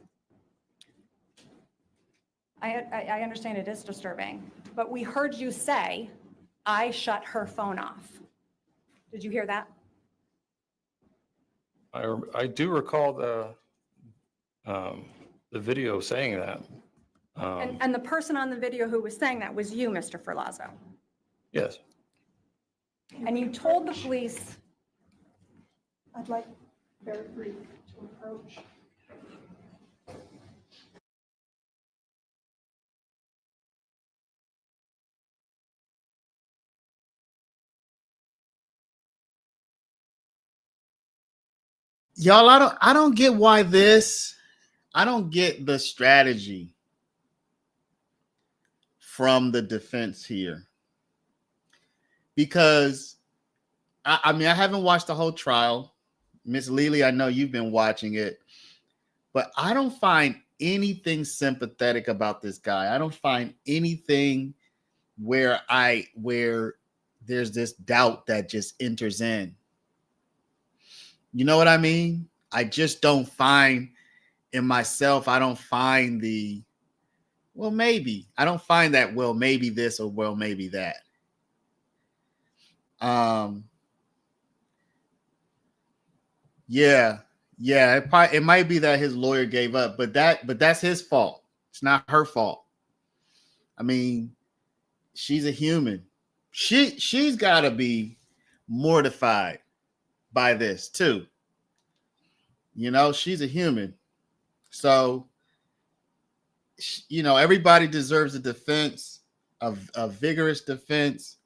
I understand it is disturbing, but we heard you say, I shut her phone off. Did you hear that? I do recall the video saying that. And the person on the video who was saying that was you, Mr. Ferlazzo. Yes. And you told the police, I'd like very brief to approach. Y'all, I don't get why I don't get the strategy from the defense here. Because I mean, I haven't watched the whole trial. Miss Lely, I know you've been watching it, but I don't find anything sympathetic about this guy. I don't find anything where there's this doubt that just enters in. You know what I mean? I just don't find in myself, I don't find well, maybe. I don't find that, well, maybe this or well, maybe that. Yeah. It might be that his lawyer gave up, but that's his fault. It's not her fault. I mean, she's a human. She's got to be mortified by this too. You know, she's a human. So, you know, everybody deserves a defense, a vigorous defense,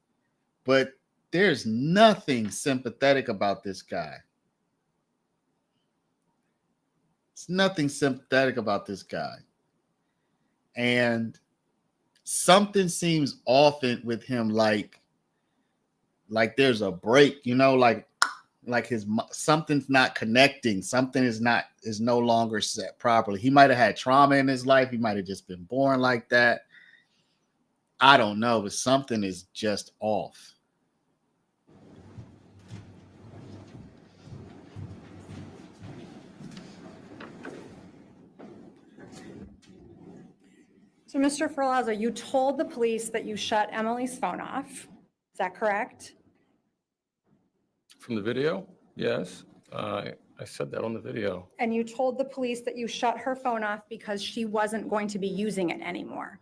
but there's nothing sympathetic about this guy. It's nothing sympathetic about this guy. And something seems off with him, like there's a break, you know, like something's not connecting. Something is no longer set properly. He might have had trauma in his life. He might have just been born like that. I don't know, but something is just off. So, Mr. Ferlazzo, you told the police that you shut Emily's phone off. Is that correct? From the video? Yes. I said that on the video. And you told the police that you shut her phone off because she wasn't going to be using it anymore.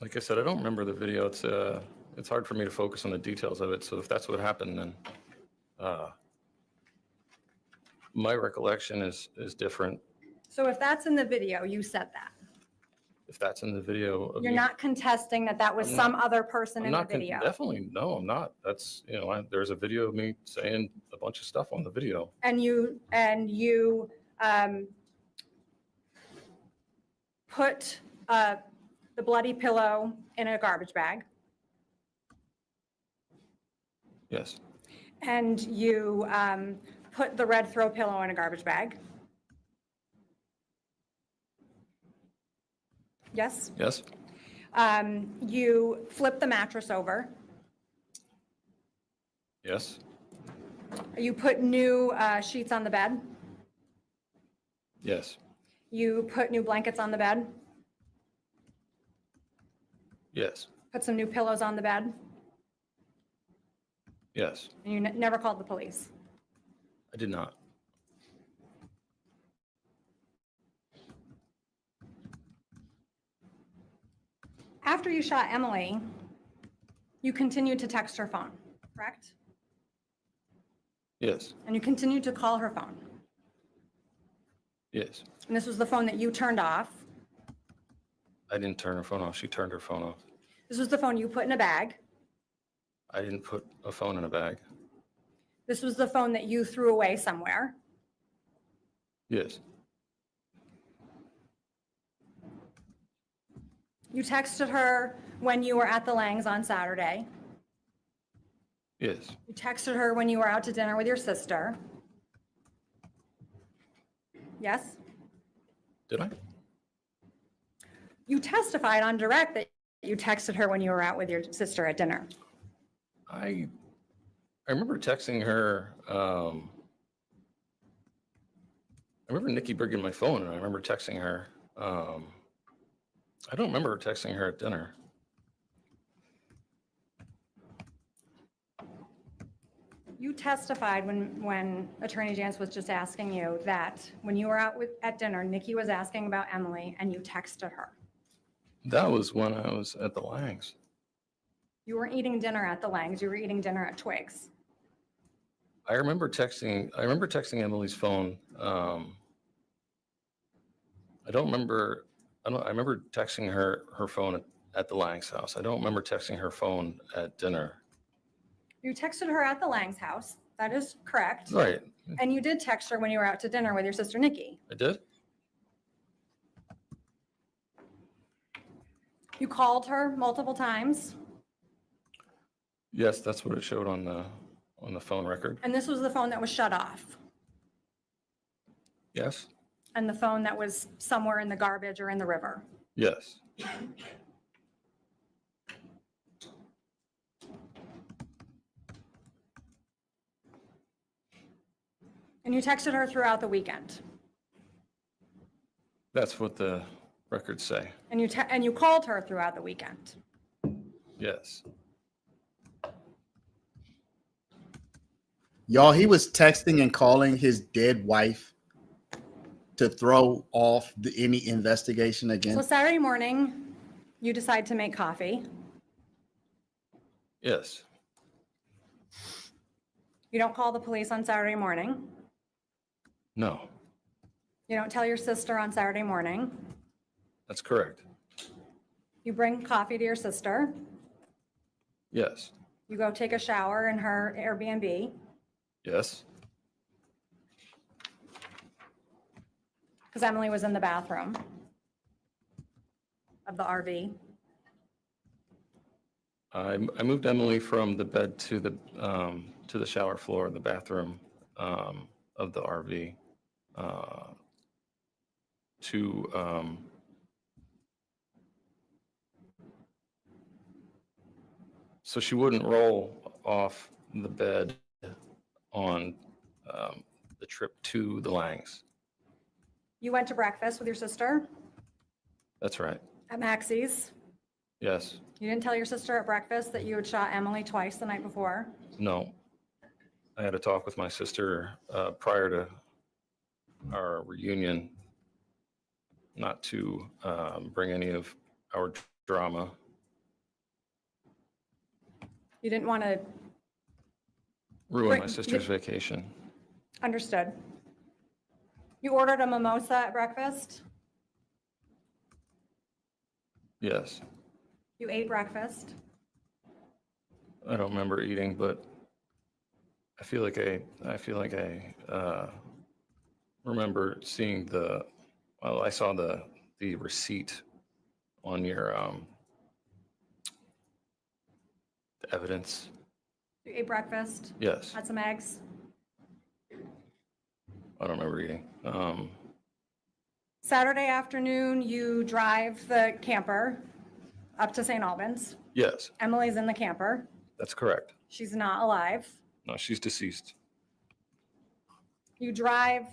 Like I said, I don't remember the video. It's hard for me to focus on the details of it. So if that's what happened, then my recollection is different. So if that's in the video, you said that. If that's in the video of You're me- not contesting that that was I'm some other person I'm in the not, video. definitely, no, I'm not. That's, there's a video of me saying a bunch of stuff on the video. And you put the bloody pillow in a garbage bag, Yes, and you put the red throw pillow in a garbage bag. Yes? yes, You flip the mattress over. yes, You put new sheets on the bed. yes, You put new blankets on the bed. yes, Put some new pillows on the bed. yes. And you never called the police. I did not. After you shot Emily, you continued to text her phone, correct? Yes, And you continued to call her phone. yes. And this was the phone that you turned off. I didn't turn her phone off. She turned her phone off. This was the phone you put in a bag. I didn't put a phone in a bag. This was the phone that you threw away somewhere. Yes, You texted her when you were at the Langs on Saturday. yes, You texted her when you were out to dinner with your sister. Yes? did I? You testified on direct that you texted her when you were out with your sister at dinner. I remember texting her. I remember Nikki bringing my phone, and I remember texting her. I don't remember texting her at dinner. You testified when Attorney Jantz was just asking you that when you were out at dinner, Nikki was asking about Emily and you texted her. That was when I was at the Langs. You weren't eating dinner at the Langs, you were eating dinner at Twigs. I remember texting Emily's phone. I remember texting her phone at the Lang's house. I don't remember texting her phone at dinner. You texted her at the Langs house, that is correct. Right, And you did text her when you were out to dinner with your sister Nikki. I did? You called her multiple times, Yes, that's what it showed on the phone record. and this was the phone that was shut off, Yes, and the phone that was somewhere in the garbage or in the river. yes, And you texted her throughout the weekend. that's what the records say. And you called her throughout the weekend. Yes, Y'all, he was texting and calling his dead wife to throw off any investigation So against. Saturday morning, you decide to make coffee. yes, You don't call the police on Saturday morning. no, You don't tell your sister on Saturday morning. that's correct. You bring coffee to your sister. Yes, You go take a shower in her Airbnb yes, because Emily was in the bathroom of the RV. I moved Emily from the bed to the shower floor, the bathroom of the RV, to so she wouldn't roll off the bed on the trip to the Langs. You went to breakfast with your sister That's right. at Maxie's. Yes. You didn't tell your sister at breakfast that you had shot Emily twice the night before. No. I had a talk with my sister prior to our reunion not to bring any of our drama. You didn't want to, Ruin my Right, sister's vacation. understood. You ordered a mimosa at breakfast. Yes. You ate breakfast. I don't remember eating, but I feel like I remember seeing I saw the receipt on your the evidence. You ate breakfast. Yes. Had some eggs. I don't remember eating. Saturday afternoon, you drive the camper up to St. Albans. Yes, Emily's in the camper. that's correct. She's not alive. No, she's deceased. You drive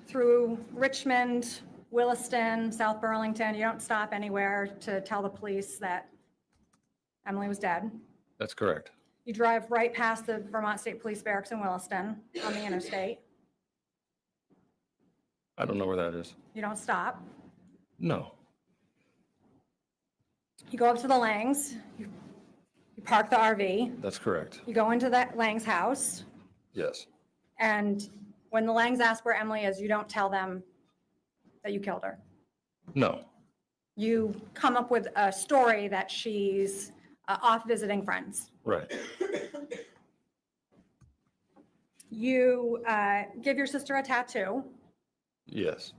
through Richmond, Williston, South Burlington. You don't stop anywhere to tell the police that Emily was dead. That's correct. You drive right past the Vermont State Police Barracks in Williston on the interstate. I don't know where that is. You don't stop. No. You go up to the Langs. You park the RV. That's correct. You go into that Lang's house. Yes. And when the Langs ask where Emily is, you don't tell them that you killed her. No. You come up with a story that she's off visiting friends. Right. You give your sister a tattoo, Yes.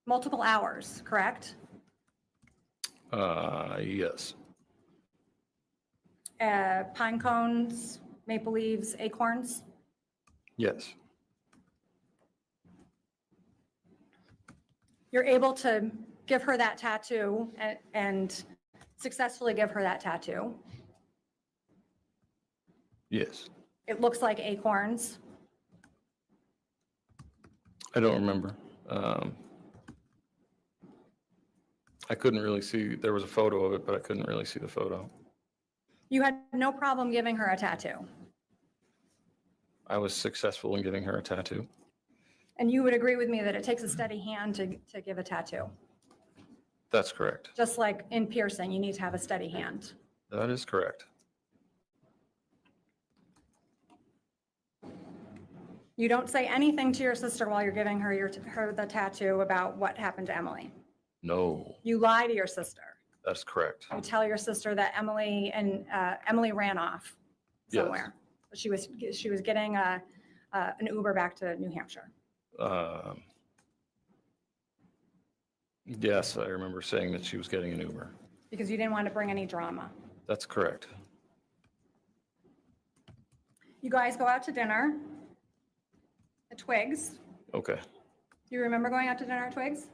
multiple hours, correct? Yes. Pine cones, maple leaves, acorns. Yes. You're able to give her that tattoo and successfully give her that tattoo. Yes. It looks like acorns. I don't remember. I couldn't really see. There was a photo of it, but I couldn't really see the photo. You had no problem giving her a tattoo. I was successful in giving her a tattoo. And you would agree with me that it takes a steady hand to give a tattoo. That's correct. Just like in piercing, you need to have a steady hand. That is correct. You don't say anything to your sister while you're giving her the tattoo about what happened to Emily. No, You lie to your sister. that's correct. You tell your sister that Emily ran off Yes. somewhere. She was getting an Uber back to New Hampshire. Yes, I remember saying that she was getting an Uber. Because you didn't want to bring any drama. That's correct. You guys go out to dinner at Twigs. Okay. You remember going out to dinner at Twigs?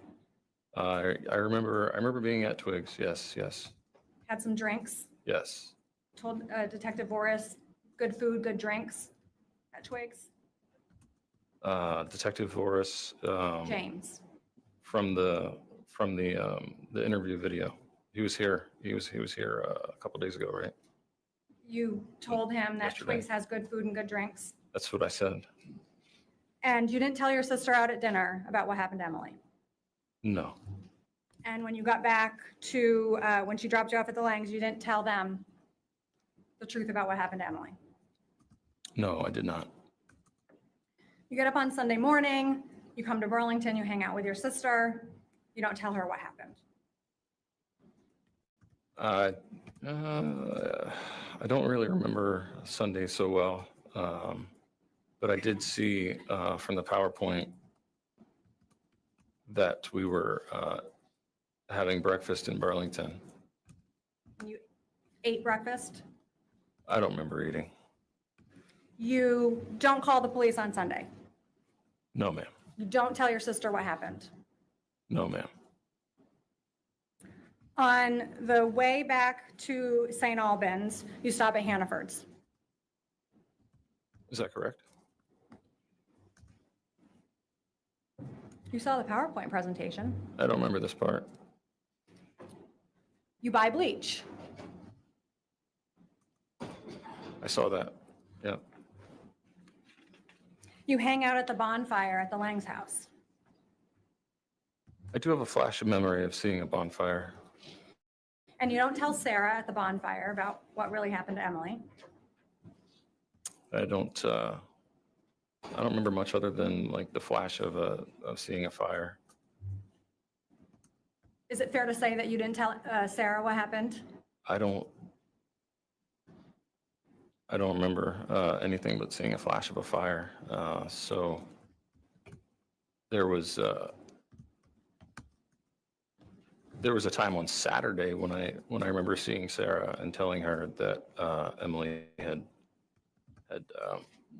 I remember being at Twigs. Yes, yes, Had some drinks. yes. Told Detective Boris, good food, good drinks at Twigs. Detective Horace, James. from the interview video. He was here. He was here a couple days ago, right? You told him that Yesterday. Twigs has good food and good drinks. That's what I said. And you didn't tell your sister out at dinner about what happened to Emily. No, And when you got back to, when she dropped you off at the Langs, you didn't tell them the truth about what happened to Emily. no, I did not. You get up on Sunday morning, you come to Burlington, you hang out with your sister, you don't tell her what happened. I don't really remember Sunday so well, but I did see from the PowerPoint that we were having breakfast in Burlington. You ate breakfast. I don't remember eating. You don't call the police on Sunday. No, ma'am. You don't tell your sister what happened. No, ma'am. On the way back to St. Albans, you stop at Hannaford's. Is that correct? You saw the PowerPoint presentation. I don't remember this part. You buy bleach. I saw that. Yeah. You hang out at the bonfire at the Lang's house. I do have a flash of memory of seeing a bonfire. And you don't tell Sarah at the bonfire about what really happened to Emily. I don't I don't remember much other than like the flash of seeing a fire. Is it fair to say that you didn't tell Sarah what happened? I don't remember anything but seeing a flash of a fire. So there was a time on Saturday when I remember seeing Sarah and telling her that Emily had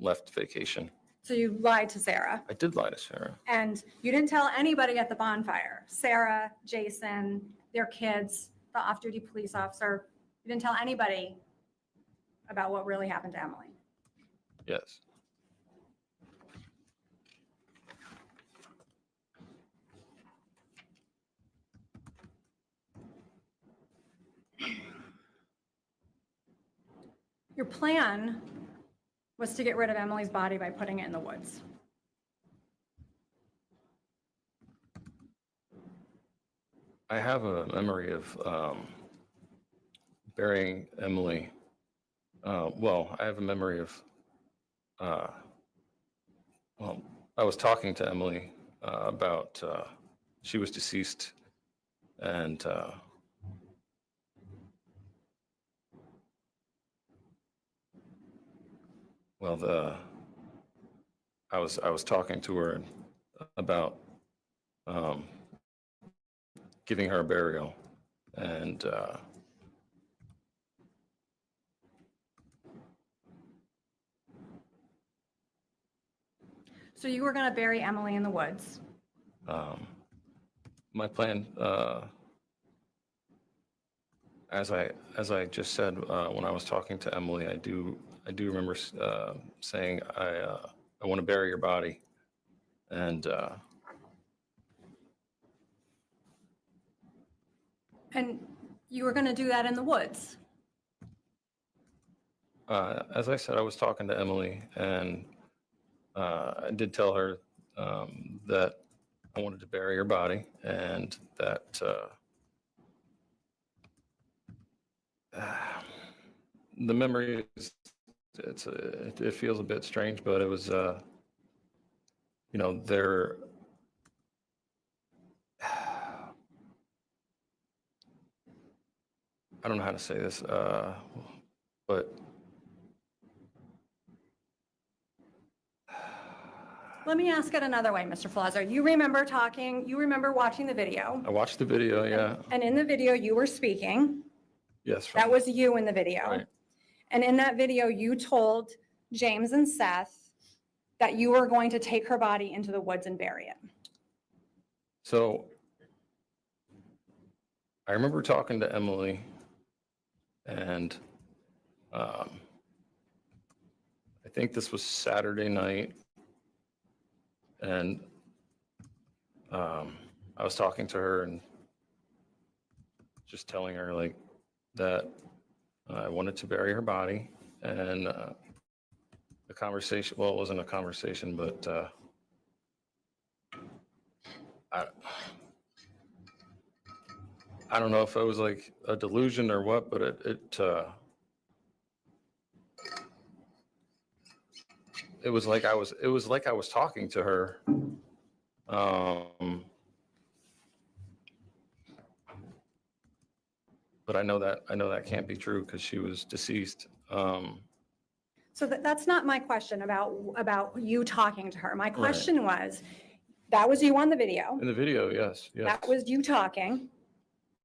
left vacation. So you lied to Sarah, I did lie to Sarah. and you didn't tell anybody at the bonfire, Sarah, Jason, their kids, the off-duty police officer. You didn't tell anybody about what really happened to Emily. Yes. Your plan was to get rid of Emily's body by putting it in the woods. I have a memory of burying Emily. Well, I have a memory of, well, I was talking to Emily about, she was deceased, and well, I was talking to her about giving her a burial, and So you were going to bury Emily in the woods. my plan, as I just said when I was talking to Emily, I do remember saying I want to bury your body, and And you were going to do that in the woods. as I said, I was talking to Emily, and I did tell her that I wanted to bury her body, and that the memory is, it feels a bit strange, but it was, you know, there. I don't know how to say this, but Let me ask it another way, Mr. Filazzo. You remember watching the video, I watched the video. Yeah. and in the video you were speaking. Yes. That was you in the video. Right. And in that video, you told James and Seth that you were going to take her body into the woods and bury it. So I remember talking to Emily, and I think this was Saturday night, and I was talking to her and just telling her like that I wanted to bury her body, and the conversation, well, it wasn't a conversation, but I don't know if it was like a delusion or what, but it was like I was talking to her. But I know that can't be true because she was deceased. So that's not my question about you talking to her. My question was, that was you on the video. In the video, yes, yes. That was you talking,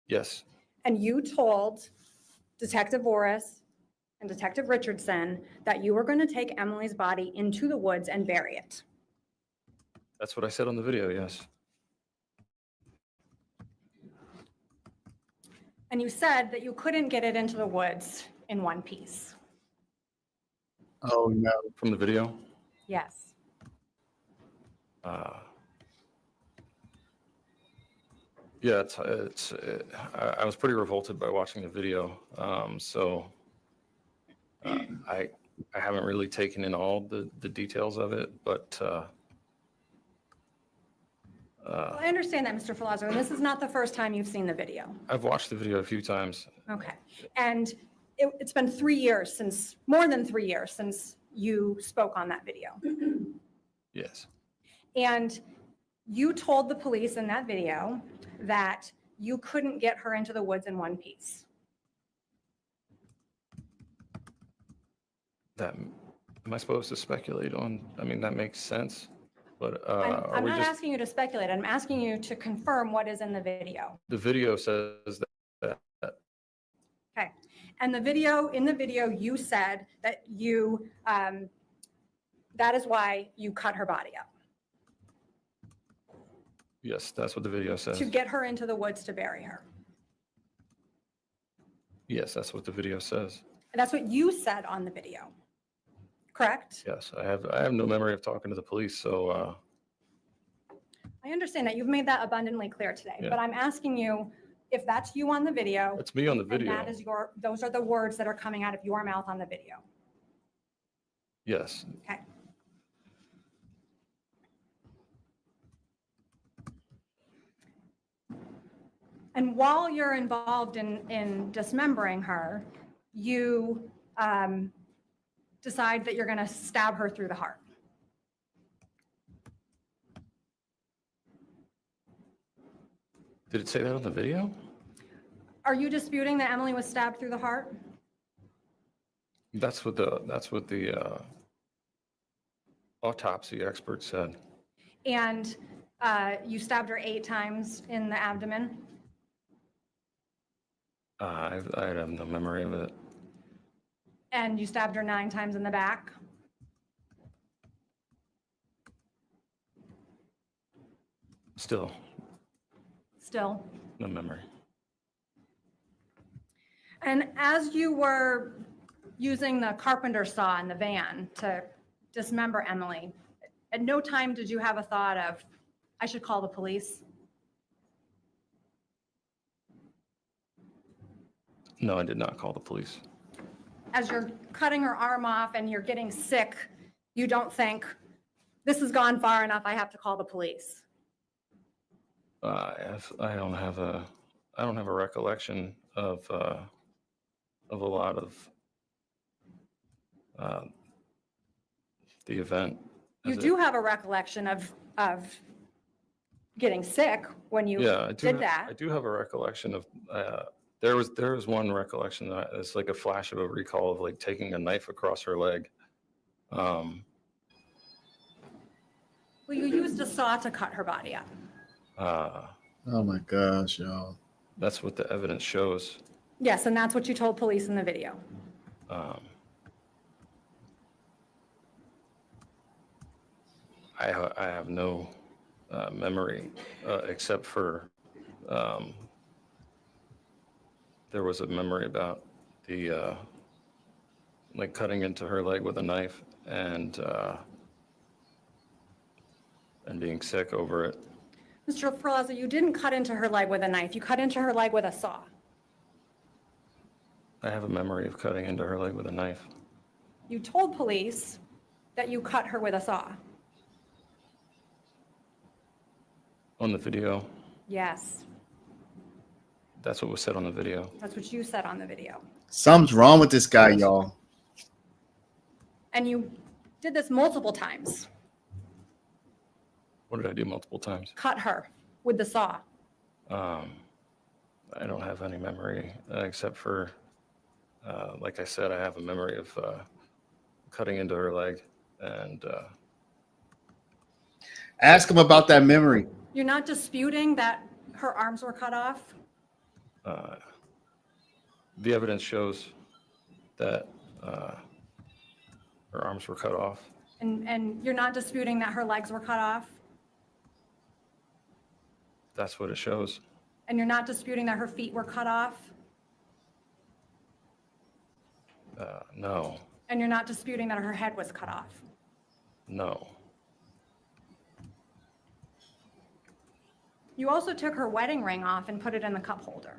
Yes, and you told Detective Voris and Detective Richardson that you were going to take Emily's body into the woods and bury it. that's what I said on the video, yes. And you said that you couldn't get it into the woods in one piece. Oh, no. From the video? Yes. Yeah, I was pretty revolted by watching the video. So I haven't really taken in all the details of it, but Well, I understand that, Mr. Filazzo, and this is not the first time you've seen the video. I've watched the video a few times. Okay. And it's been 3 years more than 3 years since you spoke on that video. Yes. And you told the police in that video that you couldn't get her into the woods in one piece. That, am I supposed to speculate on? I mean, that makes sense, but are I'm we not just, asking you to speculate. I'm asking you to confirm what is in the video. the video says that, Okay. And in the video, you said that that is why you cut her body up, yes, that's what the video says. to get her into the woods to bury her. Yes, that's what the video says. And that's what you said on the video, correct? Yes, I have no memory of talking to the police, so, I understand that. You've made that abundantly clear today, Yeah. but I'm asking you if that's you on the video. it's me on the And video. that is those are the words that are coming out of your mouth on the video. Yes, Okay. And while you're involved in dismembering her, you decide that you're going to stab her through the heart. did it say that on the video? Are you disputing that Emily was stabbed through the heart? That's what the autopsy expert said. And you stabbed her 8 times in the abdomen? I have no memory of it. And you stabbed her 9 times in the back? Still, Still. no memory. And as you were using the carpenter saw in the van to dismember Emily, at no time did you have a thought of, I should call the police? No, I did not call the police. As you're cutting her arm off and you're getting sick, you don't think, this has gone far enough, I have to call the police? I don't have a recollection of a lot of the event. You as it- do have a recollection of getting sick when you Yeah, did that. I do have a recollection of, there was one recollection that it's like a flash of a recall of like taking a knife across her leg. Well, you used a saw to cut her body up. Oh my gosh, y'all. That's what the evidence shows. Yes, and that's what you told police in the video. I have no memory except for there was a memory about the like cutting into her leg with a knife and being sick over it. Mr. Ferlazzo, you didn't cut into her leg with a knife. You cut into her leg with a saw. I have a memory of cutting into her leg with a knife. You told police that you cut her with a saw. On the video, Yes, that's what was said on the video. that's what you said on the video. Something's wrong with this guy, y'all. And you did this multiple times. What did I do multiple times? Cut her with the saw. I don't have any memory except for, like I said, I have a memory of cutting into her leg and Ask him about that memory. You're not disputing that her arms were cut off? the evidence shows that her arms were cut off. And you're not disputing that her legs were cut off? That's what it shows. And you're not disputing that her feet were cut off? No, And you're not disputing that her head was cut off? no. You also took her wedding ring off and put it in the cup holder.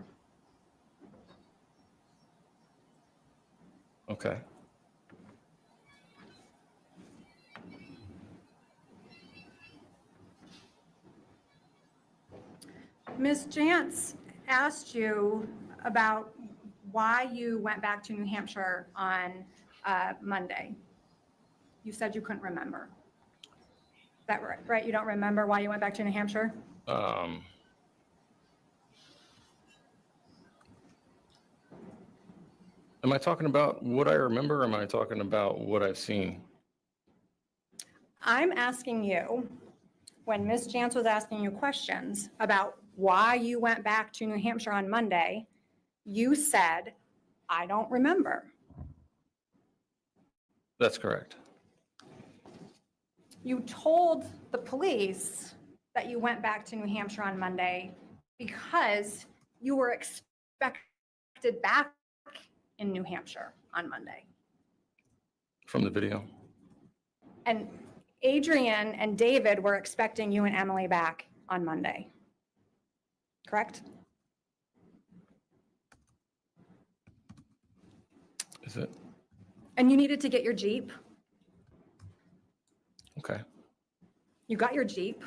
Okay. Ms. Jantz asked you about why you went back to New Hampshire on Monday. You said you couldn't remember. That right? You don't remember why you went back to New Hampshire? Am I talking about what I remember? Or am I talking about what I've seen? I'm asking you, when Ms. Jantz was asking you questions about why you went back to New Hampshire on Monday, you said, I don't remember. That's correct. You told the police that you went back to New Hampshire on Monday because you were expected back in New Hampshire on Monday. From the video. And Adrian and David were expecting you and Emily back on Monday. Correct? Is it? And you needed to get your Jeep. Okay. You got your Jeep,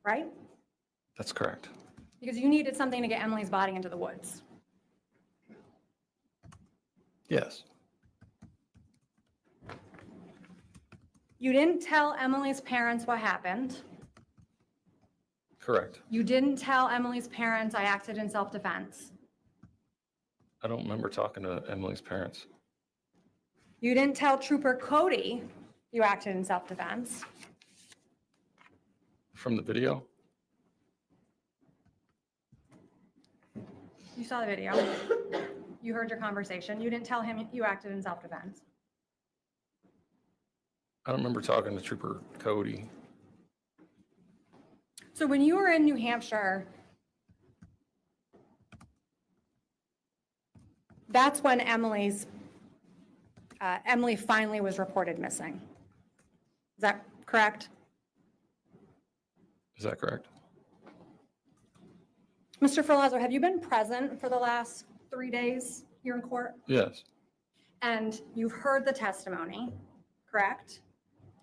right? That's correct. Because you needed something to get Emily's body into the woods. Yes. You didn't tell Emily's parents what happened. Correct. You didn't tell Emily's parents I acted in self-defense. I don't remember talking to Emily's parents. You didn't tell Trooper Cody you acted in self-defense. From the video? You saw the video. You heard your conversation. You didn't tell him you acted in self-defense. I don't remember talking to Trooper Cody. So when you were in New Hampshire, that's when Emily finally was reported missing. Is that correct? Is that correct? Mr. Ferlazzo, have you been present for the last 3 days here in court? Yes. And you've heard the testimony, correct?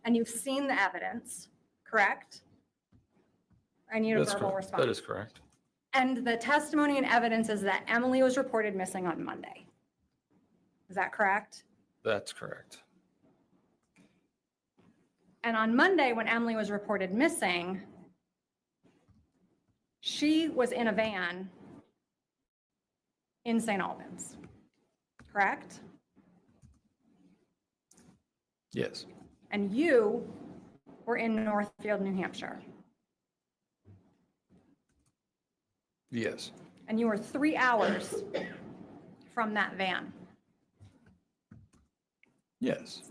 And you've seen the evidence, correct? I need a That's verbal correct. response. That is correct. And the testimony and evidence is that Emily was reported missing on Monday. Is that correct? That's correct. And on Monday, when Emily was reported missing, she was in a van in St. Albans, correct? Yes. And you were in Northfield, New Hampshire. Yes. And you were 3 hours from that van. Yes.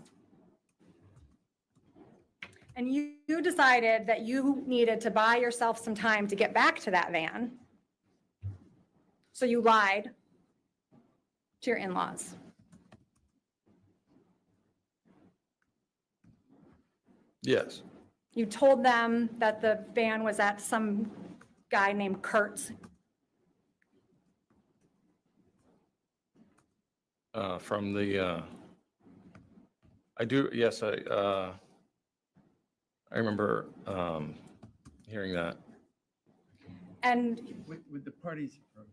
And you decided that you needed to buy yourself some time to get back to that van. So you lied to your in-laws. Yes. You told them that the van was at some guy named Kurt's. From the, I do, yes, I remember hearing that. And With the party's approach.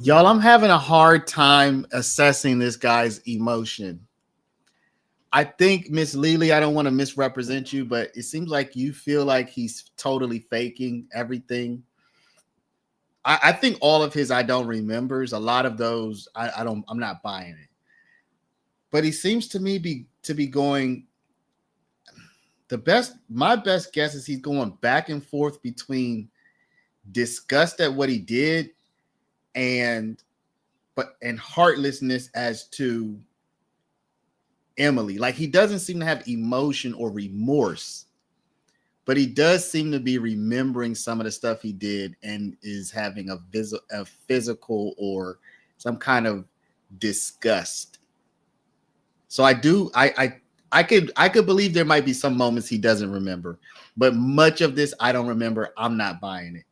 Y'all, I'm having a hard time assessing this guy's emotion. I think, Miss Lely, I don't want to misrepresent you, but it seems like you feel like he's totally faking everything. I think all of his I don't remembers, a lot of those I'm not buying it. But he seems to me to be going my best guess is he's going back and forth between disgust at what he did and heartlessness as to Emily. Like, he doesn't seem to have emotion or remorse, but he does seem to be remembering some of the stuff he did and is having a physical or some kind of disgust. So I could believe there might be some moments he doesn't remember, but much of this I don't remember. I'm not buying it.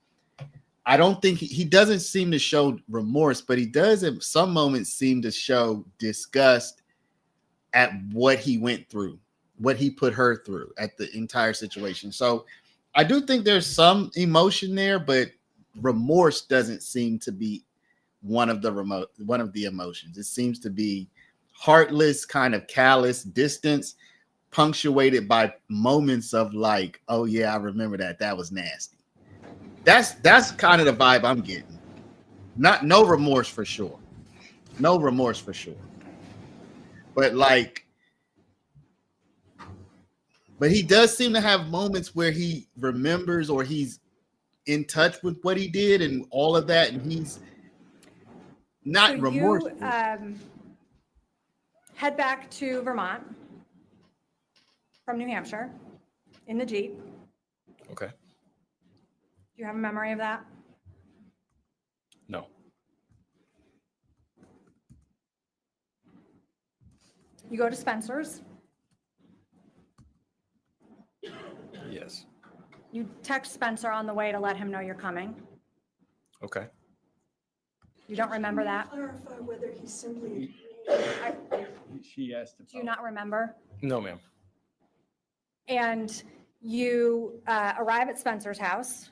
I don't think he doesn't seem to show remorse, but he does at some moments seem to show disgust at what he went through, what he put her through, at the entire situation. So I do think there's some emotion there, but remorse doesn't seem to be one of the emotions. It seems to be heartless, kind of callous distance, punctuated by moments of like, oh yeah, I remember that. That was nasty. That's kind of the vibe I'm getting. No remorse for sure. No remorse for sure. But like, but he does seem to have moments where he remembers or he's in touch with what he did and all of that, and he's not So remorseful. you head back to Vermont from New Hampshire in the Jeep. Okay. Do you have a memory of that? No. You go to Spencer's. Yes. You text Spencer on the way to let him know you're coming. Okay. You don't remember that? Clarify whether he simply She asked Do you about, not remember? No, ma'am. And you arrive at Spencer's house.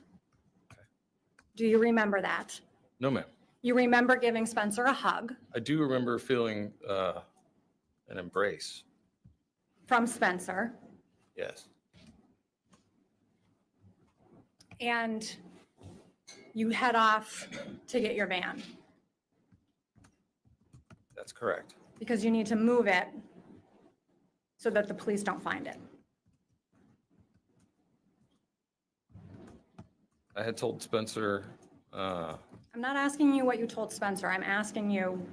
Do you remember that? No, ma'am. You remember giving Spencer a hug I do remember feeling an embrace. from Spencer, Yes. and you head off to get your van That's correct. because you need to move it so that the police don't find it. I had told Spencer, I'm not asking you what you told Spencer. I'm asking you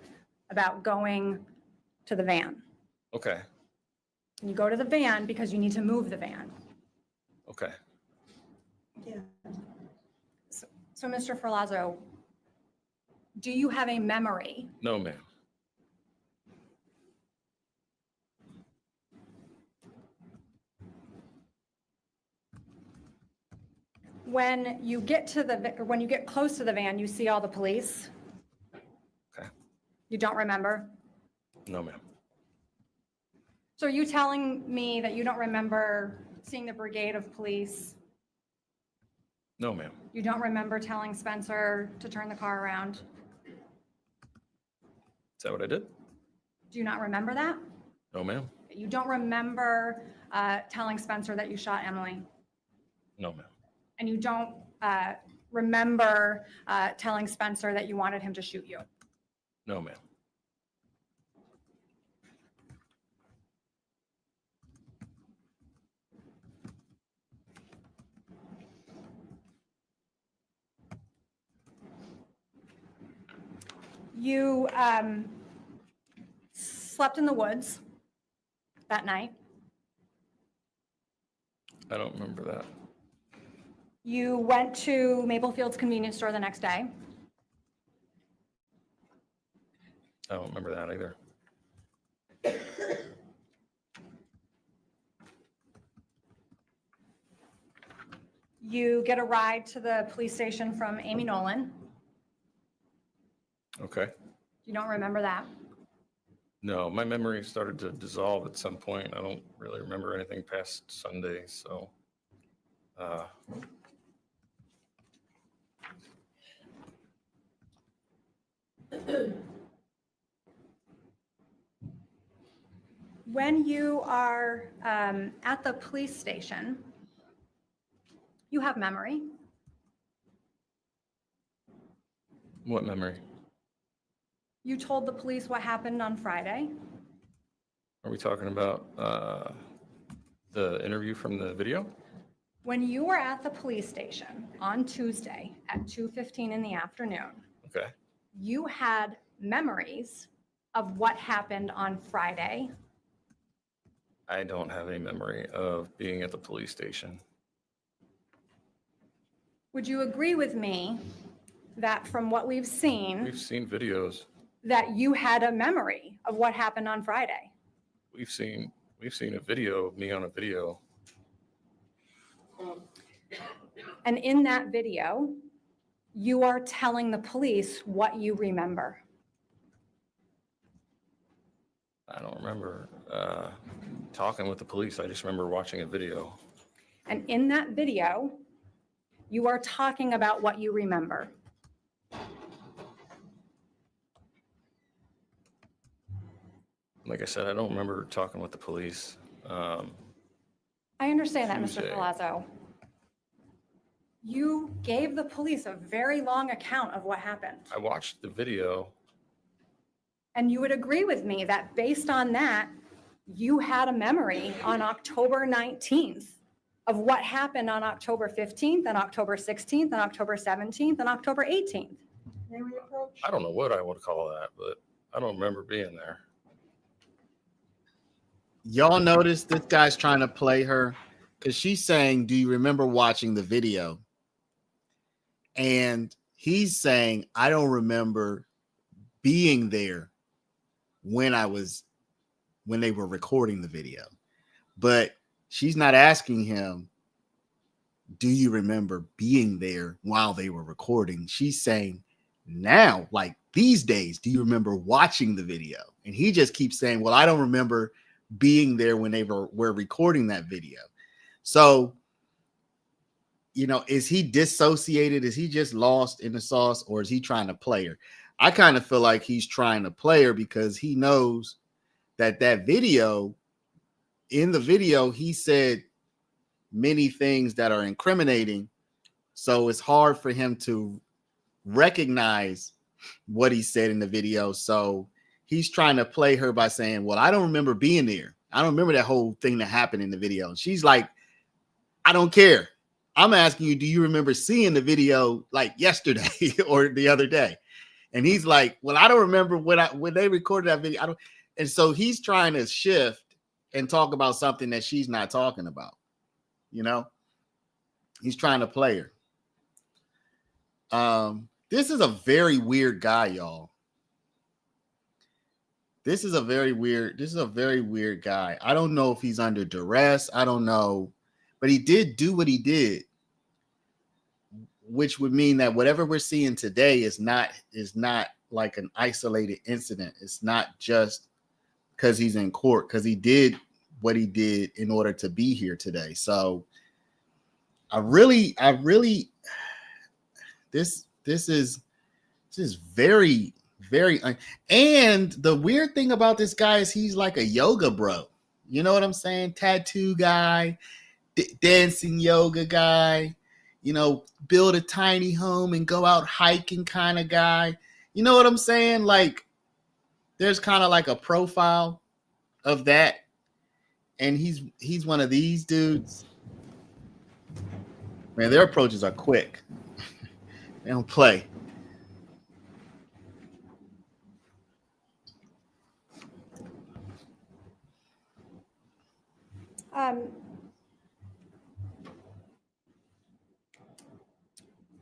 about going to the van. okay, You go to the van because you need to move the van. okay. So, Mr. Ferlazzo, do you have a memory No, ma'am. when you get to when you get close to the van, you see all the police? Okay. You don't remember? No, ma'am. So are you telling me that you don't remember seeing the brigade of police? No, ma'am. You don't remember telling Spencer to turn the car around? Is that what I did? Do you not remember that? No, ma'am. You don't remember telling Spencer that you shot Emily? No, ma'am. And you don't remember telling Spencer that you wanted him to shoot you? No, ma'am. You slept in the woods that night. I don't remember that. You went to Maple Fields convenience store the next day. I don't remember that either. You get a ride to the police station from Amy Nolan. Okay. You don't remember that? No, my memory started to dissolve at some point. I don't really remember anything past Sunday, so. When you are at the police station, you have memory. What memory? You told the police what happened on Friday. Are we talking about the interview from the video? When you were at the police station on Tuesday at 2:15 in the afternoon, Okay. you had memories of what happened on Friday. I don't have any memory of being at the police station. Would you agree with me that from what we've seen, We've seen videos. that you had a memory of what happened on Friday? We've seen a video of me on a video. And in that video, you are telling the police what you remember. I don't remember talking with the police. I just remember watching a video. And in that video, you are talking about what you remember. Like I said, I don't remember talking with the police. I understand that, Mr. Tuesday. Palazzo. You gave the police a very long account of what happened. I watched the video. And you would agree with me that based on that, you had a memory on October 19th of what happened on October 15th and October 16th and October 17th and October 18th. May we approach? I don't know what I would call that, but I don't remember being there. Y'all notice this guy's trying to play her because she's saying, do you remember watching the video? And he's saying, I don't remember being there when they were recording the video. But she's not asking him, do you remember being there while they were recording? She's saying, now, like these days, do you remember watching the video? And he just keeps saying, well, I don't remember being there when they were recording that video. So, you know, is he dissociated? Is he just lost in the sauce, or is he trying to play her? I kind of feel like he's trying to play her because he knows that video, in the video, he said many things that are incriminating. So it's hard for him to recognize what he said in the video. So he's trying to play her by saying, well, I don't remember being there. I don't remember that whole thing that happened in the video. And she's like, I don't care. I'm asking you, do you remember seeing the video like yesterday or the other day? And he's like, well, I don't remember when they recorded that video. I don't. And so he's trying to shift and talk about something that she's not talking about. You know, he's trying to play her. This is a very weird guy, y'all. This is a very weird guy. I don't know if he's under duress. I don't know, but he did do what he did, which would mean that whatever we're seeing today is not like an isolated incident. It's not just because he's in court, because he did what he did in order to be here today. So I really, this is very, very, and the weird thing about this guy is he's like a yoga bro. You know what I'm saying? Tattoo guy, dancing yoga guy, you know, build a tiny home and go out hiking kind of guy. You know what I'm saying? Like, there's kind of like a profile of that. And he's one of these dudes. Man, their approaches are quick. They don't play.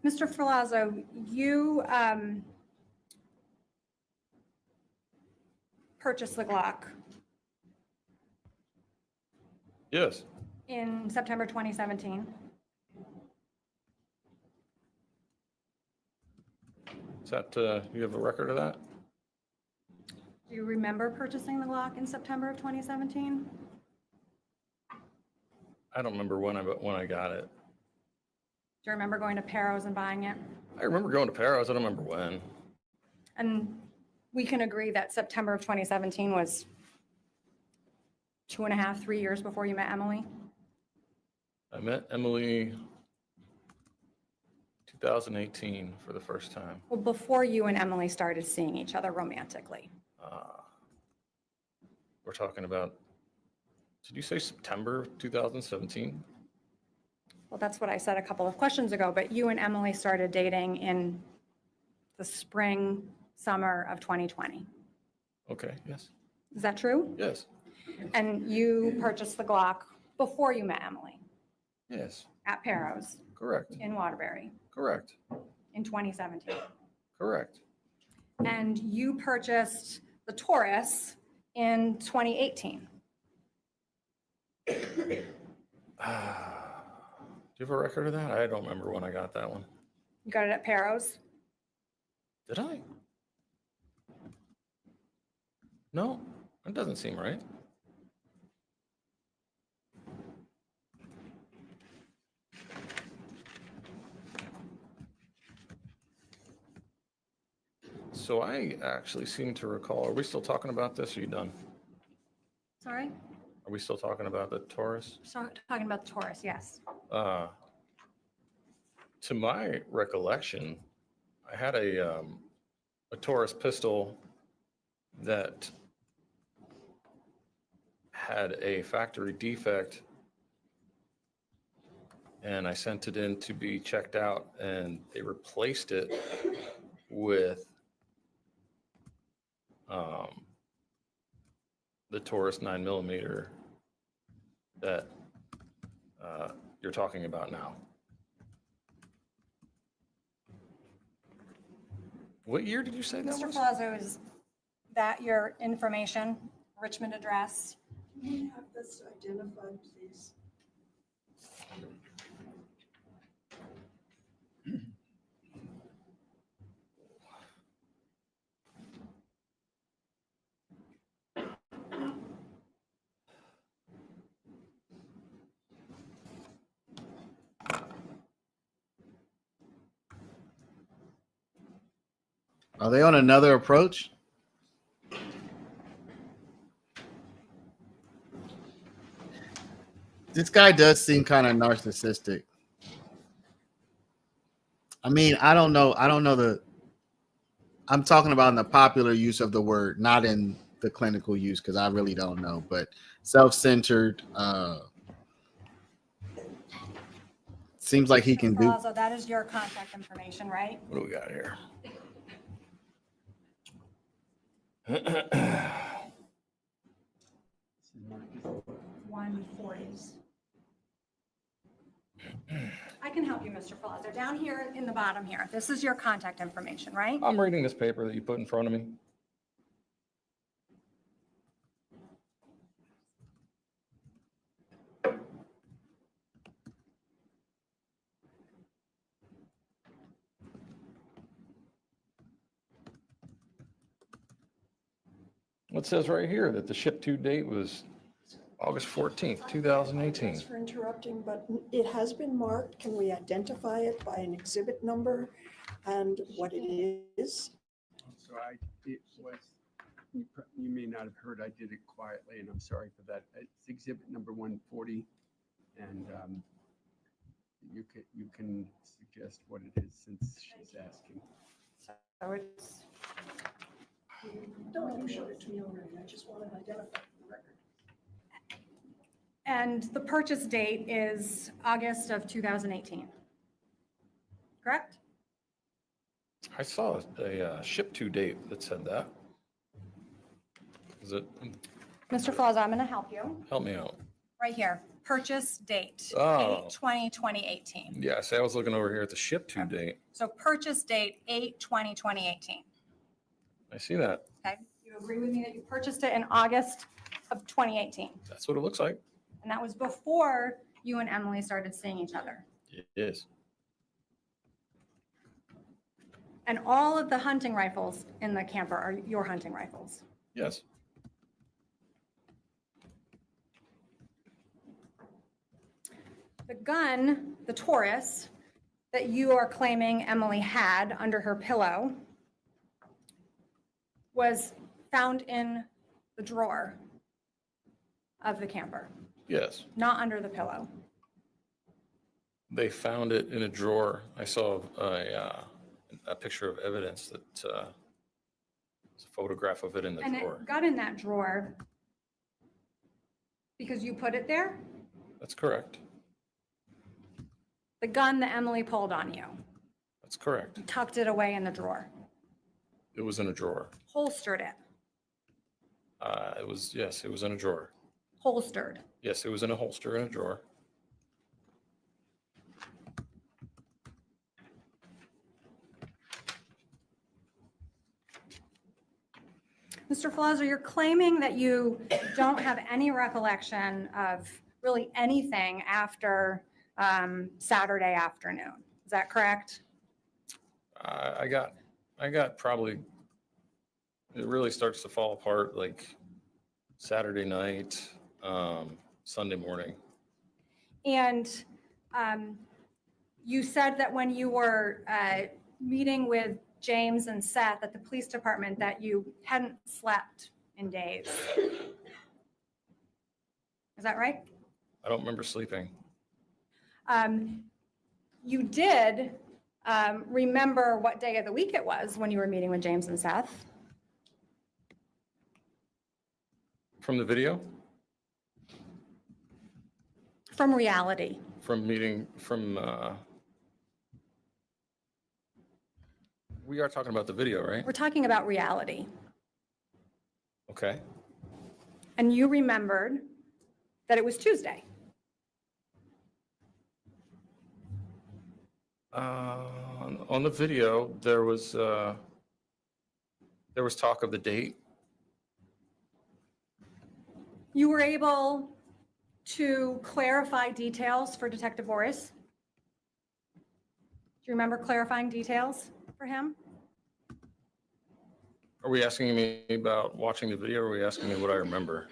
Mr. Ferlazzo, you purchased the Glock Yes. in September 2017. Is that, you have a record of that? Do you remember purchasing the Glock in September of 2017? I don't remember when I got it. Do you remember going to Pero's and buying it? I remember going to Paris. I don't remember when. And we can agree that September of 2017 was 2.5, 3 years before you met Emily? I met Emily 2018 for the first time. Well, before you and Emily started seeing each other romantically. We're talking about, did you say September 2017? Well, that's what I said a couple of questions ago, but you and Emily started dating in the spring, summer of 2020. Okay, yes, Is that true? yes, And you purchased the Glock before you met Emily yes, at Pero's correct, in Waterbury correct, in 2017. correct. And you purchased the Taurus in 2018. Do you have a record of that? I don't remember when I got that one. You got it at Pero's? Did I? No, that doesn't seem right. So I actually seem to recall, are we still talking about this? Or are you done? Sorry, Are we still talking about the Taurus? talking about the Taurus, yes. To my recollection, I had a Taurus pistol that had a factory defect, and I sent it in to be checked out, and they replaced it with the Taurus 9mm that you're talking about now. What year did you say that Mr. was? Palazzo, is that your information, Richmond address? We have this identified, please. Are they on another approach? This guy does seem kind of narcissistic. I mean, I don't know I'm talking about in the popular use of the word, not in the clinical use, because I really don't know, but self-centered, seems like he can Mr. do. Palazzo, that is your contact information, right? What do we got here? This is Marcus. 140s. I can help you, Mr. Palazzo. Down here in the bottom here, this is your contact information, right? I'm reading this paper that you put in front of me. It says right here that the ship to date was August 14th, 2018. Thanks for interrupting, but it has been marked. Can we identify it by an exhibit number and what it is? So it was, you may not have heard, I did it quietly, and I'm sorry for that. It's exhibit number 140, and you can suggest what it is since she's asking. So it's, No, you showed it to me already. I just wanted to identify the record. and the purchase date is August of 2018. Correct? I saw a ship to date that said that. Is it? Mr. Palazzo, I'm going to help you. Help me out. Right here, purchase date, Oh. 8/20/2018. Yeah, see, I was looking over here at the ship to date. So purchase date, 8/20/2018. I see that. Okay, you agree with me that you purchased it in August of 2018? That's what it looks like. And that was before you and Emily started seeing each other. It is. And all of the hunting rifles in the camper are your hunting rifles. Yes. The gun, the Taurus, that you are claiming Emily had under her pillow was found in the drawer of the camper, Yes. not under the pillow. They found it in a drawer. I saw a picture of evidence that it's a photograph of it in the And drawer. it got in that drawer because you put it there? That's correct. The gun that Emily pulled on you, That's correct. you tucked it away in the drawer, It was in a drawer. holstered it, Yes, it was in a drawer. holstered. Yes, it was in a holster in a drawer. Mr. Palazzo, you're claiming that you don't have any recollection of really anything after Saturday afternoon. Is that correct? I got probably, it really starts to fall apart like Saturday night, Sunday morning. And you said that when you were meeting with James and Seth at the police department that you hadn't slept in days. Is that right? I don't remember sleeping. You did remember what day of the week it was when you were meeting with James and Seth. From the video? From reality. From meeting, we are talking about the video, right? We're talking about reality. Okay. And you remembered that it was Tuesday. On the video, there was talk of the date. You were able to clarify details for Detective Boris? Do you remember clarifying details for him? Are we asking me about watching the video, or are we asking me what I remember?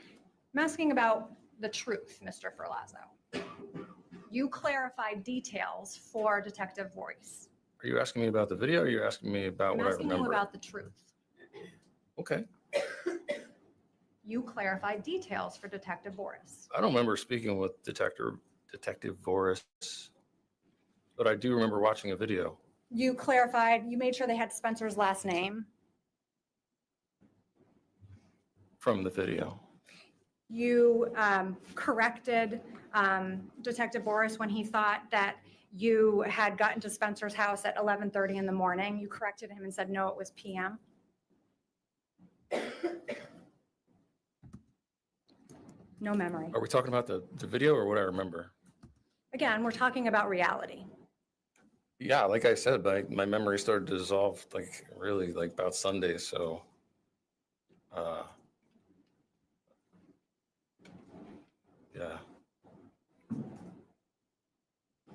I'm asking about the truth, Mr. Ferlazzo. You clarified details for Detective Boris. Are you asking me about the video, or are you asking me about I'm what I asking you remember? about the truth. Okay. You clarified details for Detective Boris. I don't remember speaking with Detective Boris, but I do remember watching a video. You clarified, you made sure they had Spencer's last name. From the video. You corrected Detective Boris when he thought that you had gotten to Spencer's house at 11:30 in the morning. You corrected him and said, no, it was PM. No memory. Are we talking about the video or what I remember? Again, we're talking about reality. Yeah, like I said, my memory started to dissolve like really like about Sunday. So yeah.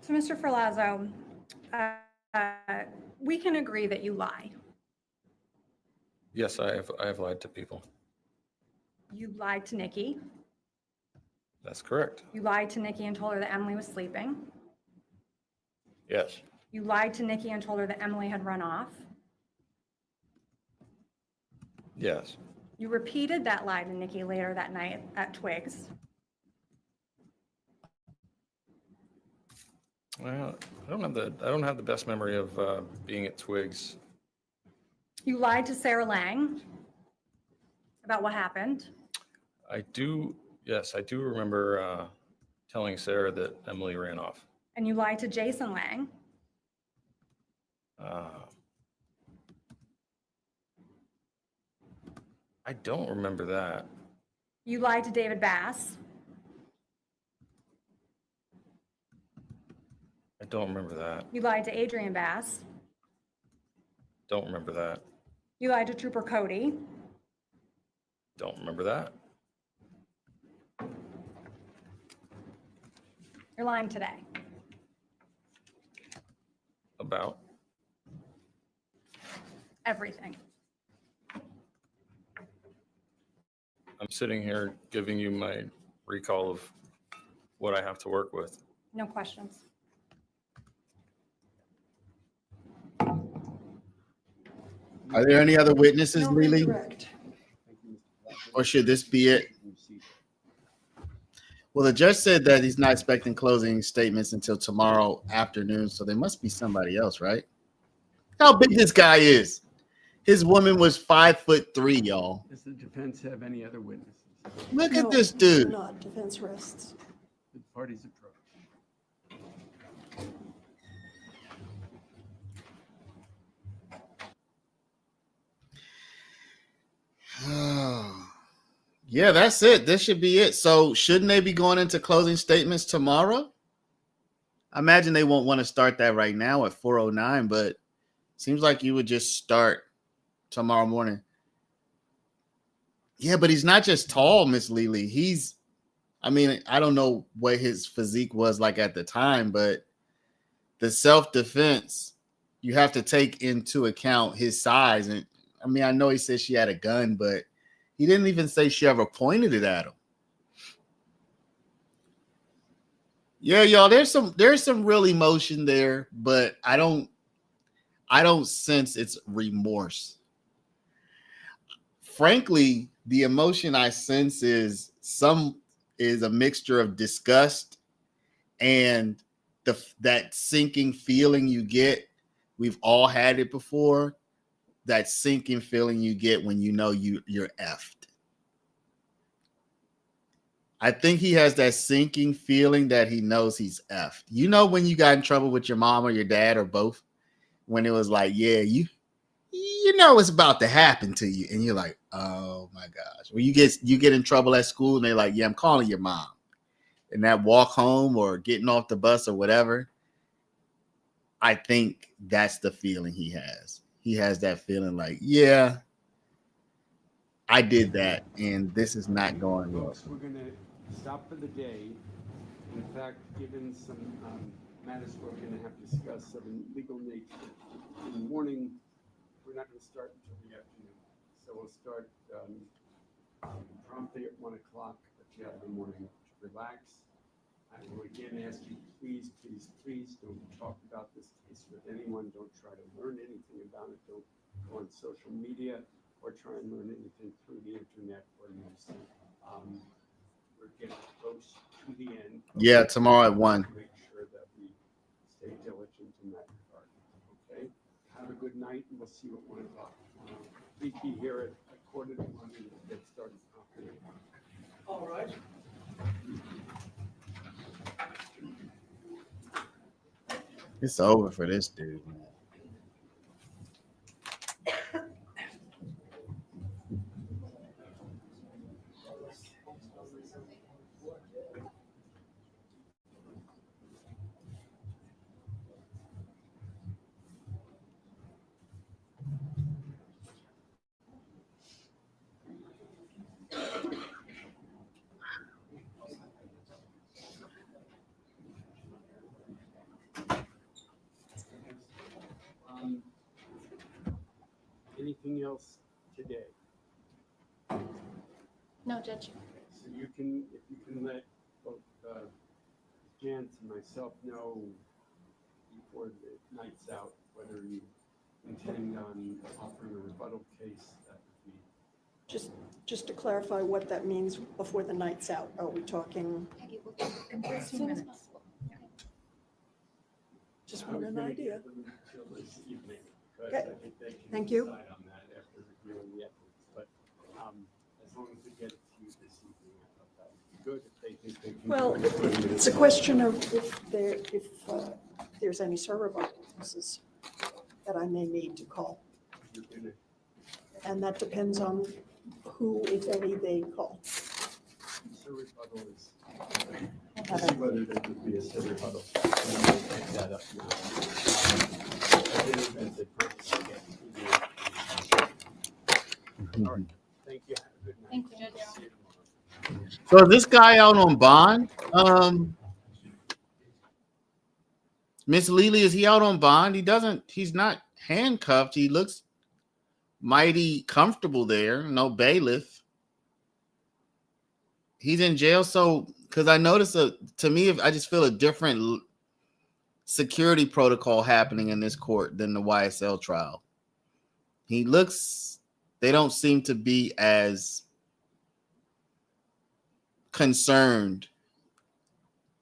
So, Mr. Ferlazzo, we can agree that you lie. Yes, I have lied to people. You lied to Nikki. That's correct. You lied to Nikki and told her that Emily was sleeping. Yes. You lied to Nikki and told her that Emily had run off. Yes. You repeated that lie to Nikki later that night at Twigs. Well, I don't have the best memory of being at Twigs. You lied to Sarah Lang about what happened. Yes, I do remember telling Sarah that Emily ran off. And you lied to Jason Lang. I don't remember that. You lied to David Bass. I don't remember that. You lied to Adrian Bass. Don't remember that. You lied to Trooper Cody. Don't remember that. You're lying today. About? Everything. I'm sitting here giving you my recall of what I have to work with. No questions. Are there any other witnesses, No Lily? redirect. Or should this be it? Well, the judge said that he's not expecting closing statements until tomorrow afternoon, so there must be somebody else, right? How big this guy is. His woman was 5'3", y'all. Does the defense have any other witnesses? Look No, at this do dude. not. Defense rests. The parties approach. Yeah, that's it. This should be it. So shouldn't they be going into closing statements tomorrow? I imagine they won't want to start that right now at 4:09, but seems like you would just start tomorrow morning. Yeah, but he's not just tall, Miss Lely. I don't know what his physique was like at the time, but the self-defense, you have to take into account his size. And I know he said she had a gun, but he didn't even say she ever pointed it at him. Yeah, y'all, there's some real emotion there, but I don't sense it's remorse. Frankly, the emotion I sense is is a mixture of disgust and that sinking feeling you get. We've all had it before. That sinking feeling you get when you know you're effed. I think he has that sinking feeling that he knows he's effed. You know, when you got in trouble with your mom or your dad or both, when it was like, yeah, you know it's about to happen to you, and you're like, oh my gosh. When you get in trouble at school and they're like, yeah, I'm calling your mom. And that walk home or getting off the bus or whatever, I think that's the feeling he has. He has that feeling like, yeah, I did that, and this is not going well. Folks, we're going to stop for the day. In fact, given some matters we're going to have to discuss of a legal nature in the morning, we're not going to start until the afternoon. So we'll start promptly at 1 o'clock, but you have the morning to relax. I will again ask you, please don't talk about this case with anyone. Don't try to learn anything about it. Don't go on social media or try and learn anything through the internet or news. We're getting close to the end. Yeah, tomorrow at 1. Make sure that we stay diligent in that regard. Okay? Have a good night, and we'll see you at 1 o'clock. Please be here at 1:45 and get started. All right. It's over for this dude, man. Anything else today? No, Judge. So you can, if you can let both Jance and myself know before the night's out whether you intend on offering a rebuttal case, that would be. Just to clarify what that means before the night's out, are we talking, As soon as possible. just I was want an gonna idea? give them till this evening, because Okay. I think they can Thank you. decide on that after reviewing the evidence. But as long as we get it to you this evening, I thought that would be good. If they think they can. Well, do it in 20 minutes, it's a question of if there's any server boxes that I may need to call. you're gonna- And that depends on who, if any, they call. So rebuttal is, I see don't- whether there would be a civil rebuttal. And we'll take that up now. In any event, they purposely get to All right, thank you. Have a good night. Thank you, Judge. See you tomorrow. So is this guy out on bond? Miss Lely, is he out on bond? He's not handcuffed. He looks mighty comfortable there. No bailiff. He's in jail. So, because I noticed to me, I just feel a different security protocol happening in this court than the YSL trial. They don't seem to be as concerned.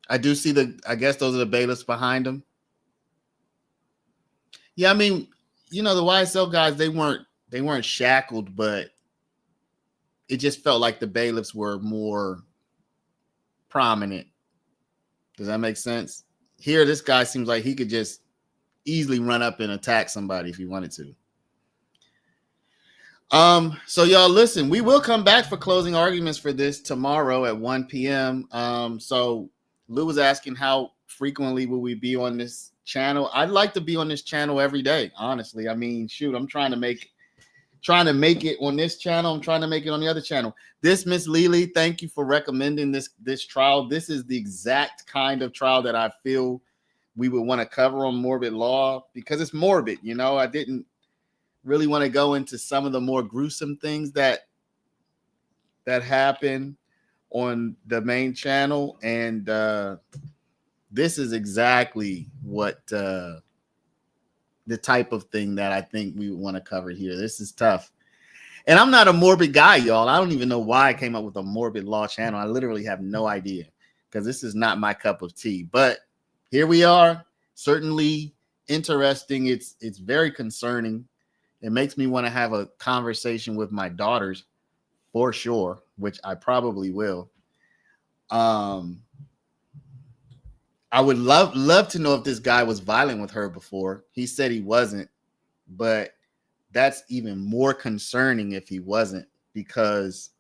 I do see I guess those are the bailiffs behind him. Yeah, I mean, the YSL guys, they weren't shackled, but it just felt like the bailiffs were more prominent. Does that make sense? Here, this guy seems like he could just easily run up and attack somebody if he wanted to. So y'all listen, we will come back for closing arguments for this tomorrow at 1 p.m. So Lou was asking how frequently will we be on this channel. I'd like to be on this channel every day, honestly. I mean, shoot, I'm trying to make it on this channel. I'm trying to make it on the other channel. This Miss Lely, thank you for recommending this trial. This is the exact kind of trial that I feel we would want to cover on Morbid Law because it's morbid. I didn't really want to go into some of the more gruesome things that happen on the main channel. And this is exactly what the type of thing that I think we want to cover here. This is tough. And I'm not a morbid guy, y'all. I don't even know why I came up with a morbid law channel. I literally have no idea because this is not my cup of tea. But here we are. Certainly interesting. It's very concerning. It makes me want to have a conversation with my daughters for sure, which I probably will. I would love to know if this guy was violent with her before. He said he wasn't, but that's even more concerning if he wasn't, because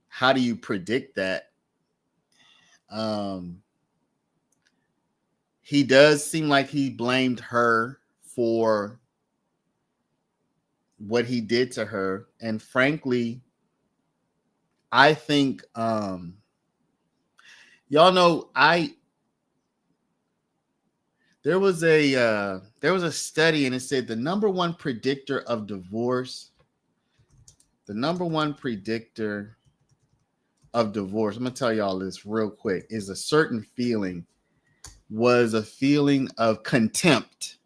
how do you predict that? He does seem like he blamed her for what he did to her. And frankly, I think y'all know there was a study, and it said the number one predictor of divorce, I'm gonna tell y'all this real quick, is a certain feeling, was a feeling of contempt.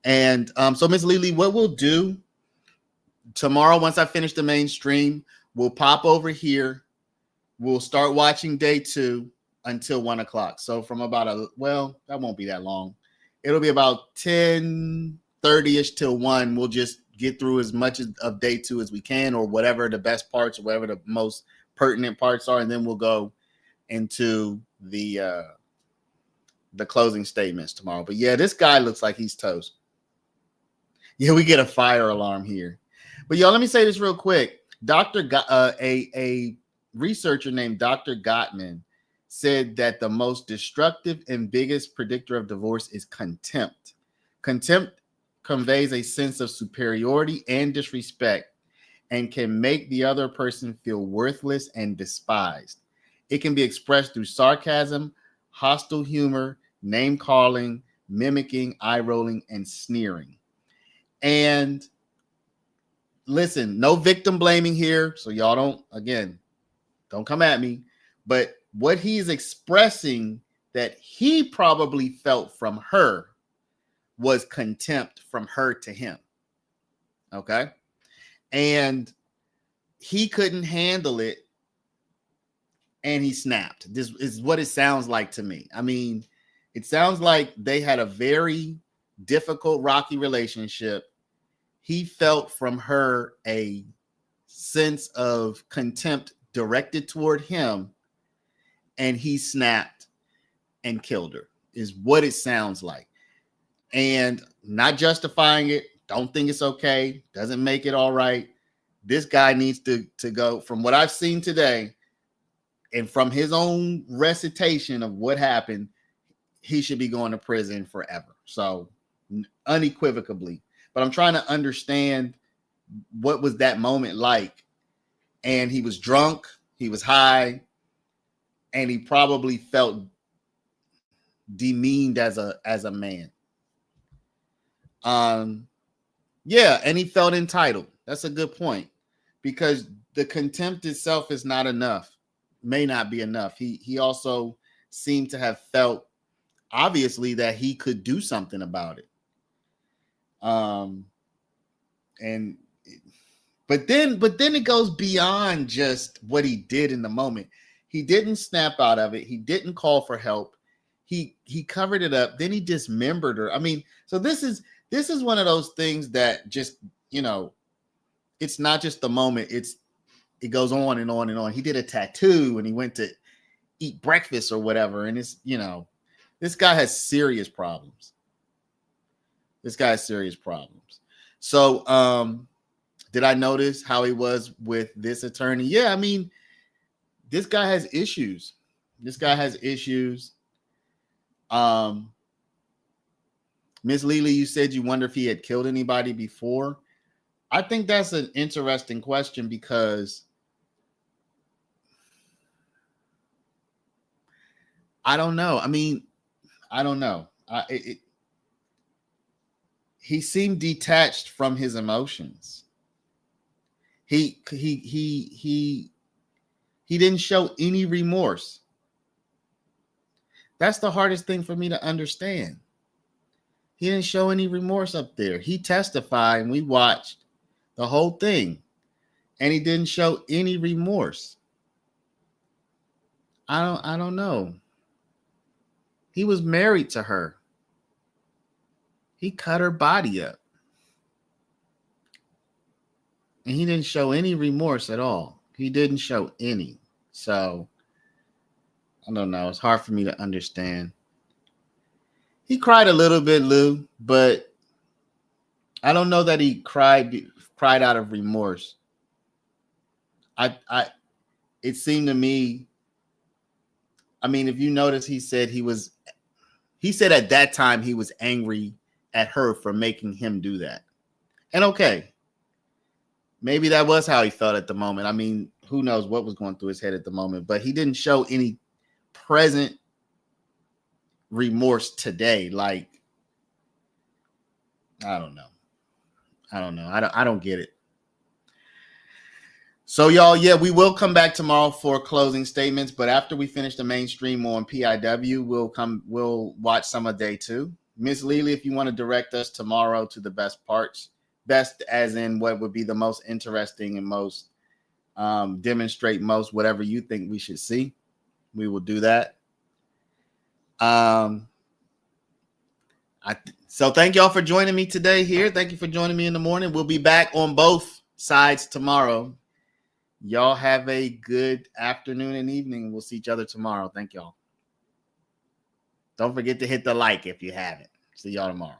And so Ms. Lily, what we'll do tomorrow, once I finish the main stream, we'll pop over here. We'll start watching day 2 until 1 o'clock. So from about that won't be that long. It'll be about 10:30ish till 1. We'll just get through as much of day 2 as we can, or whatever the best parts, or whatever the most pertinent parts are, and then we'll go into the closing statements tomorrow. But yeah, this guy looks like he's toast. Yeah, we get a fire alarm here. But y'all, let me say this real quick. A researcher named Dr. Gottman said that the most destructive and biggest predictor of divorce is contempt. Contempt conveys a sense of superiority and disrespect and can make the other person feel worthless and despised. It can be expressed through sarcasm, hostile humor, name calling, mimicking, eye rolling, and sneering. And listen, no victim blaming here. So y'all don't come at me. But what he's expressing that he probably felt from her was contempt from her to him. Okay. And he couldn't handle it, and he snapped. This is what it sounds like to me. I mean, it sounds like they had a very difficult, rocky relationship. He felt from her a sense of contempt directed toward him, and he snapped and killed her, is what it sounds like. And not justifying it, don't think it's okay, doesn't make it all right. This guy needs to go, from what I've seen today and from his own recitation of what happened, he should be going to prison forever. So unequivocally. But I'm trying to understand, what was that moment like? And he was drunk, he was high, and he probably felt demeaned as a man. Yeah, and he felt entitled. That's a good point, because the contempt itself is not enough, may not be enough. He also seemed to have felt, obviously, that he could do something about it. But then it goes beyond just what he did in the moment. He didn't snap out of it. He didn't call for help. He covered it up. Then he dismembered her. I mean, so this is one of those things that just, it's not just the moment. It goes on and on and on. He did a tattoo, and he went to eat breakfast or whatever. And it's, this guy has serious problems. So, did I notice how he was with this attorney? Yeah, I mean, this guy has issues. Miss Lily, you said you wonder if he had killed anybody before. I think that's an interesting question, because I don't know. I mean, I don't know. He seemed detached from his emotions. He didn't show any remorse. That's the hardest thing for me to understand. He didn't show any remorse up there. He testified and we watched the whole thing, and he didn't show any remorse. I don't know. He was married to her. He cut her body up. And he didn't show any remorse at all. He didn't show any. So I don't know. It's hard for me to understand. He cried a little bit, Lou, but I don't know that he cried out of remorse. It seemed to me, I mean, if you notice, he said at that time he was angry at her for making him do that. And okay, maybe that was how he felt at the moment. I mean, who knows what was going through his head at the moment, but he didn't show any present remorse today. Like, I don't know. I don't get it. So y'all, yeah, we will come back tomorrow for closing statements, but after we finish the mainstream on PIW, we'll watch some of day 2. Miss Lily, if you want to direct us tomorrow to the best parts, best as in what would be the most interesting and most demonstrate most whatever you think we should see, we will do that. So thank y'all for joining me today here. Thank you for joining me in the morning. We'll be back on both sides tomorrow. Y'all have a good afternoon and evening. We'll see each other tomorrow. Thank y'all. Don't forget to hit the like if you haven't. See y'all tomorrow.